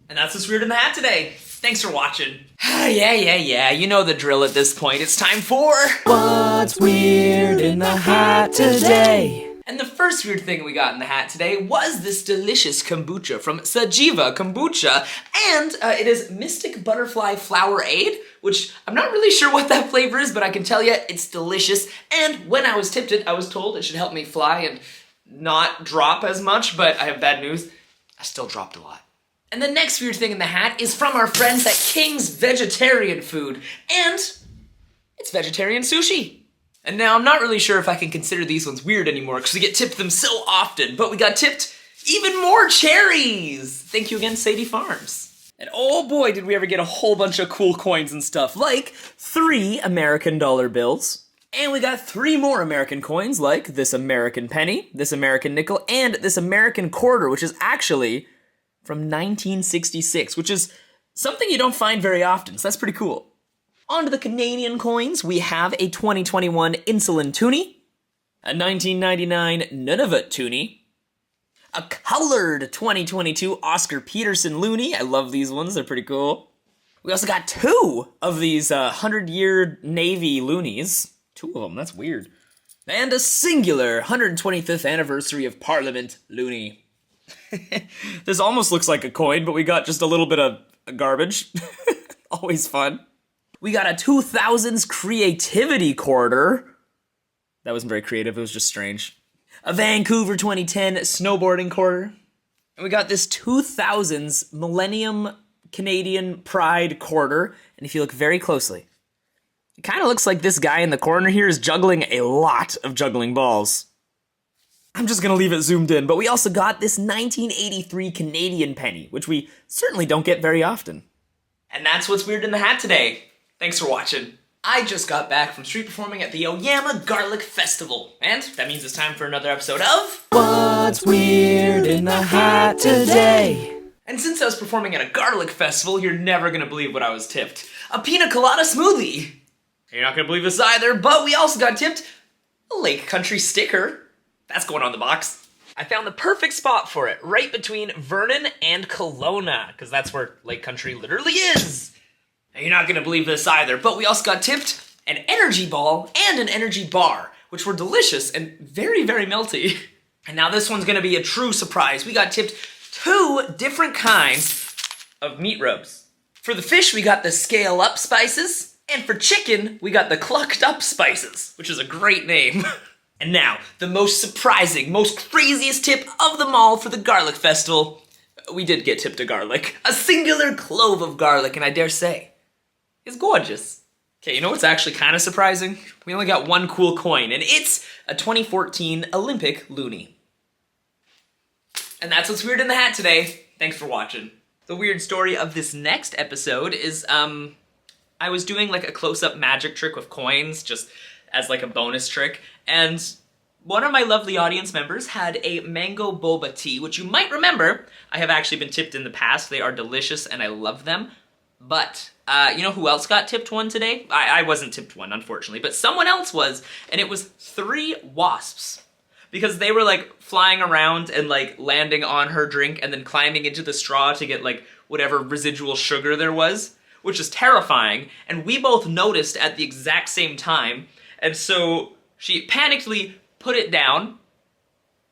And that's what's weird in the hat today. Thanks for watching. Yeah, you know the drill at this point. It's time for... What's weird in the hat today? And the first weird thing we got in the hat today was this delicious kombucha from Sajiva Kombucha, and it is Mystic Butterfly Flower Aid, which I'm not really sure what that flavor is, but I can tell you it's delicious. And when I was tipped it, I was told it should help me fly and not drop as much, but I have bad news. I still dropped a lot. And the next weird thing in the hat is from our friends at King's Vegetarian Food, and it's vegetarian sushi. And now I'm not really sure if I can consider these ones weird anymore because we get tipped them so often, but we got tipped even more cherries. Thank you again, Sadie Farms. And oh boy, did we ever get a whole bunch of cool coins and stuff, like 3 American dollar bills. And we got 3 more American coins, like this American penny, this American nickel, and this American quarter, which is actually from 1966, which is Something you don't find very often, so that's pretty cool. On to the Canadian coins, we have a 2021 Insulin Toonie, a 1999 Nunavut Toonie, a colored 2022 Oscar Peterson Loonie. I love these ones, they're pretty cool. We also got two of these 100-year Navy loonies. Two of them, that's weird. And a singular 125th anniversary of Parliament loonie. This almost looks like a coin, but we got just a little bit of garbage. Always fun. We got a 2000s creativity quarter. That wasn't very creative, it was just strange. A Vancouver 2010 snowboarding quarter. And we got this 2000s Millennium Canadian Pride quarter. And if you look very closely, it kind of looks like this guy in the corner here is juggling a lot of juggling balls. I'm just gonna leave it zoomed in, but we also got this 1983 Canadian penny, which we certainly don't get very often. And that's what's weird in the hat today. Thanks for watching. I just got back from street performing at the Oyama Garlic Festival, and that means it's time for another episode of What's Weird in the Hat Today? And since I was performing at a garlic festival, you're never gonna believe what I was tipped. A pina colada smoothie. You're not gonna believe this either, but we also got tipped a Lake Country sticker. That's going on the box. I found the perfect spot for it, right between Vernon and Kelowna, because that's where Lake Country literally is. Now, you're not gonna believe this either, but we also got tipped an energy ball and an energy bar, which were delicious and very, very melty. And now this one's gonna be a true surprise. We got tipped 2 different kinds of meat rubs. For the fish, we got the scale up spices, and for chicken, we got the clucked up spices, which is a great name. And now, the most surprising, most craziest tip of them all for the Garlic Festival. We did get tipped a garlic. A singular clove of garlic, and I dare say, it's gorgeous. Okay, you know what's actually kind of surprising? We only got one cool coin, and it's a 2014 Olympic loonie. And that's what's weird in the hat today. Thanks for watching. The weird story of this next episode is, I was doing like a close-up magic trick with coins, just as like a bonus trick, and one of my lovely audience members had a mango boba tea, which you might remember I have actually been tipped in the past. They are delicious and I love them. But you know who else got tipped one today? I wasn't tipped one, unfortunately, but someone else was, and it was 3 wasps. Because they were like flying around and like landing on her drink and then climbing into the straw to get like whatever residual sugar there was, which is terrifying, and we both noticed at the exact same time, and so she panickedly put it down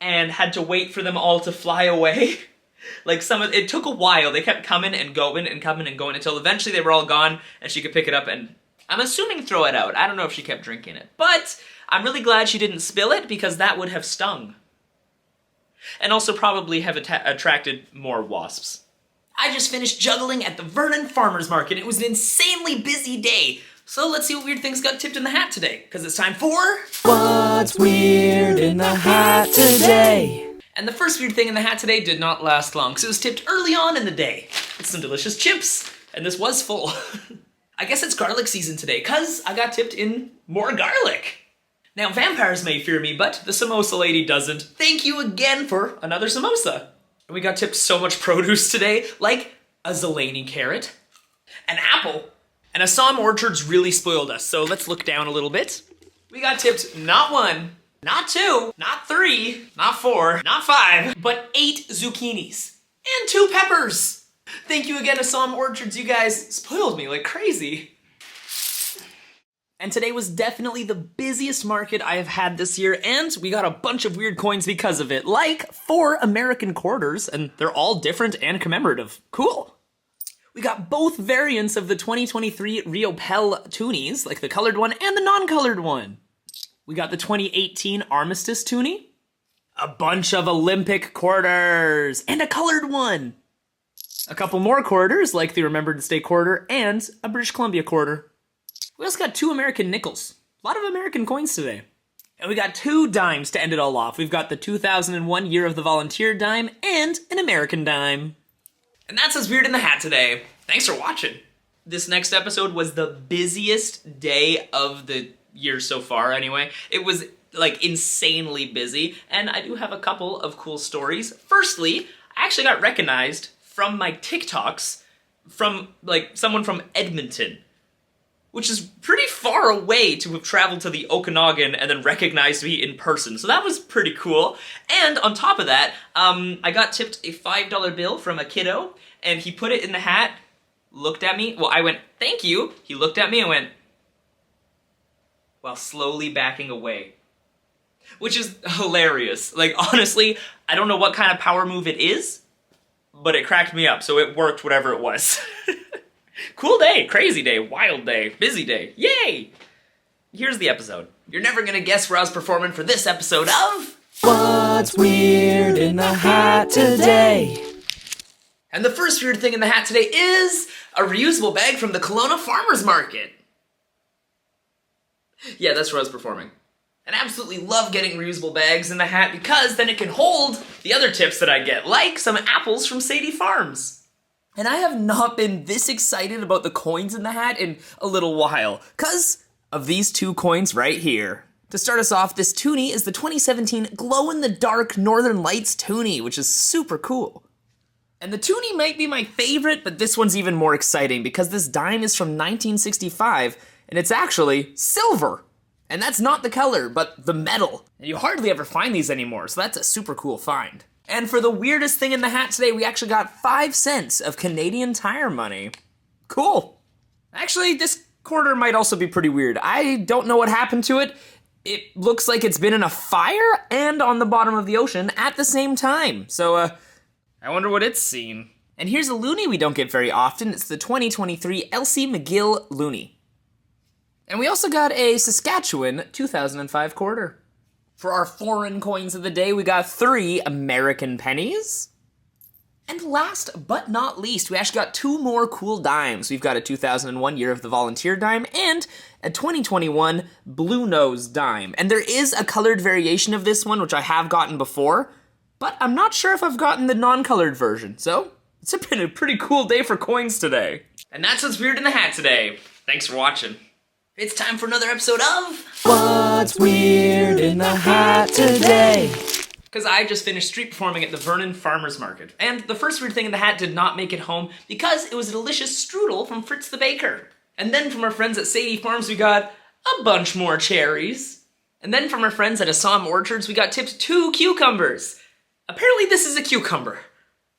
and had to wait for them all to fly away. Like it took a while. They kept coming and going and coming and going until eventually they were all gone and she could pick it up and, I'm assuming, throw it out. I don't know if she kept drinking it, but I'm really glad she didn't spill it because that would have stung. And also probably have attracted more wasps. I just finished juggling at the Vernon Farmers Market. It was an insanely busy day. So let's see what weird things got tipped in the hat today, because it's time for What's Weird in the Hat Today? And the first weird thing in the hat today did not last long, because it was tipped early on in the day. It's some delicious chips, and this was full. I guess it's garlic season today, because I got tipped in more garlic. Now, vampires may fear me, but the samosa lady doesn't. Thank you again for another samosa. We got tipped so much produce today, like a Zelani carrot, an apple, and Assam orchards really spoiled us, so let's look down a little bit. We got tipped not 1, not 2, not 3, not 4, not 5, but 8 zucchinis and 2 peppers. Thank you again, Assam orchards, you guys spoiled me like crazy. And today was definitely the busiest market I have had this year, and we got a bunch of weird coins because of it, like 4 American quarters, and they're all different and commemorative. Cool. We got both variants of the 2023 Rio Pel toonies, like the colored one and the non-colored one. We got the 2018 Armistice toonie, a bunch of Olympic quarters, and a colored one. A couple more quarters, like the Remembrance Day quarter and a British Columbia quarter. We also got 2 American nickels. A lot of American coins today. And we got 2 dimes to end it all off. We've got the 2001 Year of the Volunteer dime and an American dime. And that's what's weird in the hat today. Thanks for watching. This next episode was the busiest day of the year so far, anyway. It was, like, insanely busy, and I do have a couple of cool stories. Firstly, I actually got recognized from my TikToks from, like, someone from Edmonton, which is pretty far away to have traveled to the Okanagan and then recognized me in person. So that was pretty cool. And on top of that, I got tipped a $5 bill from a kiddo, and he put it in the hat, looked at me. Well, I went, "Thank you." He looked at me and went, while slowly backing away. Which is hilarious. Like, honestly, I don't know what kind of power move it is, but it cracked me up, so it worked whatever it was. Cool day, crazy day, wild day, busy day, yay! Here's the episode. You're never gonna guess where I was performing for this episode of... What's weird in the hat today? And the first weird thing in the hat today is a reusable bag from the Kelowna Farmers Market. Yeah, that's where I was performing. And I absolutely love getting reusable bags in the hat because then it can hold the other tips that I get, like some apples from Sadie Farms. And I have not been this excited about the coins in the hat in a little while, cause of these two coins right here. To start us off, this toonie is the 2017 glow-in-the-dark Northern Lights toonie, which is super cool. And the toonie might be my favorite, but this one's even more exciting because this dime is from 1965, and it's actually silver. And that's not the color, but the metal. And you hardly ever find these anymore, so that's a super cool find. And for the weirdest thing in the hat today, we actually got 5 cents of Canadian Tire money. Cool. Actually, this quarter might also be pretty weird. I don't know what happened to it. It looks like it's been in a fire and on the bottom of the ocean at the same time. So, I wonder what it's seen. And here's a loonie we don't get very often. It's the 2023 Elsie McGill loonie. And we also got a Saskatchewan 2005 quarter. For our foreign coins of the day, we got 3 American pennies. And last but not least, we actually got 2 more cool dimes. We've got a 2001 Year of the Volunteer dime and a 2021 Blue Nose dime. And there is a colored variation of this one, which I have gotten before, but I'm not sure if I've gotten the non-colored version. So, it's been a pretty cool day for coins today. And that's what's weird in the hat today. Thanks for watching. It's time for another episode of... What's weird in the hat today? Because I just finished street performing at the Vernon Farmers Market. And the first weird thing in the hat did not make it home because it was a delicious strudel from Fritz the Baker. And then from our friends at Sadie Farms, we got a bunch more cherries. And then from our friends at Assam Orchards, we got tipped 2 cucumbers. Apparently this is a cucumber.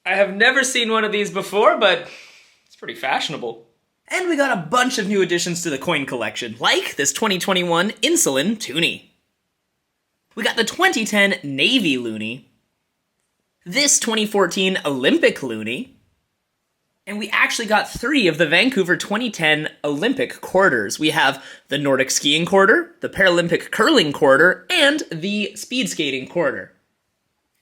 I have never seen one of these before, but it's pretty fashionable. And we got a bunch of new additions to the coin collection, like this 2021 Insulin Toonie. We got the 2010 Navy Loonie, this 2014 Olympic Loonie, and we actually got 3 of the Vancouver 2010 Olympic quarters. We have the Nordic Skiing quarter, the Paralympic Curling quarter, and the Speed Skating quarter.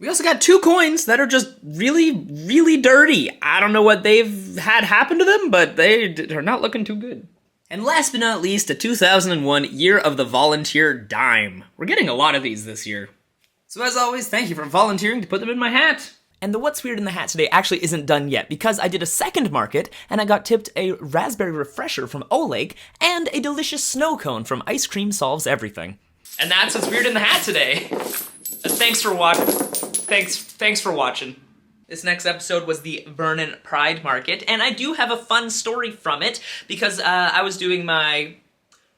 We also got 2 coins that are just really, really dirty. I don't know what they've had happen to them, but they are not looking too good. And last but not least, a 2001 Year of the Volunteer dime. We're getting a lot of these this year. So as always, thank you for volunteering to put them in my hat. And the What's Weird in the Hat today actually isn't done yet because I did a second market and I got tipped a raspberry refresher from O-Lake and a delicious snow cone from Ice Cream Solves Everything. And that's What's Weird in the Hat today. Thanks for watching. Thanks for watching. This next episode was the Vernon Pride Market, and I do have a fun story from it because I was doing my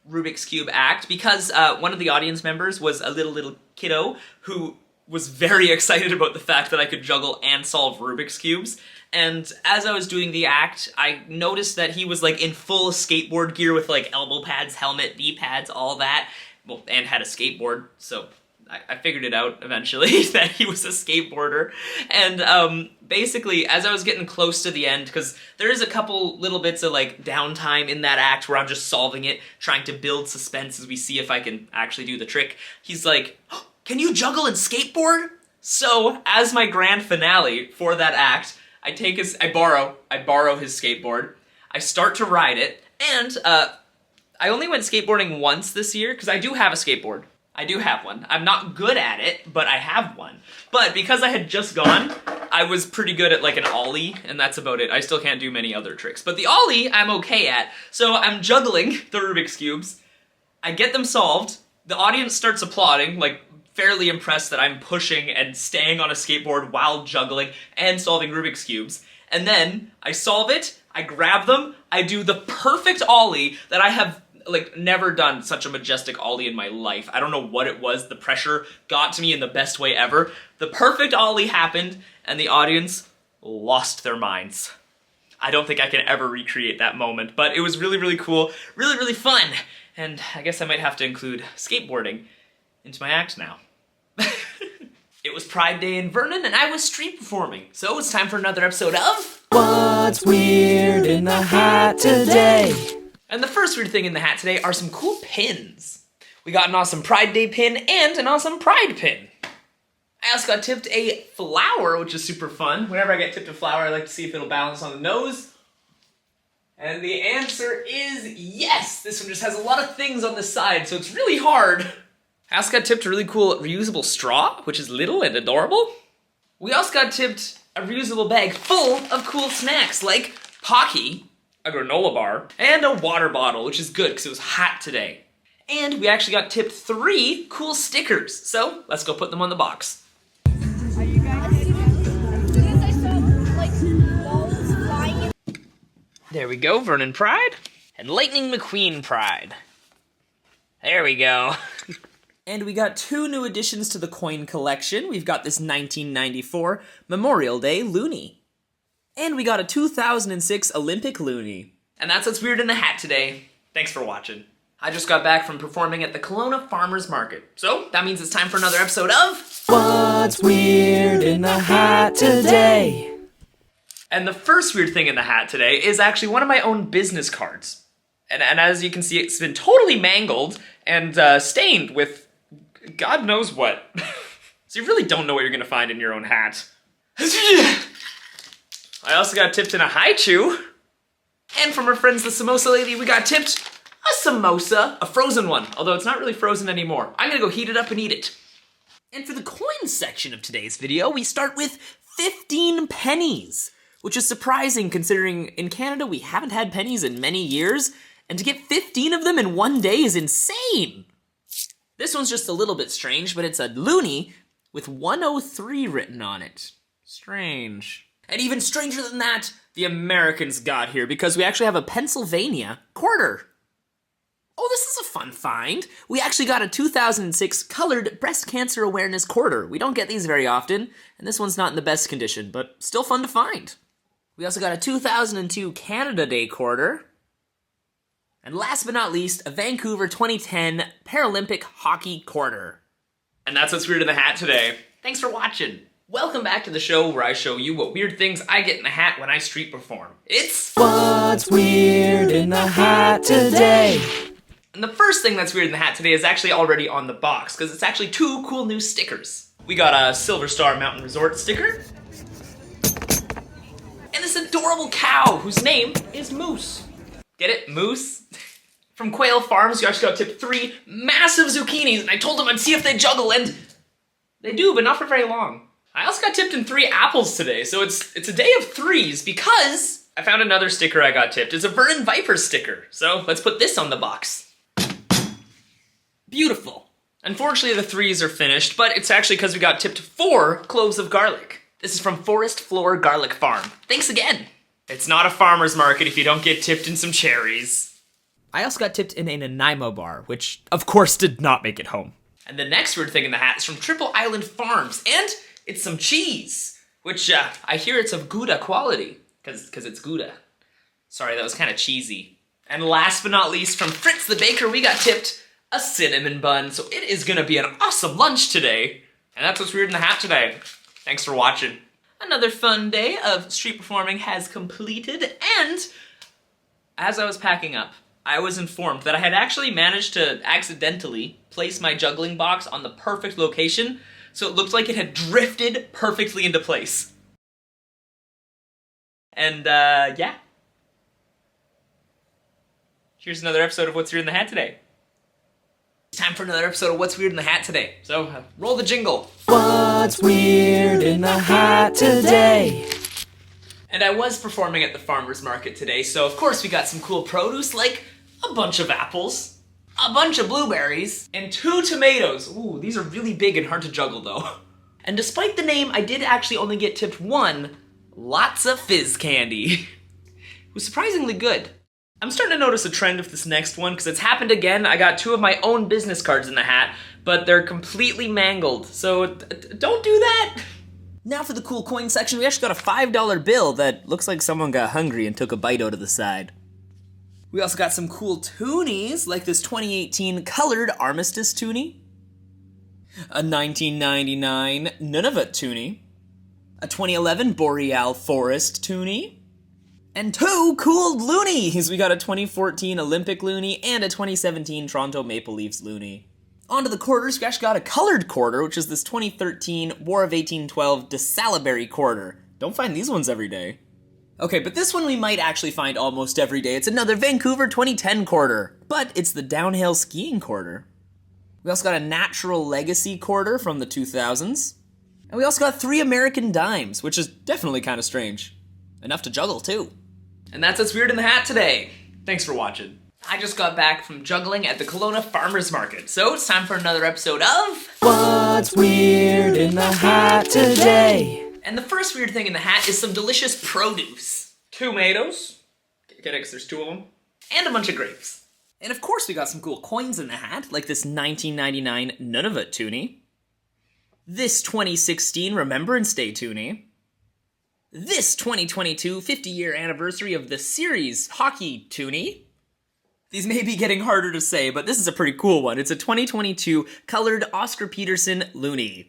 Rubik's Cube act because one of the audience members was a little kiddo who was very excited about the fact that I could juggle and solve Rubik's Cubes. And as I was doing the act, I noticed that he was like in full skateboard gear with like elbow pads, helmet, knee pads, all that, well, and had a skateboard, so I figured it out eventually that he was a skateboarder. And basically, as I was getting close to the end, because there is a couple little bits of like downtime in that act where I'm just solving it, trying to build suspense as we see if I can actually do the trick, he's like, "Oh, can you juggle and skateboard?" So, as my grand finale for that act, I borrow his skateboard, I start to ride it, and I only went skateboarding once this year, because I do have a skateboard. I do have one. I'm not good at it, but I have one. But because I had just gone, I was pretty good at like an ollie, and that's about it. I still can't do many other tricks. But the ollie, I'm okay at. So I'm juggling the Rubik's Cubes. I get them solved. The audience starts applauding, like fairly impressed that I'm pushing and staying on a skateboard while juggling and solving Rubik's Cubes. and then I solve it, I grab them, I do the perfect ollie that I have like never done such a majestic ollie in my life. I don't know what it was, the pressure got to me in the best way ever. The perfect ollie happened, and the audience lost their minds. I don't think I can ever recreate that moment, but it was really, really cool, really, really fun, and I guess I might have to include skateboarding into my act now. It was Pride Day in Vernon, and I was street performing, so it's time for another episode of What's Weird in the Hat Today? And the first weird thing in the hat today are some cool pins. We got an awesome Pride Day pin and an awesome Pride pin. I also got tipped a flower, which is super fun. Whenever I get tipped a flower, I like to see if it'll balance on the nose. And the answer is yes! This one just has a lot of things on the side, so it's really hard. I also got tipped a really cool reusable straw, which is little and adorable. We also got tipped a reusable bag full of cool snacks, like Pocky, a granola bar, and a water bottle, which is good because it was hot today. And we actually got tipped 3 cool stickers, so let's go put them on the box. There we go, Vernon Pride, and Lightning McQueen Pride. There we go. And we got 2 new additions to the coin collection. We've got this 1994 Memorial Day Looney. And we got a 2006 Olympic Looney. And that's what's weird in the hat today. Thanks for watching. I just got back from performing at the Kelowna Farmers Market. So that means it's time for another episode of What's Weird in the Hat Today? And the first weird thing in the hat today is actually one of my own business cards. And as you can see, it's been totally mangled and stained with God knows what. So you really don't know what you're gonna find in your own hat. I also got tipped in a haichu. And from our friends the Samosa Lady, we got tipped a samosa, a frozen one, although it's not really frozen anymore. I'm gonna go heat it up and eat it. And for the coins section of today's video, we start with 15 pennies, which is surprising considering in Canada we haven't had pennies in many years, and to get 15 of them in one day is insane. This one's just a little bit strange, but it's a loonie with 103 written on it. Strange. And even stranger than that, the Americans got here because we actually have a Pennsylvania quarter. Oh, this is a fun find. We actually got a 2006 colored breast cancer awareness quarter. We don't get these very often, and this one's not in the best condition, but still fun to find. We also got a 2002 Canada Day quarter. And last but not least, a Vancouver 2010 Paralympic hockey quarter. And that's what's weird in the hat today. Thanks for watching. Welcome back to the show where I show you what weird things I get in the hat when I street perform. It's What's Weird in the Hat Today? And the first thing that's weird in the hat today is actually already on the box, because it's actually 2 cool new stickers. We got a Silver Star Mountain Resort sticker, and this adorable cow whose name is Moose. Get it? Moose? From Quail Farms, you actually got tipped 3 massive zucchinis, and I told them I'd see if they juggle, and they do, but not for very long. I also got tipped in 3 apples today, so it's a day of 3s because I found another sticker I got tipped. It's a Vernon Viper sticker, so let's put this on the box. Beautiful. Unfortunately, the 3s are finished, but it's actually because we got tipped 4 cloves of garlic. This is from Forest Floor Garlic Farm. Thanks again. It's not a farmer's market if you don't get tipped in some cherries. I also got tipped in a Nanaimo bar, which of course did not make it home. And the next weird thing in the hat is from Triple Island Farms, and it's some cheese, which I hear it's of Gouda quality, because it's Gouda. Sorry, that was kind of cheesy. And last but not least, from Fritz the Baker, we got tipped a cinnamon bun, so it is gonna be an awesome lunch today. And that's what's weird in the hat today. Thanks for watching. Another fun day of street performing has completed, and as I was packing up, I was informed that I had actually managed to accidentally place my juggling box on the perfect location, so it looked like it had drifted perfectly into place. And, yeah. Here's another episode of What's Weird in the Hat today. It's time for another episode of What's Weird in the Hat today. So, roll the jingle. What's Weird in the Hat Today? And I was performing at the farmer's market today, so of course we got some cool produce, like a bunch of apples, a bunch of blueberries, and 2 tomatoes. Ooh, these are really big and hard to juggle though. And despite the name, I did actually only get tipped 1 lots of fizz candy. It was surprisingly good. I'm starting to notice a trend with this next one because it's happened again. I got 2 of my own business cards in the hat, but they're completely mangled, so don't do that. Now for the cool coin section, we actually got a $5 bill that looks like someone got hungry and took a bite out of the side. We also got some cool toonies, like this 2018 colored Armistice toonie, a 1999 Nunavut toonie, a 2011 Boreal Forest toonie, and 2 cool loonies! We got a 2014 Olympic loonie and a 2017 Toronto Maple Leafs loonie. On to the quarters, we actually got a colored quarter, which is this 2013 War of 1812 de Salaberry quarter. Don't find these ones every day. Okay, but this one we might actually find almost every day. It's another Vancouver 2010 quarter, but it's the downhill skiing quarter. We also got a Natural Legacy quarter from the 2000s. And we also got 3 American dimes, which is definitely kind of strange. Enough to juggle, too. And that's what's weird in the hat today. Thanks for watching. I just got back from juggling at the Kelowna Farmers Market, so it's time for another episode of What's Weird in the Hat Today? And the first weird thing in the hat is some delicious produce. Tomatoes. Get it, because there's 2 of them. And a bunch of grapes. And of course we got some cool coins in the hat, like this 1999 Nunavut toonie. This 2016 Remembrance Day toonie. This 2022 50-year anniversary of the series hockey toonie. These may be getting harder to say, but this is a pretty cool one. It's a 2022 colored Oscar Peterson loonie.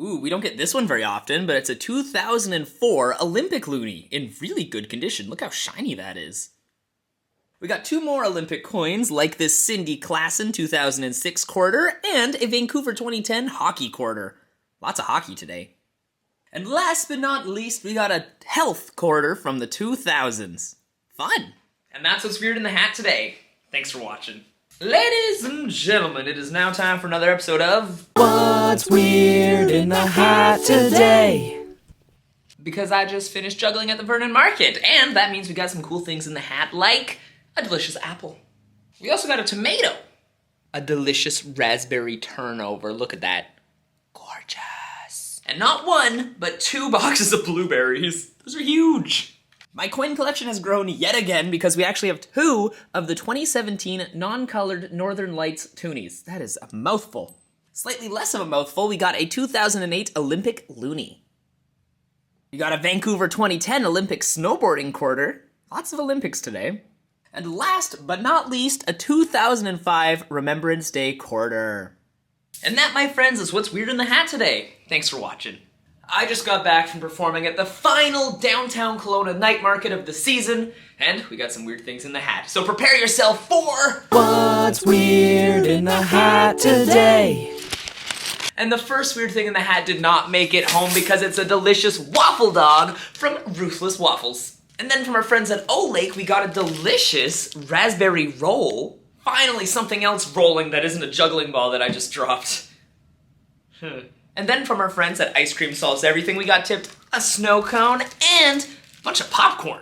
Ooh, we don't get this one very often, but it's a 2004 Olympic loonie in really good condition. Look how shiny that is. We got 2 more Olympic coins, like this Cindy Klassen 2006 quarter and a Vancouver 2010 hockey quarter. Lots of hockey today. And last but not least, we got a health quarter from the 2000s. Fun! And that's what's weird in the hat today. Thanks for watching. Ladies and gentlemen, it is now time for another episode of What's Weird in the Hat Today? Because I just finished juggling at the Vernon Market, and that means we got some cool things in the hat, like a delicious apple. We also got a tomato. A delicious raspberry turnover. Look at that. Gorgeous. And not 1, but 2 boxes of blueberries. Those are huge. My coin collection has grown yet again because we actually have 2 of the 2017 non-colored Northern Lights toonies. That is a mouthful. Slightly less of a mouthful, we got a 2008 Olympic loonie. We got a Vancouver 2010 Olympic snowboarding quarter. Lots of Olympics today. And last but not least, a 2005 Remembrance Day quarter. And that, my friends, is what's weird in the hat today. Thanks for watching. I just got back from performing at the final downtown Kelowna night market of the season, and we got some weird things in the hat. So prepare yourself for What's Weird in the Hat Today? And the first weird thing in the hat did not make it home because it's a delicious waffle dog from Ruthless Waffles. And then from our friends at O Lake, we got a delicious raspberry roll. Finally, something else rolling that isn't a juggling ball that I just dropped. And then from our friends at Ice Cream Solves Everything, we got tipped a snow cone and a bunch of popcorn.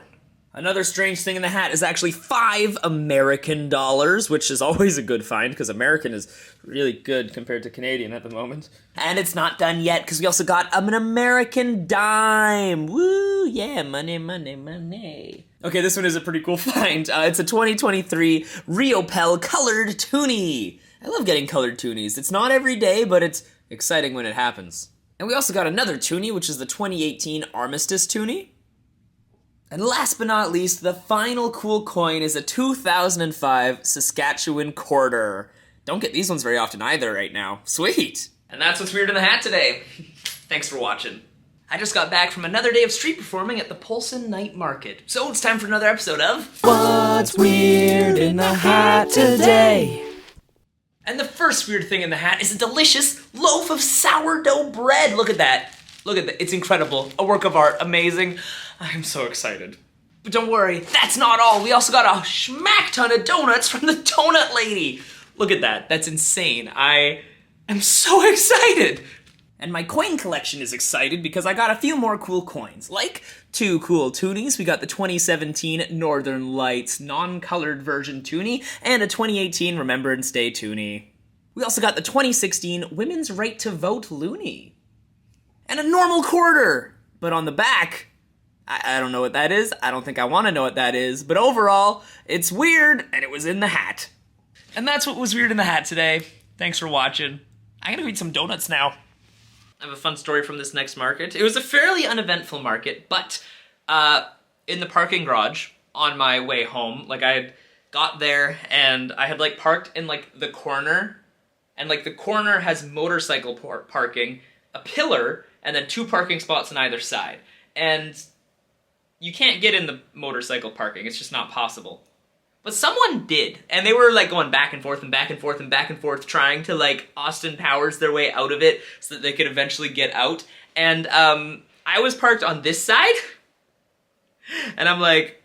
Another strange thing in the hat is actually 5 American dollars, which is always a good find, because American is really good compared to Canadian at the moment. And it's not done yet, because we also got an American dime. Woo, yeah, money, money, money. Okay, this one is a pretty cool find. It's a 2023 Rio Pel colored toonie. I love getting colored toonies. It's not every day, but it's exciting when it happens. And we also got another toonie, which is the 2018 Armistice toonie. And last but not least, the final cool coin is a 2005 Saskatchewan quarter. Don't get these ones very often either right now. Sweet! And that's what's weird in the hat today. Thanks for watching. I just got back from another day of street performing at the Polson Night Market. So it's time for another episode of What's Weird in the Hat Today? And the first weird thing in the hat is a delicious loaf of sourdough bread. Look at that. Look at that. It's incredible. A work of art. Amazing. I'm so excited. But don't worry, that's not all. We also got a schmack ton of donuts from the donut lady. Look at that. That's insane. I am so excited. And my coin collection is excited because I got a few more cool coins, like 2 cool toonies. We got the 2017 Northern Lights non-colored version toonie and a 2018 Remembrance Day toonie. We also got the 2016 Women's Right to Vote loonie. And a normal quarter. But on the back, I don't know what that is. I don't think I want to know what that is. But overall, it's weird, and it was in the hat. And that's what was weird in the hat today. Thanks for watching. I'm gonna eat some donuts now. I have a fun story from this next market. It was a fairly uneventful market, but in the parking garage on my way home, like I had got there and I had like parked in like the corner, and like the corner has motorcycle parking, a pillar, and then 2 parking spots on either side. And you can't get in the motorcycle parking, it's just not possible. But someone did, and they were like going back and forth and back and forth and back and forth trying to like Austin Powers their way out of it so that they could eventually get out. And I was parked on this side, and I'm like,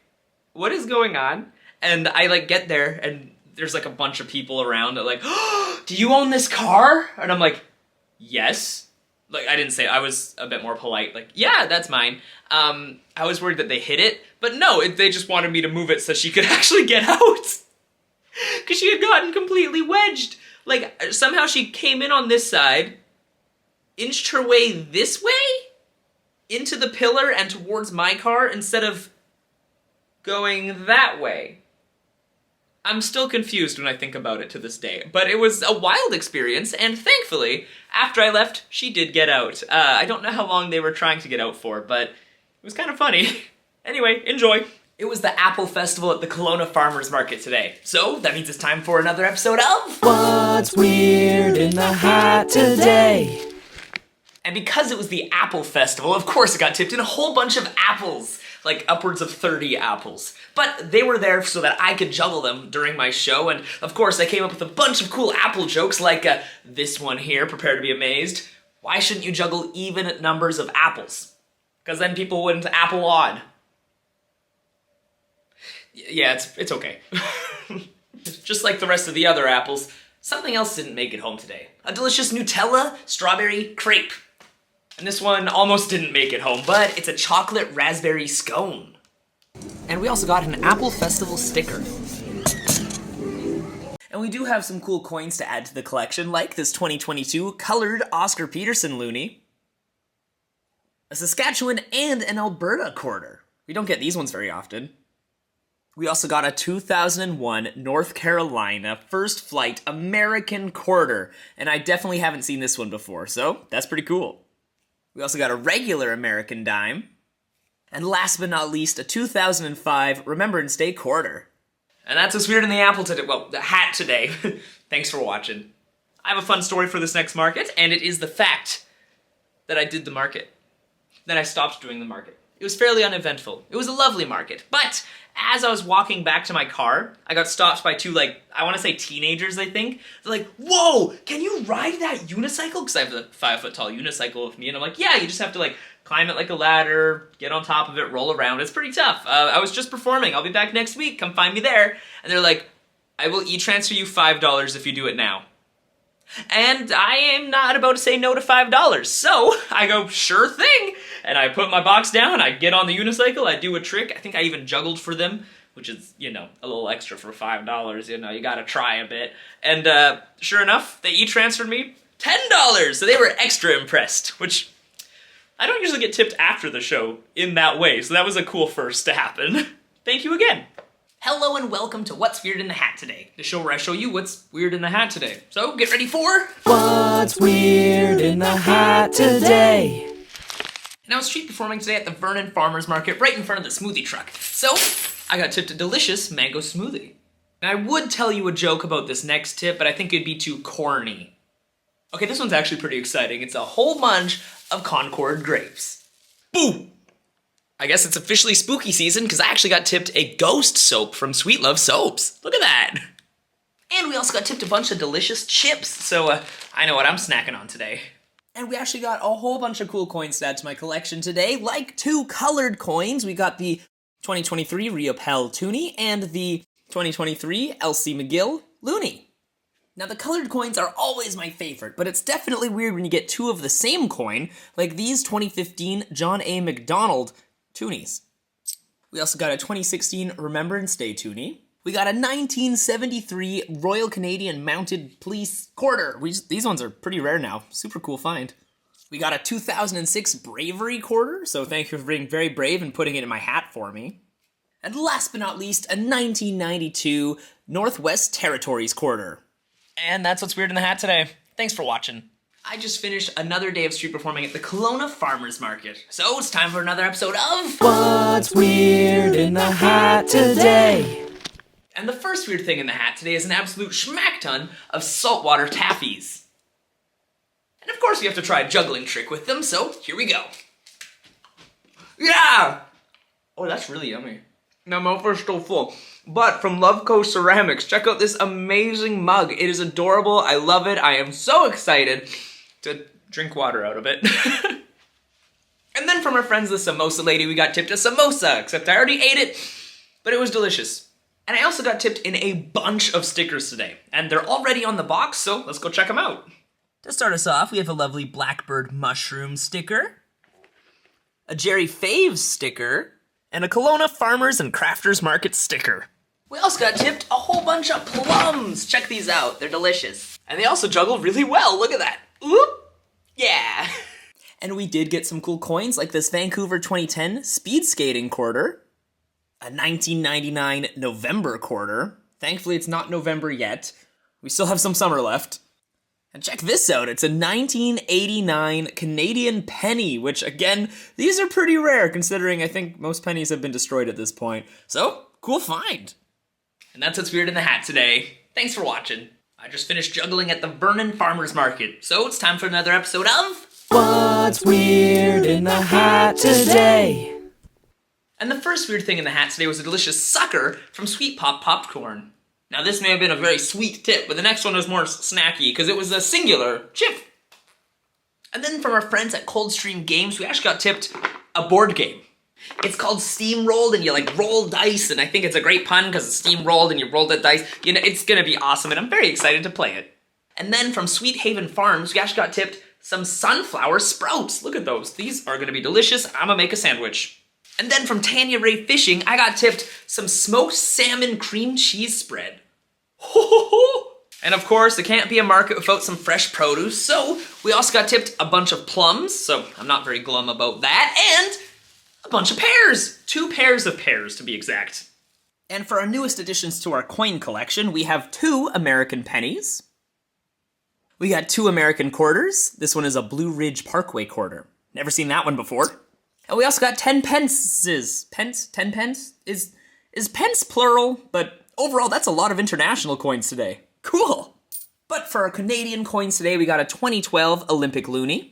what is going on? And I like get there, and there's like a bunch of people around that like, oh, do you own this car? And I'm like, yes. Like, I didn't say, I was a bit more polite, like, yeah, that's mine. I was worried that they hit it, but no, they just wanted me to move it so she could actually get out. Because she had gotten completely wedged. Like, somehow she came in on this side, inched her way this way, into the pillar and towards my car, instead of going that way. I'm still confused when I think about it to this day, but it was a wild experience, and thankfully, after I left, she did get out. I don't know how long they were trying to get out for, but it was kind of funny. Anyway, enjoy. It was the Apple Festival at the Kelowna Farmers Market today, so that means it's time for another episode of What's Weird in the Hat Today? And because it was the Apple Festival, of course it got tipped in a whole bunch of apples. Like upwards of 30 apples. But they were there so that I could juggle them during my show, and of course I came up with a bunch of cool apple jokes like this one here, prepare to be amazed. Why shouldn't you juggle even numbers of apples? Because then people wouldn't apple odd. Yeah, it's okay. Just like the rest of the other apples, something else didn't make it home today. A delicious Nutella strawberry crepe. And this one almost didn't make it home, but it's a chocolate raspberry scone. And we also got an Apple Festival sticker. And we do have some cool coins to add to the collection, like this 2022 colored Oscar Peterson loonie, a Saskatchewan and an Alberta quarter. We don't get these ones very often. We also got a 2001 North Carolina First Flight American quarter, and I definitely haven't seen this one before, so that's pretty cool. We also got a regular American dime. And last but not least, a 2005 Remembrance Day quarter. And that's what's weird in the apple today. Well, the hat today. Thanks for watching. I have a fun story for this next market, and it is the fact that I did the market. Then I stopped doing the market. It was fairly uneventful. It was a lovely market, but as I was walking back to my car, I got stopped by 2, like, I want to say teenagers, I think. They're like, whoa, can you ride that unicycle? Because I have a 5-foot-tall unicycle with me, and I'm like, yeah, you just have to, like, climb it like a ladder, get on top of it, roll around. It's pretty tough. I was just performing. I'll be back next week. Come find me there. And they're like, I will e-transfer you $5 if you do it now. And I am not about to say no to $5. So I go, sure thing. And I put my box down, I get on the unicycle, I do a trick. I think I even juggled for them, which is, you know, a little extra for $5. You know, you gotta try a bit. And sure enough, they e-transferred me $10. So they were extra impressed, which I don't usually get tipped after the show in that way. So that was a cool first to happen. Thank you again. Hello and welcome to What's Weird in the Hat Today, the show where I show you what's weird in the hat today. So get ready for What's Weird in the Hat Today? And I was street performing today at the Vernon Farmers Market right in front of the smoothie truck. So I got tipped a delicious mango smoothie. And I would tell you a joke about this next tip, but I think it'd be too corny. Okay, this one's actually pretty exciting. It's a whole bunch of Concord grapes. Boo! I guess it's officially spooky season because I actually got tipped a ghost soap from Sweet Love Soaps. Look at that. And we also got tipped a bunch of delicious chips. So I know what I'm snacking on today. And we actually got a whole bunch of cool coins to add to my collection today, like 2 colored coins. We got the 2023 Rio Pell Toonie and the 2023 Elsie McGill Looney. Now the colored coins are always my favorite, but it's definitely weird when you get 2 of the same coin, like these 2015 John A. McDonald Toonies. We also got a 2016 Remembrance Day Toonie. We got a 1973 Royal Canadian Mounted Police quarter. These ones are pretty rare now. Super cool find. We got a 2006 Bravery quarter, so thank you for being very brave and putting it in my hat for me. And last but not least, a 1992 Northwest Territories quarter. And that's what's weird in the hat today. Thanks for watching. I just finished another day of street performing at the Kelowna Farmers Market. So it's time for another episode of What's Weird in the Hat Today? And the first weird thing in the hat today is an absolute schmack ton of saltwater taffies. And of course we have to try a juggling trick with them, so here we go. Yeah! Oh, that's really yummy. My mouth is still full. But from Loveco Ceramics, check out this amazing mug. It is adorable. I love it. I am so excited to drink water out of it. And then from our friends, the Samosa Lady, we got tipped a samosa, except I already ate it, but it was delicious. And I also got tipped in a bunch of stickers today, and they're already on the box, so let's go check them out. To start us off, we have a lovely Blackbird Mushroom sticker, a Jerry Faves sticker, and a Kelowna Farmers and Crafters Market sticker. We also got tipped a whole bunch of plums. Check these out, they're delicious. And they also juggle really well, look at that. Oop, yeah. And we did get some cool coins like this Vancouver 2010 speed skating quarter, a 1999 November quarter. Thankfully it's not November yet. We still have some summer left. And check this out, it's a 1989 Canadian penny, which again, these are pretty rare considering I think most pennies have been destroyed at this point. So, cool find. And that's what's weird in the hat today. Thanks for watching. I just finished juggling at the Vernon Farmers Market, so it's time for another episode of What's Weird in the Hat Today? And the first weird thing in the hat today was a delicious sucker from Sweet Pop Popcorn. Now this may have been a very sweet tip, but the next one was more snacky because it was a singular chip. And then from our friends at Coldstream Games, we actually got tipped a board game. It's called Steamrolled, and you like roll dice, and I think it's a great pun because it's steamrolled and you roll the dice. You know, it's gonna be awesome, and I'm very excited to play it. And then from Sweet Haven Farms, we actually got tipped some sunflower sprouts. Look at those. These are gonna be delicious. I'm gonna make a sandwich. And then from Tanya Ray Fishing, I got tipped some smoked salmon cream cheese spread. And of course, it can't be a market without some fresh produce, so we also got tipped a bunch of plums, so I'm not very glum about that, and a bunch of pears. 2 pairs of pears, to be exact. And for our newest additions to our coin collection, we have 2 American pennies. We got 2 American quarters. This one is a Blue Ridge Parkway quarter. Never seen that one before. And we also got 10 pences. Pence? 10 pence? Is pence plural? But overall, that's a lot of international coins today. Cool. But for our Canadian coins today, we got a 2012 Olympic loonie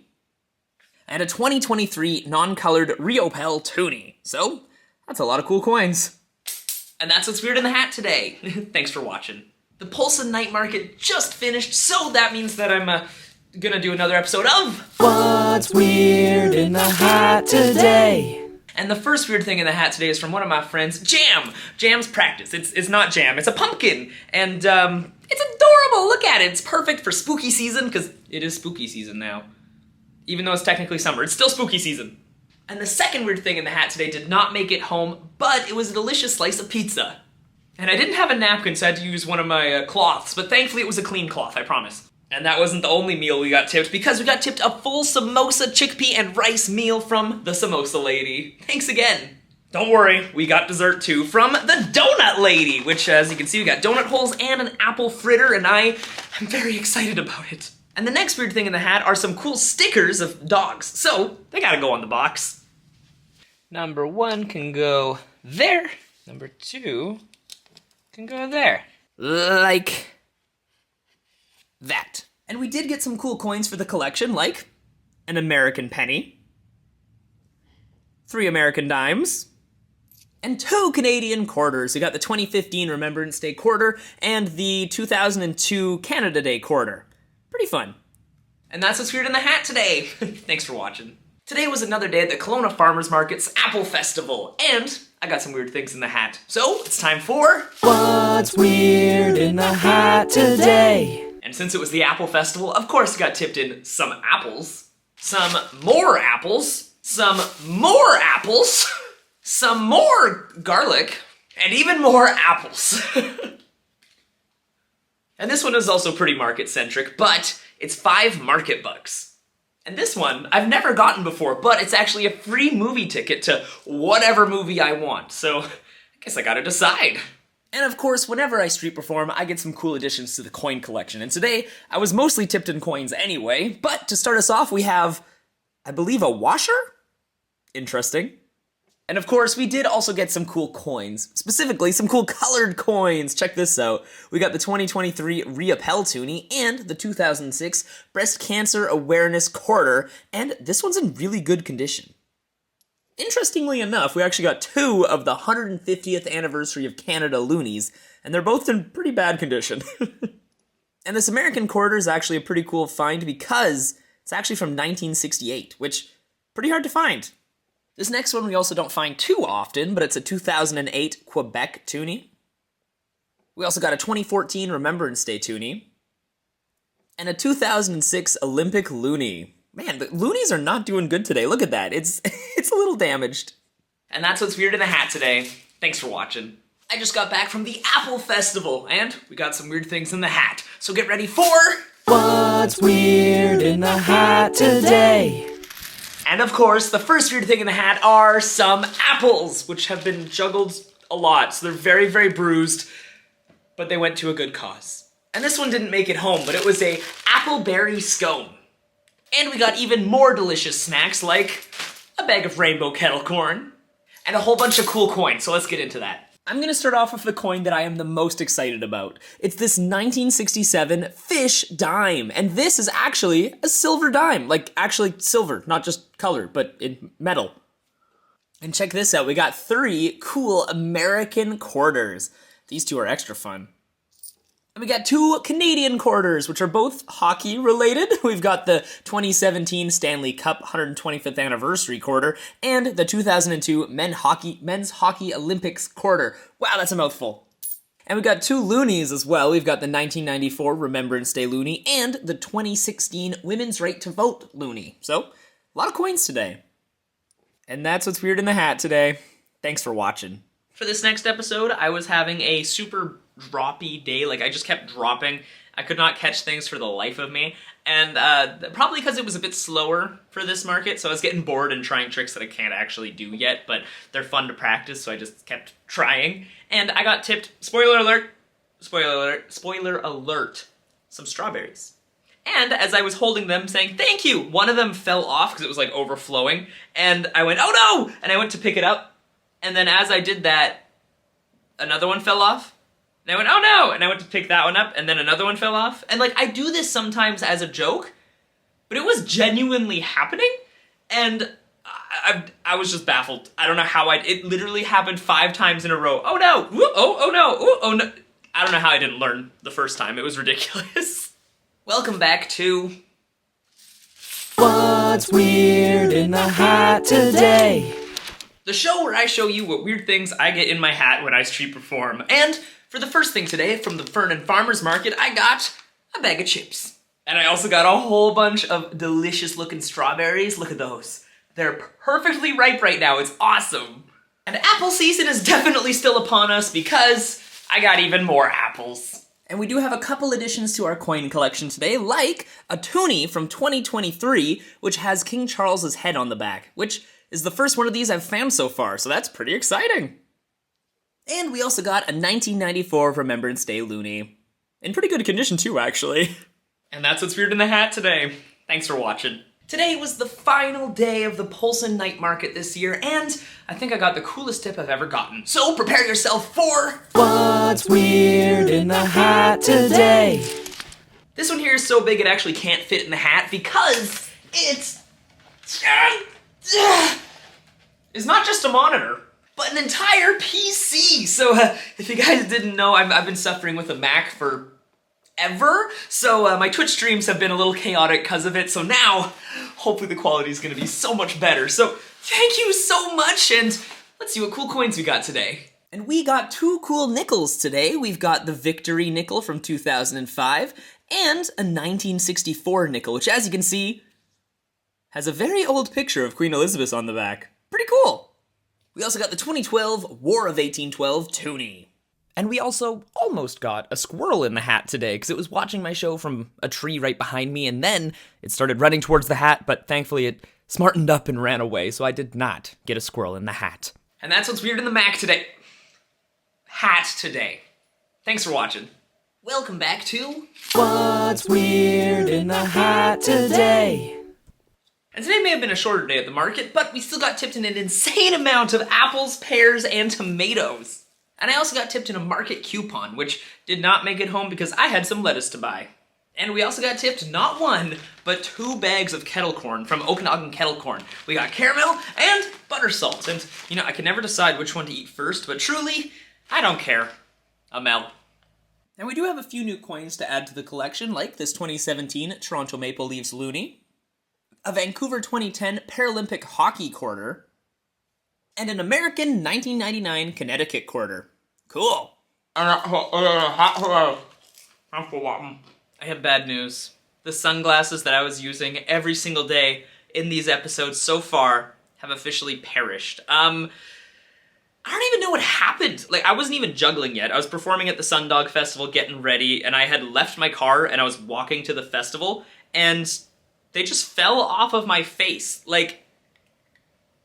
and a 2023 non-colored Riopel toonie. So, that's a lot of cool coins. And that's what's weird in the hat today. Thanks for watching. The Polson Night Market just finished, so that means that I'm gonna do another episode of What's Weird in the Hat Today? And the first weird thing in the hat today is from one of my friends, Jam. Jam's practice. It's not jam, it's a pumpkin. And it's adorable, look at it. It's perfect for spooky season, because it is spooky season now. Even though it's technically summer, it's still spooky season. And the second weird thing in the hat today did not make it home, but it was a delicious slice of pizza. And I didn't have a napkin, so I had to use one of my cloths, but thankfully it was a clean cloth, I promise. And that wasn't the only meal we got tipped, because we got tipped a full samosa, chickpea, and rice meal from the Samosa Lady. Thanks again. Don't worry, we got dessert too from the Donut Lady, which as you can see, we got donut holes and an apple fritter, and I'm very excited about it. And the next weird thing in the hat are some cool stickers of dogs, so they gotta go on the box. Number 1 can go there. Number 2 can go there. Like that. And we did get some cool coins for the collection, like an American penny, 3 American dimes, and 2 Canadian quarters. We got the 2015 Remembrance Day quarter and the 2002 Canada Day quarter. Pretty fun. And that's what's weird in the hat today. Thanks for watching. Today was another day at the Kelowna Farmers Market's Apple Festival, and I got some weird things in the hat. So, it's time for What's Weird in the Hat Today? And since it was the Apple Festival, of course I got tipped in some apples, some more apples, some more apples, some more garlic, and even more apples. And this one is also pretty market-centric, but it's 5 market bucks. And this one, I've never gotten before, but it's actually a free movie ticket to whatever movie I want, so I guess I gotta decide. And of course, whenever I street perform, I get some cool additions to the coin collection, and today, I was mostly tipped in coins anyway, but to start us off, we have, I believe, a washer? Interesting. And of course, we did also get some cool coins, specifically some cool colored coins. Check this out. We got the 2023 Reappel Toonie and the 2006 Breast Cancer Awareness Quarter, and this one's in really good condition. Interestingly enough, we actually got two of the 150th anniversary of Canada loonies, and they're both in pretty bad condition. And this American quarter is actually a pretty cool find because it's actually from 1968, which pretty hard to find. This next one we also don't find too often, but it's a 2008 Quebec Toonie. We also got a 2014 Remembrance Day Toonie. And a 2006 Olympic Loonie. Man, the loonies are not doing good today. Look at that. It's a little damaged. And that's what's weird in the hat today. Thanks for watching. I just got back from the Apple Festival, and we got some weird things in the hat. So get ready for... What's weird in the hat today? And of course, the first weird thing in the hat are some apples, which have been juggled a lot, so they're very, very bruised, but they went to a good cause. And this one didn't make it home, but it was a appleberry scone. And we got even more delicious snacks, like a bag of rainbow kettle corn, and a whole bunch of cool coins, so let's get into that. I'm gonna start off with the coin that I am the most excited about. It's this 1967 fish dime, and this is actually a silver dime. Like, actually silver, not just color, but in metal. And check this out, we got 3 cool American quarters. These two are extra fun. And we got 2 Canadian quarters, which are both hockey related. We've got the 2017 Stanley Cup 125th anniversary quarter and the 2002 men's hockey Olympics quarter. Wow, that's a mouthful. And we got 2 loonies as well. We've got the 1994 Remembrance Day loonie and the 2016 Women's Right to Vote loonie. So, a lot of coins today. And that's what's weird in the hat today. Thanks for watching. For this next episode, I was having a super droppy day. Like, I just kept dropping. I could not catch things for the life of me. And probably because it was a bit slower for this market, so I was getting bored and trying tricks that I can't actually do yet, but they're fun to practice, so I just kept trying. And I got tipped, spoiler alert, some strawberries. And as I was holding them saying, thank you, one of them fell off because it was like overflowing, and I went, oh no! And I went to pick it up, and then as I did that, another one fell off. And I went, oh no! And I went to pick that one up, and then another one fell off. And like, I do this sometimes as a joke, but it was genuinely happening, and I was just baffled. I don't know how it literally happened 5 times in a row. Oh no! Ooh, oh no! Ooh, oh no! I don't know how I didn't learn the first time. It was ridiculous. Welcome back to... What's weird in the hat today? The show where I show you what weird things I get in my hat when I street perform. And for the first thing today, from the Vernon Farmers Market, I got a bag of chips. And I also got a whole bunch of delicious looking strawberries. Look at those. They're perfectly ripe right now. It's awesome. And apple season is definitely still upon us because I got even more apples. And we do have a couple additions to our coin collection today, like a toonie from 2023, which has King Charles's head on the back, which is the first one of these I've found so far, so that's pretty exciting. And we also got a 1994 Remembrance Day loonie. In pretty good condition too, actually. And that's what's weird in the hat today. Thanks for watching. Today was the final day of the Polson Night Market this year, and I think I got the coolest tip I've ever gotten. So prepare yourself for... What's weird in the hat today? This one here is so big it actually can't fit in the hat because it's not just a monitor, but an entire PC. So if you guys didn't know, I've been suffering with a Mac for ever, so my Twitch streams have been a little chaotic because of it, so now hopefully the quality is going to be so much better. So thank you so much, and let's see what cool coins we got today. And we got 2 cool nickels today. We've got the Victory nickel from 2005 and a 1964 nickel, which as you can see has a very old picture of Queen Elizabeth on the back. Pretty cool. We also got the 2012 War of 1812 toonie. And we also almost got a squirrel in the hat today because it was watching my show from a tree right behind me, and then it started running towards the hat, but thankfully it smartened up and ran away, so I did not get a squirrel in the hat. And that's what's weird in the Mac today. Hat today. Thanks for watching. Welcome back to What's weird in the hat today? And today may have been a shorter day at the market, but we still got tipped in an insane amount of apples, pears, and tomatoes. And I also got tipped in a market coupon, which did not make it home because I had some lettuce to buy. And we also got tipped not 1, but 2 bags of kettle corn from Okanagan Kettle Corn. We got caramel and butter salt. And, you know, I can never decide which one to eat first, but truly, I don't care. Amel. And we do have a few new coins to add to the collection, like this 2017 Toronto Maple Leafs loonie, a Vancouver 2010 Paralympic hockey quarter, and an American 1999 Connecticut quarter. Cool. I have bad news. The sunglasses that I was using every single day in these episodes so far have officially perished. I don't even know what happened. Like, I wasn't even juggling yet. I was performing at the Sundog Festival, getting ready, and I had left my car and I was walking to the festival, and they just fell off of my face. Like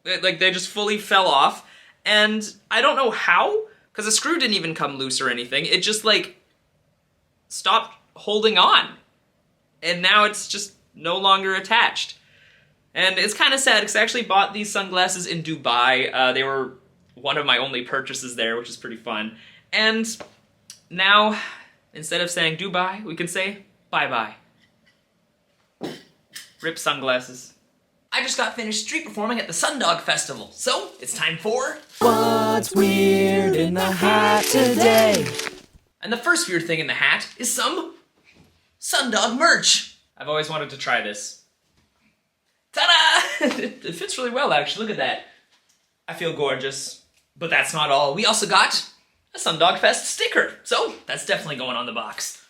they just fully fell off, and I don't know how, because the screw didn't even come loose or anything. It just, like, stopped holding on, and now it's just no longer attached. And it's kind of sad, because I actually bought these sunglasses in Dubai. They were one of my only purchases there, which is pretty fun. And now, instead of saying Dubai, we can say bye-bye. Rip sunglasses. I just got finished street performing at the Sundog Festival, so it's time for What's weird in the hat today? And the first weird thing in the hat is some Sundog merch. I've always wanted to try this. Ta-da! It fits really well, actually. Look at that. I feel gorgeous. But that's not all. We also got a Sundog Fest sticker, so that's definitely going on the box.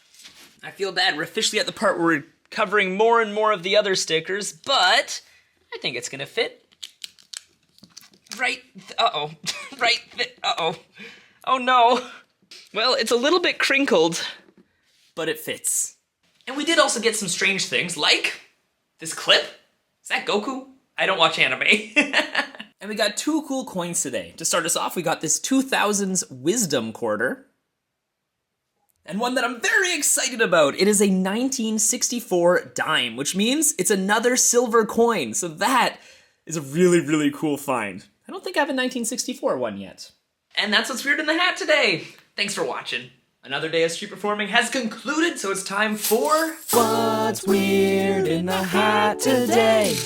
I feel bad. We're officially at the part where we're covering more and more of the other stickers, but I think it's gonna fit. Right, uh-oh. Right, uh-oh. Oh no. Well, it's a little bit crinkled, but it fits. And we did also get some strange things, like this clip. Is that Goku? I don't watch anime. And we got 2 cool coins today. To start us off, we got this 2000s Wisdom quarter. And one that I'm very excited about. It is a 1964 dime, which means it's another silver coin. So that is a really, really cool find. I don't think I have a 1964 one yet. And that's what's weird in the hat today. Thanks for watching. Another day of street performing has concluded, so it's time for What's weird in the hat today?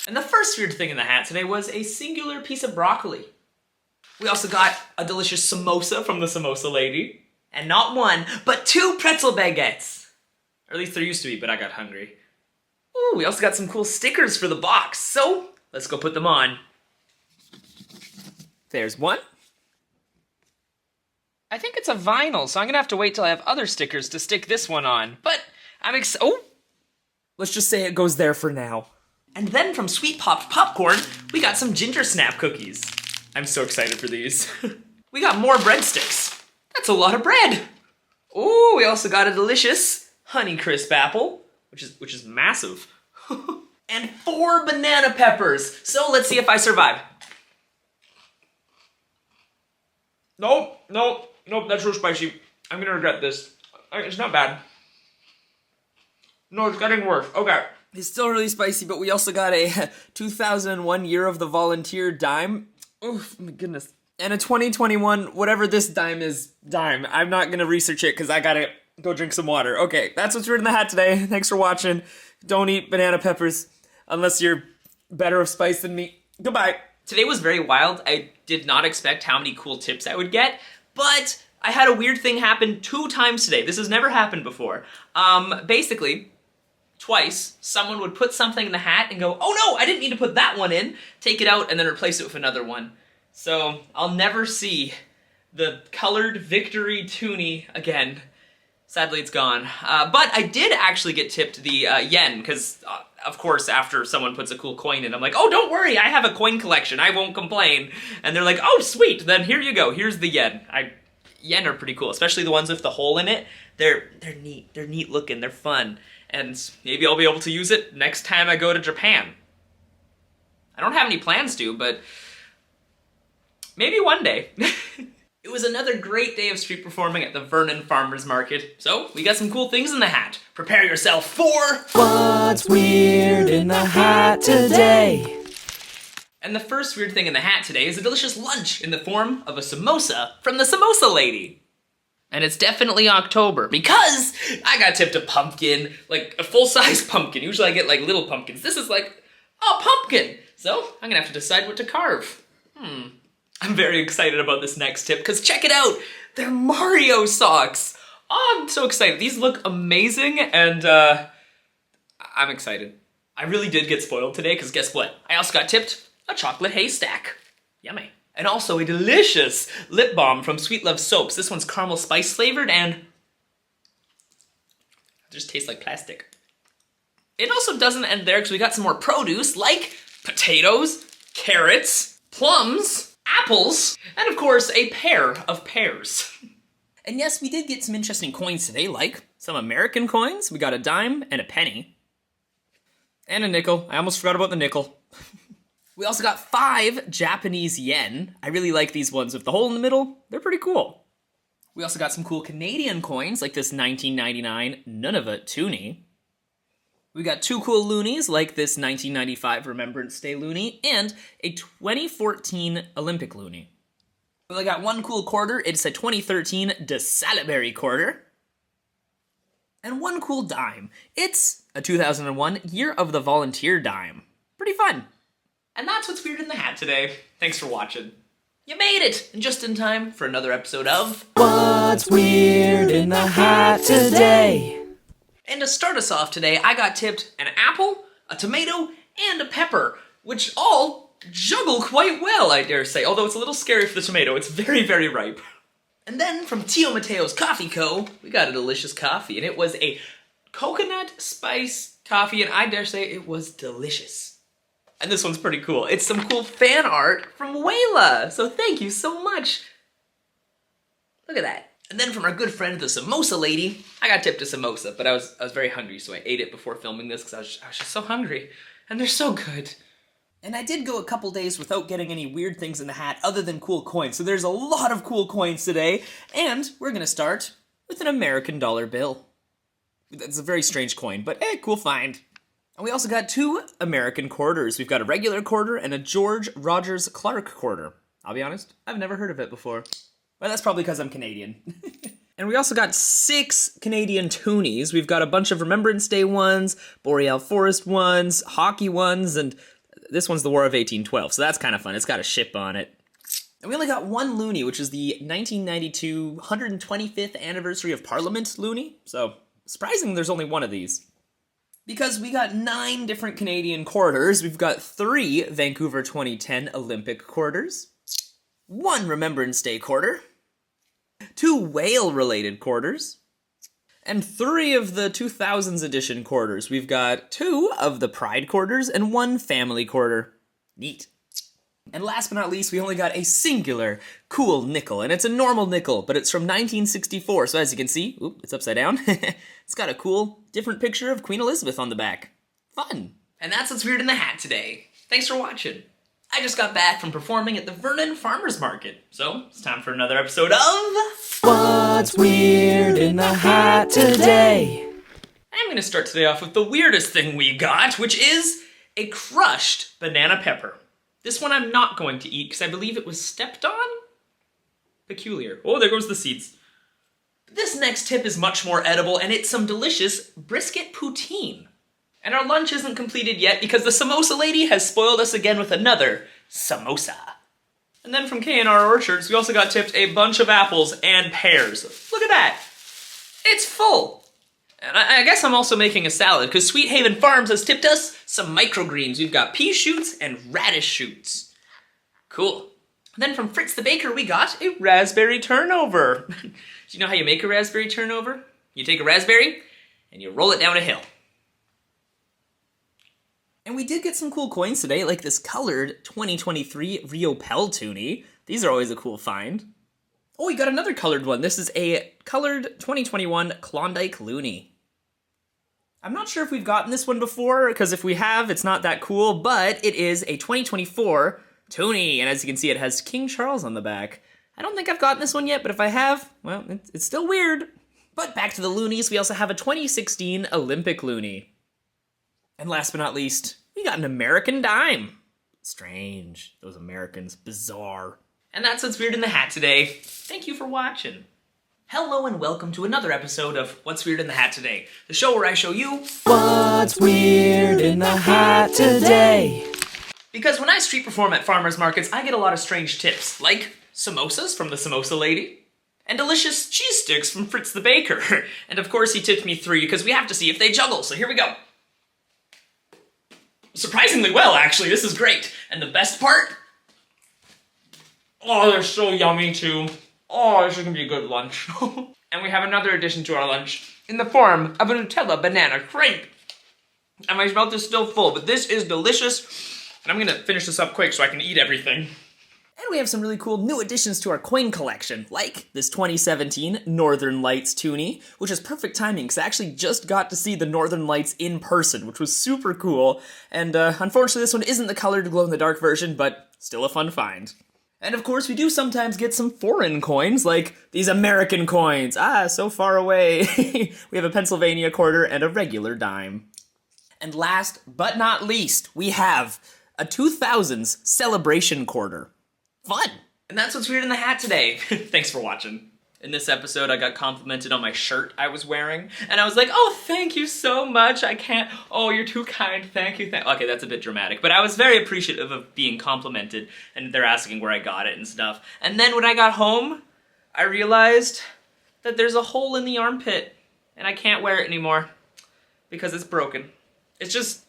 And the first weird thing in the hat today was a singular piece of broccoli. We also got a delicious samosa from the samosa lady. And not 1, but 2 pretzel baguettes. Or at least there used to be, but I got hungry. Ooh, we also got some cool stickers for the box, so let's go put them on. There's one. I think it's a vinyl, so I'm gonna have to wait till I have other stickers to stick this one on. But I'm oh! Let's just say it goes there for now. And then from Sweet Popped Popcorn, we got some ginger snap cookies. I'm so excited for these. We got more breadsticks. That's a lot of bread. Ooh, we also got a delicious Honeycrisp apple, which is massive. And 4 banana peppers. So let's see if I survive. Nope, that's real spicy. I'm gonna regret this. It's not bad. No, it's getting worse. Okay. It's still really spicy, but we also got a 2001 Year of the Volunteer dime. Oh my goodness. And a 2021, whatever this dime is, dime. I'm not gonna research it because I gotta go drink some water. Okay, that's what's weird in the hat today. Thanks for watching. Don't eat banana peppers unless you're better of spice than me. Goodbye. Today was very wild. I did not expect how many cool tips I would get, but I had a weird thing happen 2 times today. This has never happened before. Basically, twice, someone would put something in the hat and go, oh no, I didn't need to put that one in, take it out, and then replace it with another one. So I'll never see the colored victory toonie again. Sadly, it's gone. But I did actually get tipped the yen, because, of course, after someone puts a cool coin in, I'm like, oh, don't worry, I have a coin collection, I won't complain. And they're like, oh, sweet, then here you go, here's the yen. yen are pretty cool, especially the ones with the hole in it. They're neat. They're neat looking. They're fun. And maybe I'll be able to use it next time I go to Japan. I don't have any plans to, but maybe one day. It was another great day of street performing at the Vernon Farmers Market. So, we got some cool things in the hat. Prepare yourself for... What's weird in the hat today? And the first weird thing in the hat today is a delicious lunch in the form of a samosa from the Samosa Lady. And it's definitely October because I got tipped a pumpkin, like a full-size pumpkin. Usually I get like little pumpkins. This is like a pumpkin. So I'm gonna have to decide what to carve. I'm very excited about this next tip because check it out. They're Mario socks. Oh, I'm so excited. These look amazing and I'm excited. I really did get spoiled today because guess what? I also got tipped a chocolate haystack. Yummy. And also a delicious lip balm from Sweet Love Soaps. This one's caramel spice flavored and it just tastes like plastic. It also doesn't end there because we got some more produce like potatoes, carrots, plums, apples, and of course a pair of pears. And yes, we did get some interesting coins today, like some American coins. We got a dime and a penny. And a nickel. I almost forgot about the nickel. We also got 5 Japanese yen. I really like these ones with the hole in the middle. They're pretty cool. We also got some cool Canadian coins, like this 1999 Nunavut toonie. We got 2 cool loonies, like this 1995 Remembrance Day loonie, and a 2014 Olympic loonie. We only got 1 cool quarter. It's a 2013 De Salaberry quarter. And 1 cool dime. It's a 2001 Year of the Volunteer dime. Pretty fun. And that's what's weird in the hat today. Thanks for watching. You made it! And just in time for another episode of... What's weird in the hat today? And to start us off today, I got tipped an apple, a tomato, and a pepper, which all juggle quite well, I dare say. Although it's a little scary for the tomato. It's very, very ripe. And then from Tio Mateo's Coffee Co., we got a delicious coffee. And it was a coconut spice coffee, and I dare say it was delicious. And this one's pretty cool. It's some cool fan art from Wayla. So thank you so much. Look at that. And then from our good friend, the Samosa Lady, I got tipped a samosa, but I was very hungry, so I ate it before filming this because I was just so hungry. And they're so good. And I did go a couple days without getting any weird things in the hat other than cool coins. So there's a lot of cool coins today. And we're gonna start with an American dollar bill. That's a very strange coin, but cool find. And we also got 2 American quarters. We've got a regular quarter and a George Rogers Clark quarter. I'll be honest, I've never heard of it before. But that's probably because I'm Canadian. And we also got 6 Canadian toonies. We've got a bunch of Remembrance Day ones, Boreal Forest ones, hockey ones, and this one's the War of 1812, so that's kind of fun. It's got a ship on it. And we only got 1 loonie, which is the 1992 125th anniversary of Parliament loonie. So, surprising there's only 1 of these. Because we got 9 different Canadian quarters. We've got 3 Vancouver 2010 Olympic quarters, 1 Remembrance Day quarter, 2 whale-related quarters, and 3 of the 2000s edition quarters. We've got 2 of the Pride quarters and 1 family quarter. Neat. And last but not least, we only got a singular cool nickel, and it's a normal nickel, but it's from 1964, so as you can see, it's upside down. It's got a cool, different picture of Queen Elizabeth on the back. Fun. And that's what's weird in the hat today. Thanks for watching. I just got back from performing at the Vernon Farmers Market, so it's time for another episode of... What's weird in the hat today? I'm gonna start today off with the weirdest thing we got, which is a crushed banana pepper. This one I'm not going to eat because I believe it was stepped on? Peculiar. Oh, there goes the seeds. This next tip is much more edible, and it's some delicious brisket poutine. And our lunch isn't completed yet because the Samosa Lady has spoiled us again with another samosa. And then from K&R Orchards, we also got tipped a bunch of apples and pears. Look at that. It's full. And I guess I'm also making a salad because Sweet Haven Farms has tipped us some microgreens. We've got pea shoots and radish shoots. Cool. And then from Fritz the Baker, we got a raspberry turnover. Do you know how you make a raspberry turnover? You take a raspberry and you roll it down a hill. And we did get some cool coins today, like this colored 2023 Rio Pel toonie. These are always a cool find. Oh, we got another colored one. This is a colored 2021 Klondike Looney. I'm not sure if we've gotten this one before, because if we have, it's not that cool, but it is a 2024 Toonie, and as you can see, it has King Charles on the back. I don't think I've gotten this one yet, but if I have, well, it's still weird. But back to the Loonies, we also have a 2016 Olympic Looney. And last but not least, we got an American dime. Strange, those Americans, bizarre. And that's what's weird in the hat today. Thank you for watching. Hello and welcome to another episode of What's Weird in the Hat Today, the show where I show you What's weird in the hat today? Because when I street perform at farmers markets, I get a lot of strange tips, like samosas from the samosa lady, and delicious cheese sticks from Fritz the baker. And of course he tipped me 3 because we have to see if they juggle, so here we go. Surprisingly well, actually, this is great. And the best part? Oh, they're so yummy too. Oh, this is gonna be a good lunch. And we have another addition to our lunch in the form of a Nutella banana crepe. And my mouth is still full, but this is delicious. And I'm gonna finish this up quick so I can eat everything. And we have some really cool new additions to our coin collection, like this 2017 Northern Lights Toonie, which is perfect timing because I actually just got to see the Northern Lights in person, which was super cool. And unfortunately this one isn't the colored glow-in-the-dark version, but still a fun find. And of course, we do sometimes get some foreign coins, like these American coins. Ah, so far away. We have a Pennsylvania quarter and a regular dime. And last but not least, we have a 2000s celebration quarter. Fun! And that's what's weird in the hat today. Thanks for watching. In this episode, I got complimented on my shirt I was wearing, and I was like, oh, thank you so much, I can't, oh, you're too kind, thank you, okay, that's a bit dramatic, but I was very appreciative of being complimented, and they're asking where I got it and stuff. And then when I got home, I realized that there's a hole in the armpit, and I can't wear it anymore, because it's broken. It's just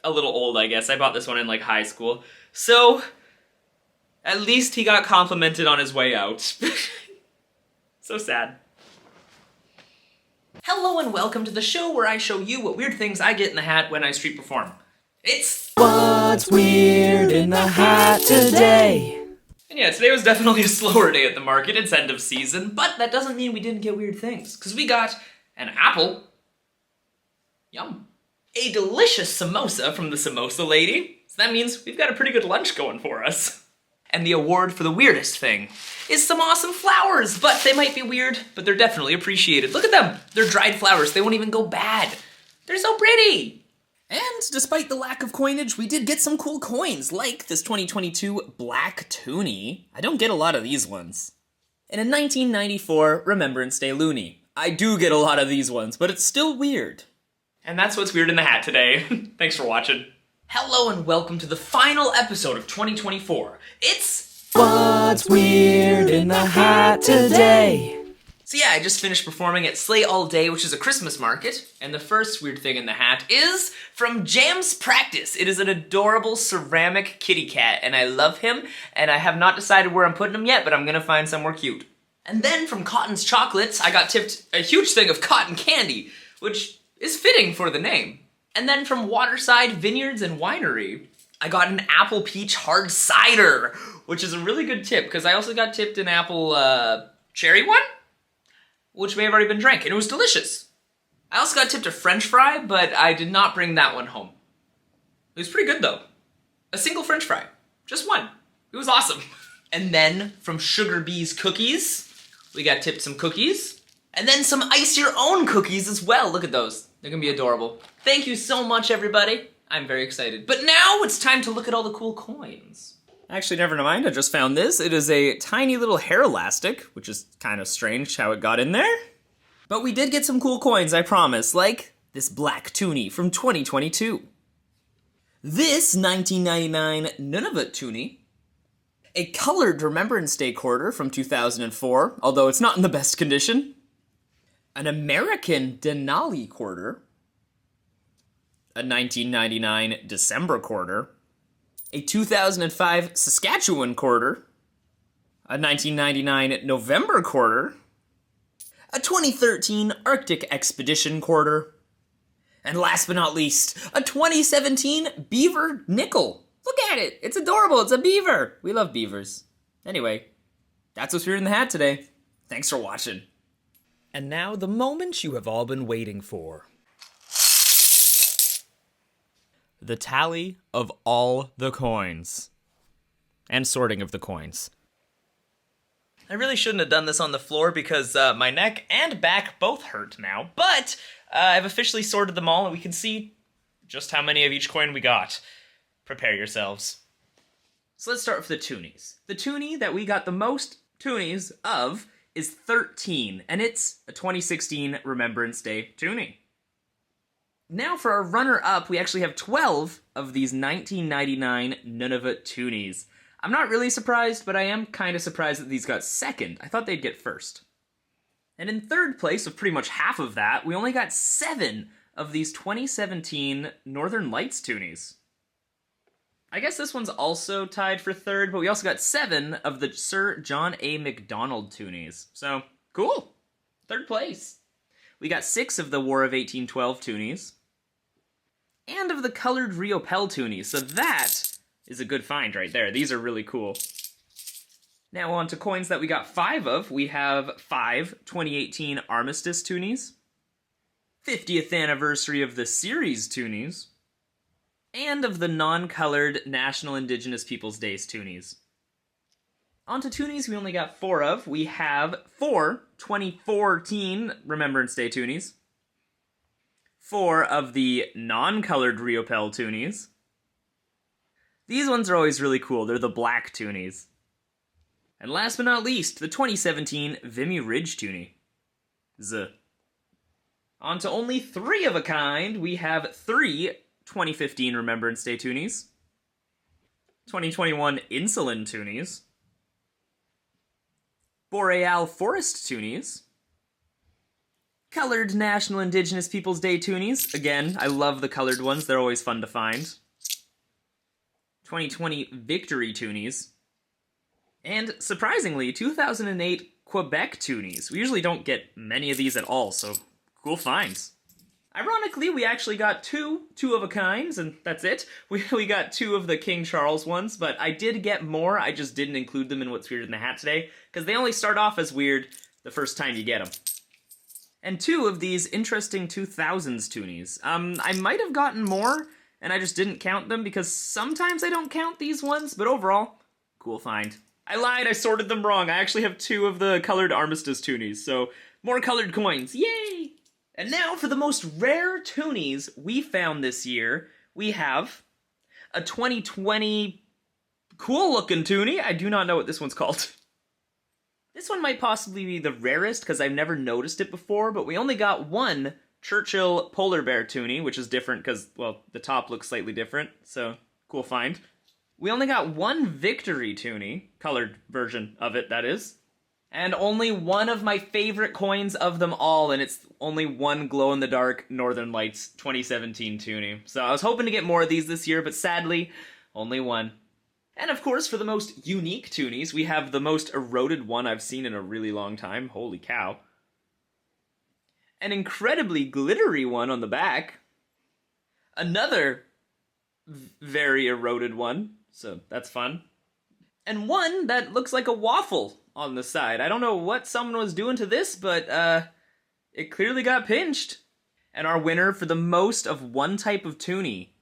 a little old, I guess. I bought this one in, like, high school. So, at least he got complimented on his way out. So sad. Hello and welcome to the show where I show you what weird things I get in the hat when I street perform. It's What's weird in the hat today? And yeah, today was definitely a slower day at the market. It's end of season, but that doesn't mean we didn't get weird things, because we got an apple. Yum. A delicious samosa from the samosa lady. So that means we've got a pretty good lunch going for us. And the award for the weirdest thing is some awesome flowers, but they might be weird, but they're definitely appreciated. Look at them. They're dried flowers. They won't even go bad. They're so pretty. And despite the lack of coinage, we did get some cool coins, like this 2022 Black Toonie. I don't get a lot of these ones. And a 1994 Remembrance Day Looney. I do get a lot of these ones, but it's still weird. And that's what's weird in the hat today. Thanks for watching. Hello and welcome to the final episode of 2024. It's What's weird in the hat today? So yeah, I just finished performing at Slay All Day, which is a Christmas market, and the first weird thing in the hat is from Jam's Practice. It is an adorable ceramic kitty cat, and I love him, and I have not decided where I'm putting him yet, but I'm gonna find somewhere cute. And then from Cotton's Chocolates, I got tipped a huge thing of cotton candy, which is fitting for the name. And then from Waterside Vineyards and Winery, I got an apple peach hard cider, which is a really good tip, because I also got tipped an apple cherry one, which may have already been drank, and it was delicious. I also got tipped a French fry, but I did not bring that one home. It was pretty good though. A single French fry, just one. It was awesome. And then from Sugar Bee's Cookies, we got tipped some cookies, and then some Ice Your Own cookies as well. Look at those. They're gonna be adorable. Thank you so much, everybody. I'm very excited. But now it's time to look at all the cool coins. Actually, never mind, I just found this. It is a tiny little hair elastic, which is kind of strange how it got in there. But we did get some cool coins, I promise, like this Black Toonie from 2022. This 1999 Nunavut Toonie. A colored Remembrance Day quarter from 2004, although it's not in the best condition. An American Denali quarter, a 1999 December quarter, a 2005 Saskatchewan quarter, a 1999 November quarter, a 2013 Arctic Expedition quarter, and last but not least, a 2017 Beaver nickel. Look at it, it's adorable, it's a beaver. We love beavers. Anyway, That's what's weird in the hat today. Thanks for watching. And now the moment you have all been waiting for. The tally of all the coins. And sorting of the coins. I really shouldn't have done this on the floor because my neck and back both hurt now, but I've officially sorted them all and we can see just how many of each coin we got. Prepare yourselves. So let's start with the toonies. The toonie that we got the most toonies of is 13, and it's a 2016 Remembrance Day toonie. Now for our runner-up, we actually have 12 of these 1999 Nunavut toonies. I'm not really surprised, but I am kind of surprised that these got second. I thought they'd get first. And in third place, of pretty much half of that, we only got 7 of these 2017 Northern Lights toonies. I guess this one's also tied for third, but we also got 7 of the Sir John A. Macdonald toonies. So, cool. Third place. We got 6 of the War of 1812 toonies. And of the colored Rio Pel toonies. So that is a good find right there. These are really cool. Now on to coins that we got 5 of. We have 5 2018 Armistice toonies, 50th anniversary of the series toonies, and of the non-colored National Indigenous Peoples Days toonies. On to toonies we only got 4 of. We have 4 2014 Remembrance Day toonies, 4 of the non-colored Rio Pel toonies. These ones are always really cool. They're the black toonies. And last but not least, the 2017 Vimy Ridge toonie. On to only 3 of a kind. We have 3 2015 Remembrance Day toonies, 2021 Insulin toonies, Boreal Forest toonies, colored National Indigenous Peoples Day toonies. Again, I love the colored ones. They're always fun to find. 2020 Victory toonies, and surprisingly, 2008 Quebec toonies. We usually don't get many of these at all, so cool finds. Ironically, we actually got two of a kinds, and that's it. We got 2 of the King Charles ones, but I did get more. I just didn't include them in What's Weird in the Hat today, because they only start off as weird the first time you get them. And 2 of these interesting 2000s toonies. I might have gotten more, and I just didn't count them, because sometimes I don't count these ones, but overall, cool find. I lied, I sorted them wrong. I actually have 2 of the colored Armistice toonies, so more colored coins, yay! And now for the most rare toonies we found this year, we have a 2020 cool-looking toonie. I do not know what this one's called. This one might possibly be the rarest because I've never noticed it before, but we only got 1 Churchill Polar Bear toonie, which is different because, well, the top looks slightly different, so cool find. We only got 1 Victory toonie, colored version of it, that is. And only 1 of my favorite coins of them all, and it's only 1 glow-in-the-dark Northern Lights 2017 toonie. So I was hoping to get more of these this year, but sadly, only 1. And of course, for the most unique toonies, we have the most eroded one I've seen in a really long time. Holy cow. An incredibly glittery one on the back. Another very eroded one, so that's fun. And one that looks like a waffle on the side. I don't know what someone was doing to this, but it clearly got pinched. And our winner for the most of one type of toonie,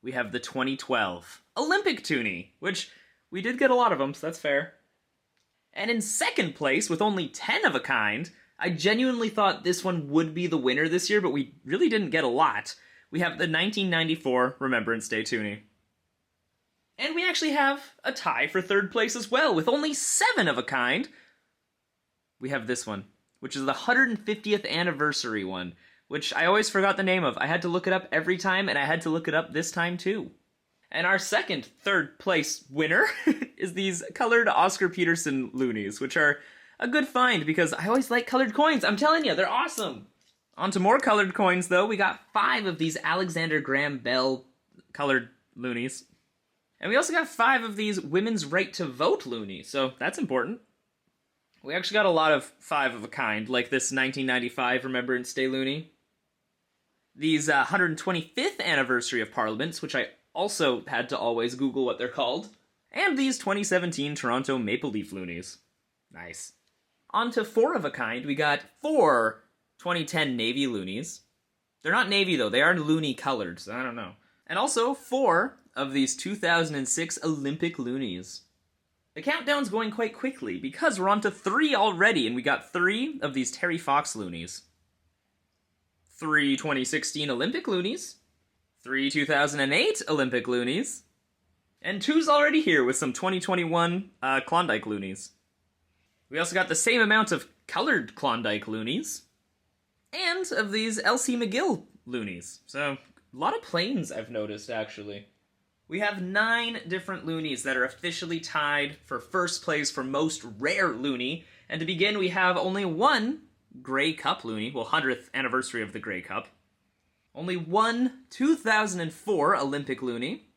we have the 2012 Olympic toonie, which we did get a lot of them, so that's fair. And in second place, with only 10 of a kind, I genuinely thought this one would be the winner this year, but we really didn't get a lot. We have the 1994 Remembrance Day toonie. And we actually have a tie for third place as well, with only 7 of a kind. We have this one, which is the 150th anniversary one, which I always forgot the name of. I had to look it up every time, and I had to look it up this time too. And our second third place winner is these colored Oscar Peterson loonies, which are a good find because I always like colored coins. I'm telling you, they're awesome. On to more colored coins, though. We got 5 of these Alexander Graham Bell colored loonies. And we also got 5 of these Women's Right to Vote loonies, so that's important. We actually got a lot of 5 of a kind, like this 1995 Remembrance Day loonie. These 125th anniversary of Parliaments, which I also had to always Google what they're called. And these 2017 Toronto Maple Leaf loonies. Nice. On to 4 of a kind, we got 4 2010 Navy loonies. They're not Navy though, they are loony colored, so I don't know. And also 4 of these 2006 Olympic loonies. The countdown's going quite quickly because we're on to 3 already, and we got 3 of these Terry Fox loonies. 3 2016 Olympic loonies. 3 2008 Olympic loonies. And 2's already here with some 2021 Klondike loonies. We also got the same amount of colored Klondike loonies. And of these L.C. McGill loonies. So, a lot of planes I've noticed, actually. We have 9 different loonies that are officially tied for first place for most rare loony. And to begin, we have only 1 Grey Cup loony. Well, 100th anniversary of the Grey Cup. Only 1 2004 Olympic loony.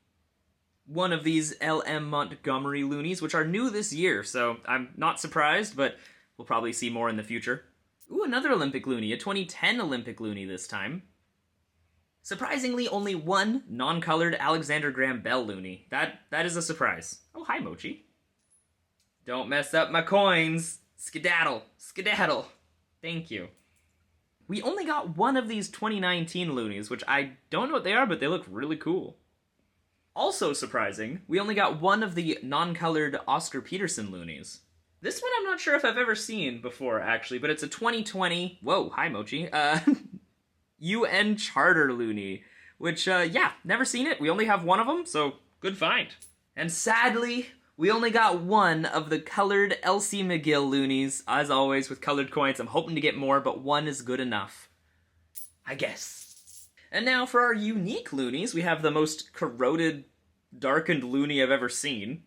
1 of these L.M. Montgomery loonies, which are new this year, so I'm not surprised, but we'll probably see more in the future. Ooh, another Olympic loony, a 2010 Olympic loony this time. Surprisingly, only 1 non-colored Alexander Graham Bell loony. That is a surprise. Oh, hi, Mochi. Don't mess up my coins. Skedaddle. Skedaddle. Thank you. We only got 1 of these 2019 loonies, which I don't know what they are, but they look really cool. Also surprising, we only got 1 of the non-colored Oscar Peterson loonies. This one I'm not sure if I've ever seen before, actually, but it's a 2020... Whoa, hi, Mochi. UN Charter loony, which, yeah, never seen it. We only have 1 of them, so good find. And sadly, we only got 1 of the colored L.C. McGill loonies. As always, with colored coins, I'm hoping to get more, but 1 is good enough. I guess. And now for our unique loonies, we have the most corroded, darkened loony I've ever seen.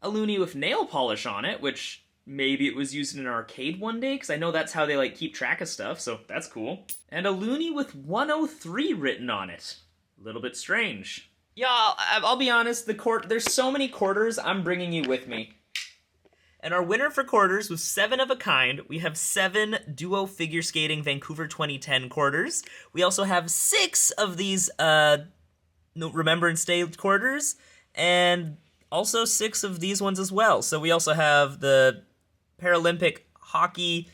A loony with nail polish on it, which maybe it was used in an arcade one day, because I know that's how they, like, keep track of stuff, so that's cool. And a loony with 103 written on it. A little bit strange. Yeah, I'll be honest, there's so many quarters, I'm bringing you with me. And our winner for quarters was 7 of a kind. We have 7 Duo Figure Skating Vancouver 2010 quarters. We also have 6 of these Remembrance Day quarters, and also 6 of these ones as well. So we also have the Paralympic Hockey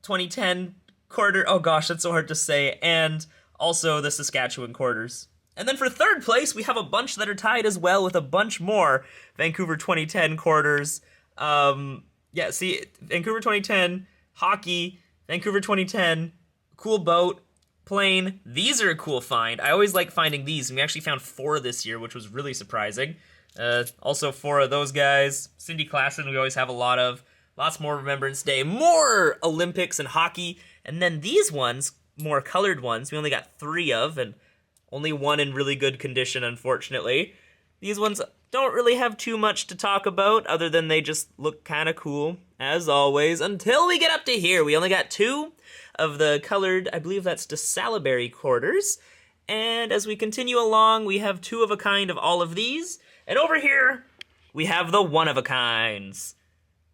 2010 quarter. Oh gosh, that's so hard to say. And also the Saskatchewan quarters. And then for 3rd place, we have a bunch that are tied as well with a bunch more Vancouver 2010 quarters. Yeah, see, Vancouver 2010, hockey, Vancouver 2010, cool boat, plane. These are a cool find. I always like finding these, and we actually found 4 this year, which was really surprising. Also 4 of those guys. Cindy Klassen, we always have a lot of. Lots more Remembrance Day, more Olympics and hockey. And then these ones, more colored ones, we only got 3 of, and only 1 in really good condition, unfortunately. These ones don't really have too much to talk about, other than they just look kind of cool, as always, until we get up to here. We only got 2 of the colored, I believe that's DeSalleberry quarters, and as we continue along, we have 2 of a kind of all of these, and over here, we have the 1 of a kinds.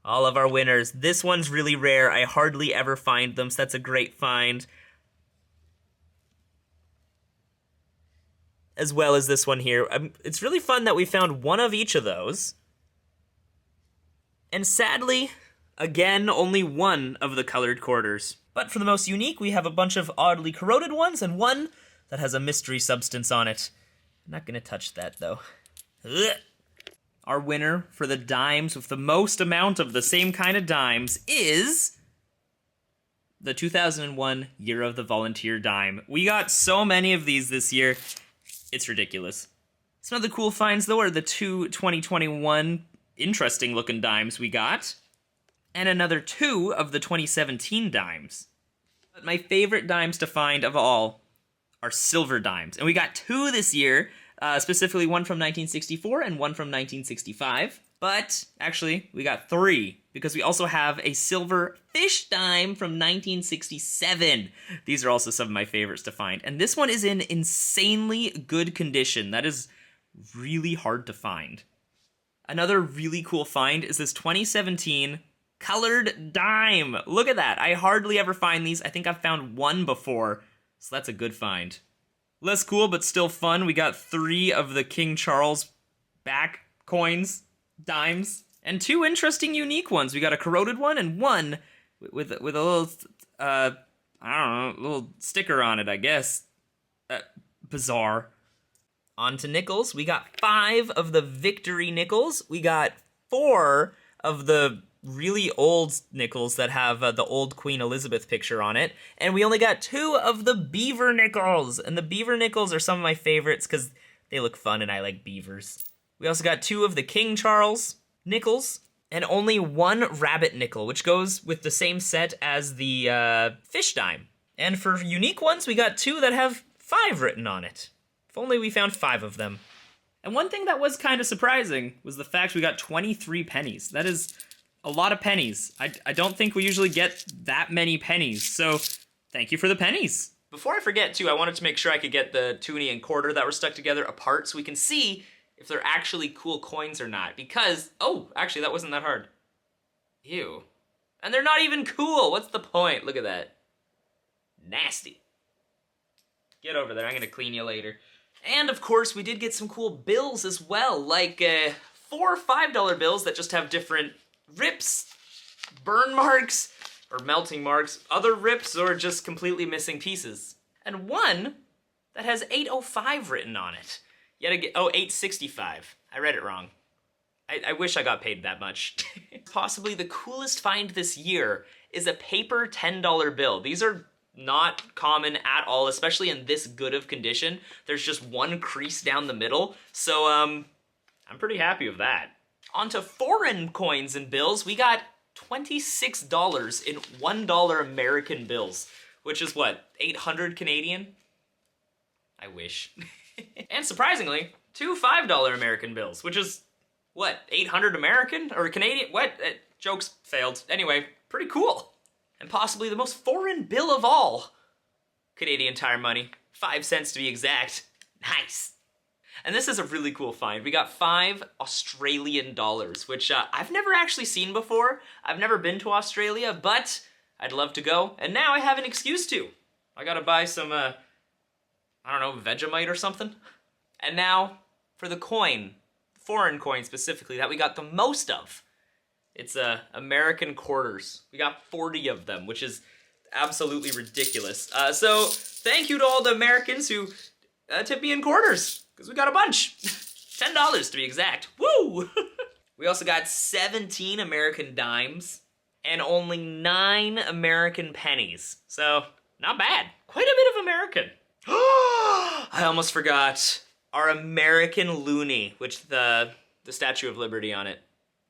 All of our winners. This one's really rare. I hardly ever find them, so that's a great find. As well as this one here. It's really fun that we found 1 of each of those. And sadly, again, only 1 of the colored quarters. But for the most unique, we have a bunch of oddly corroded ones, and 1 that has a mystery substance on it. I'm not gonna touch that, though. Ugh. Our winner for the dimes with the most amount of the same kind of dimes is the 2001 Year of the Volunteer dime. We got so many of these this year. It's ridiculous. Some of the cool finds, though, are the 2 2021 interesting-looking dimes we got, and another 2 of the 2017 dimes. But my favorite dimes to find of all are silver dimes, and we got 2 this year, specifically 1 from 1964 and 1 from 1965. But, actually, we got 3, because we also have a silver fish dime from 1967. These are also some of my favorites to find. And this one is in insanely good condition. That is really hard to find. Another really cool find is this 2017 colored dime. Look at that. I hardly ever find these. I think I've found 1 before, so that's a good find. Less cool, but still fun. We got 3 of the King Charles back coins. Dimes. And 2 interesting unique ones. We got a corroded one and one with a little, I don't know, little sticker on it, I guess. Bizarre. On to nickels. We got 5 of the Victory nickels. We got 4 of the really old nickels that have the old Queen Elizabeth picture on it. And we only got 2 of the beaver nickels. And the beaver nickels are some of my favorites because they look fun and I like beavers. We also got 2 of the King Charles nickels. And only 1 rabbit nickel, which goes with the same set as the fish dime. And for unique ones, we got 2 that have 5 written on it. If only we found 5 of them. And one thing that was kind of surprising was the fact we got 23 pennies. That is a lot of pennies. I don't think we usually get that many pennies, so thank you for the pennies. Before I forget, too, I wanted to make sure I could get the toonie and quarter that were stuck together apart so we can see if they're actually cool coins or not. Because, oh, actually, that wasn't that hard. Ew. And they're not even cool. What's the point? Look at that. Nasty. Get over there. I'm going to clean you later. And, of course, we did get some cool bills as well, like 4 $5 bills that just have different rips, burn marks, or melting marks, other rips, or just completely missing pieces. And one that has 805 written on it. Yet again, oh, 865. I read it wrong. I wish I got paid that much. Possibly the coolest find this year is a paper $10 bill. These are not common at all, especially in this good of condition. There's just 1 crease down the middle, so I'm pretty happy with that. On to foreign coins and bills, we got $26 in $1 American bills, which is what, 800 Canadian? I wish. And surprisingly, 2 $5 American bills, which is, what, 800 American? Or Canadian? What? Jokes failed. Anyway, pretty cool. And possibly the most foreign bill of all. Canadian Tire money. 5 cents to be exact. Nice. And this is a really cool find. We got 5 Australian dollars, which I've never actually seen before. I've never been to Australia, but I'd love to go. And now I have an excuse to. I gotta buy some, I don't know, Vegemite or something. And now for the coin, foreign coin specifically, that we got the most of. It's American quarters. We got 40 of them, which is absolutely ridiculous. So thank you to all the Americans who tipped me in quarters, because we got a bunch. $10 to be exact. Woo! We also got 17 American dimes and only 9 American pennies. So not bad. Quite a bit of American. I almost forgot. Our American loonie, which the Statue of Liberty on it.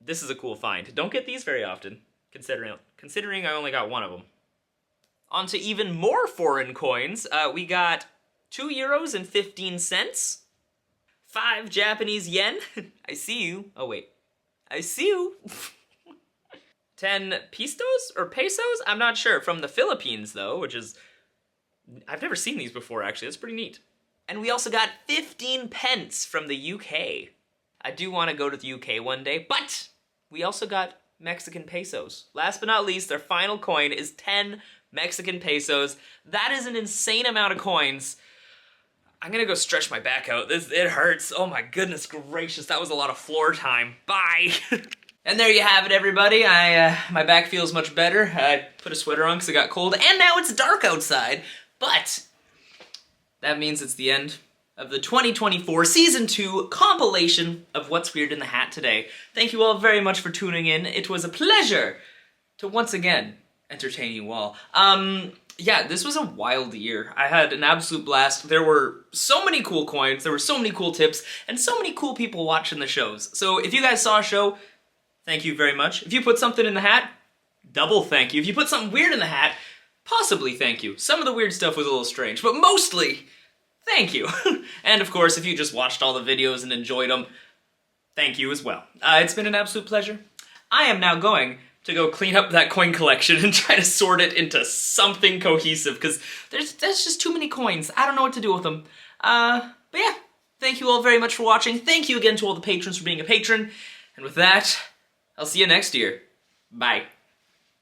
This is a cool find. Don't get these very often, considering I only got 1 of them. On to even more foreign coins. We got 2 euros and 15 cents. 5 Japanese yen. I see you. Oh, wait. I see you. 10 pistos or pesos? I'm not sure. From the Philippines, though, which is... I've never seen these before, actually. That's pretty neat. And we also got 15 pence from the UK. I do want to go to the UK one day, but we also got Mexican pesos. Last but not least, our final coin is 10 Mexican pesos. That is an insane amount of coins. I'm gonna go stretch my back out. It hurts. Oh my goodness gracious, that was a lot of floor time. Bye! And there you have it, everybody. My back feels much better. I put a sweater on because it got cold, and now it's dark outside. But that means it's the end of the 2024 Season 2 compilation of What's Weird in the Hat today. Thank you all very much for tuning in. It was a pleasure to once again entertain you all. Yeah, this was a wild year. I had an absolute blast. There were so many cool coins, there were so many cool tips, and so many cool people watching the shows. So if you guys saw a show, thank you very much. If you put something in the hat, double thank you. If you put something weird in the hat, possibly thank you. Some of the weird stuff was a little strange, but mostly, thank you. And of course, if you just watched all the videos and enjoyed them, thank you as well. It's been an absolute pleasure. I am now going to go clean up that coin collection and try to sort it into something cohesive, because there's just too many coins. I don't know what to do with them. But yeah, thank you all very much for watching. Thank you again to all the patrons for being a patron. And with that, I'll see you next year. Bye.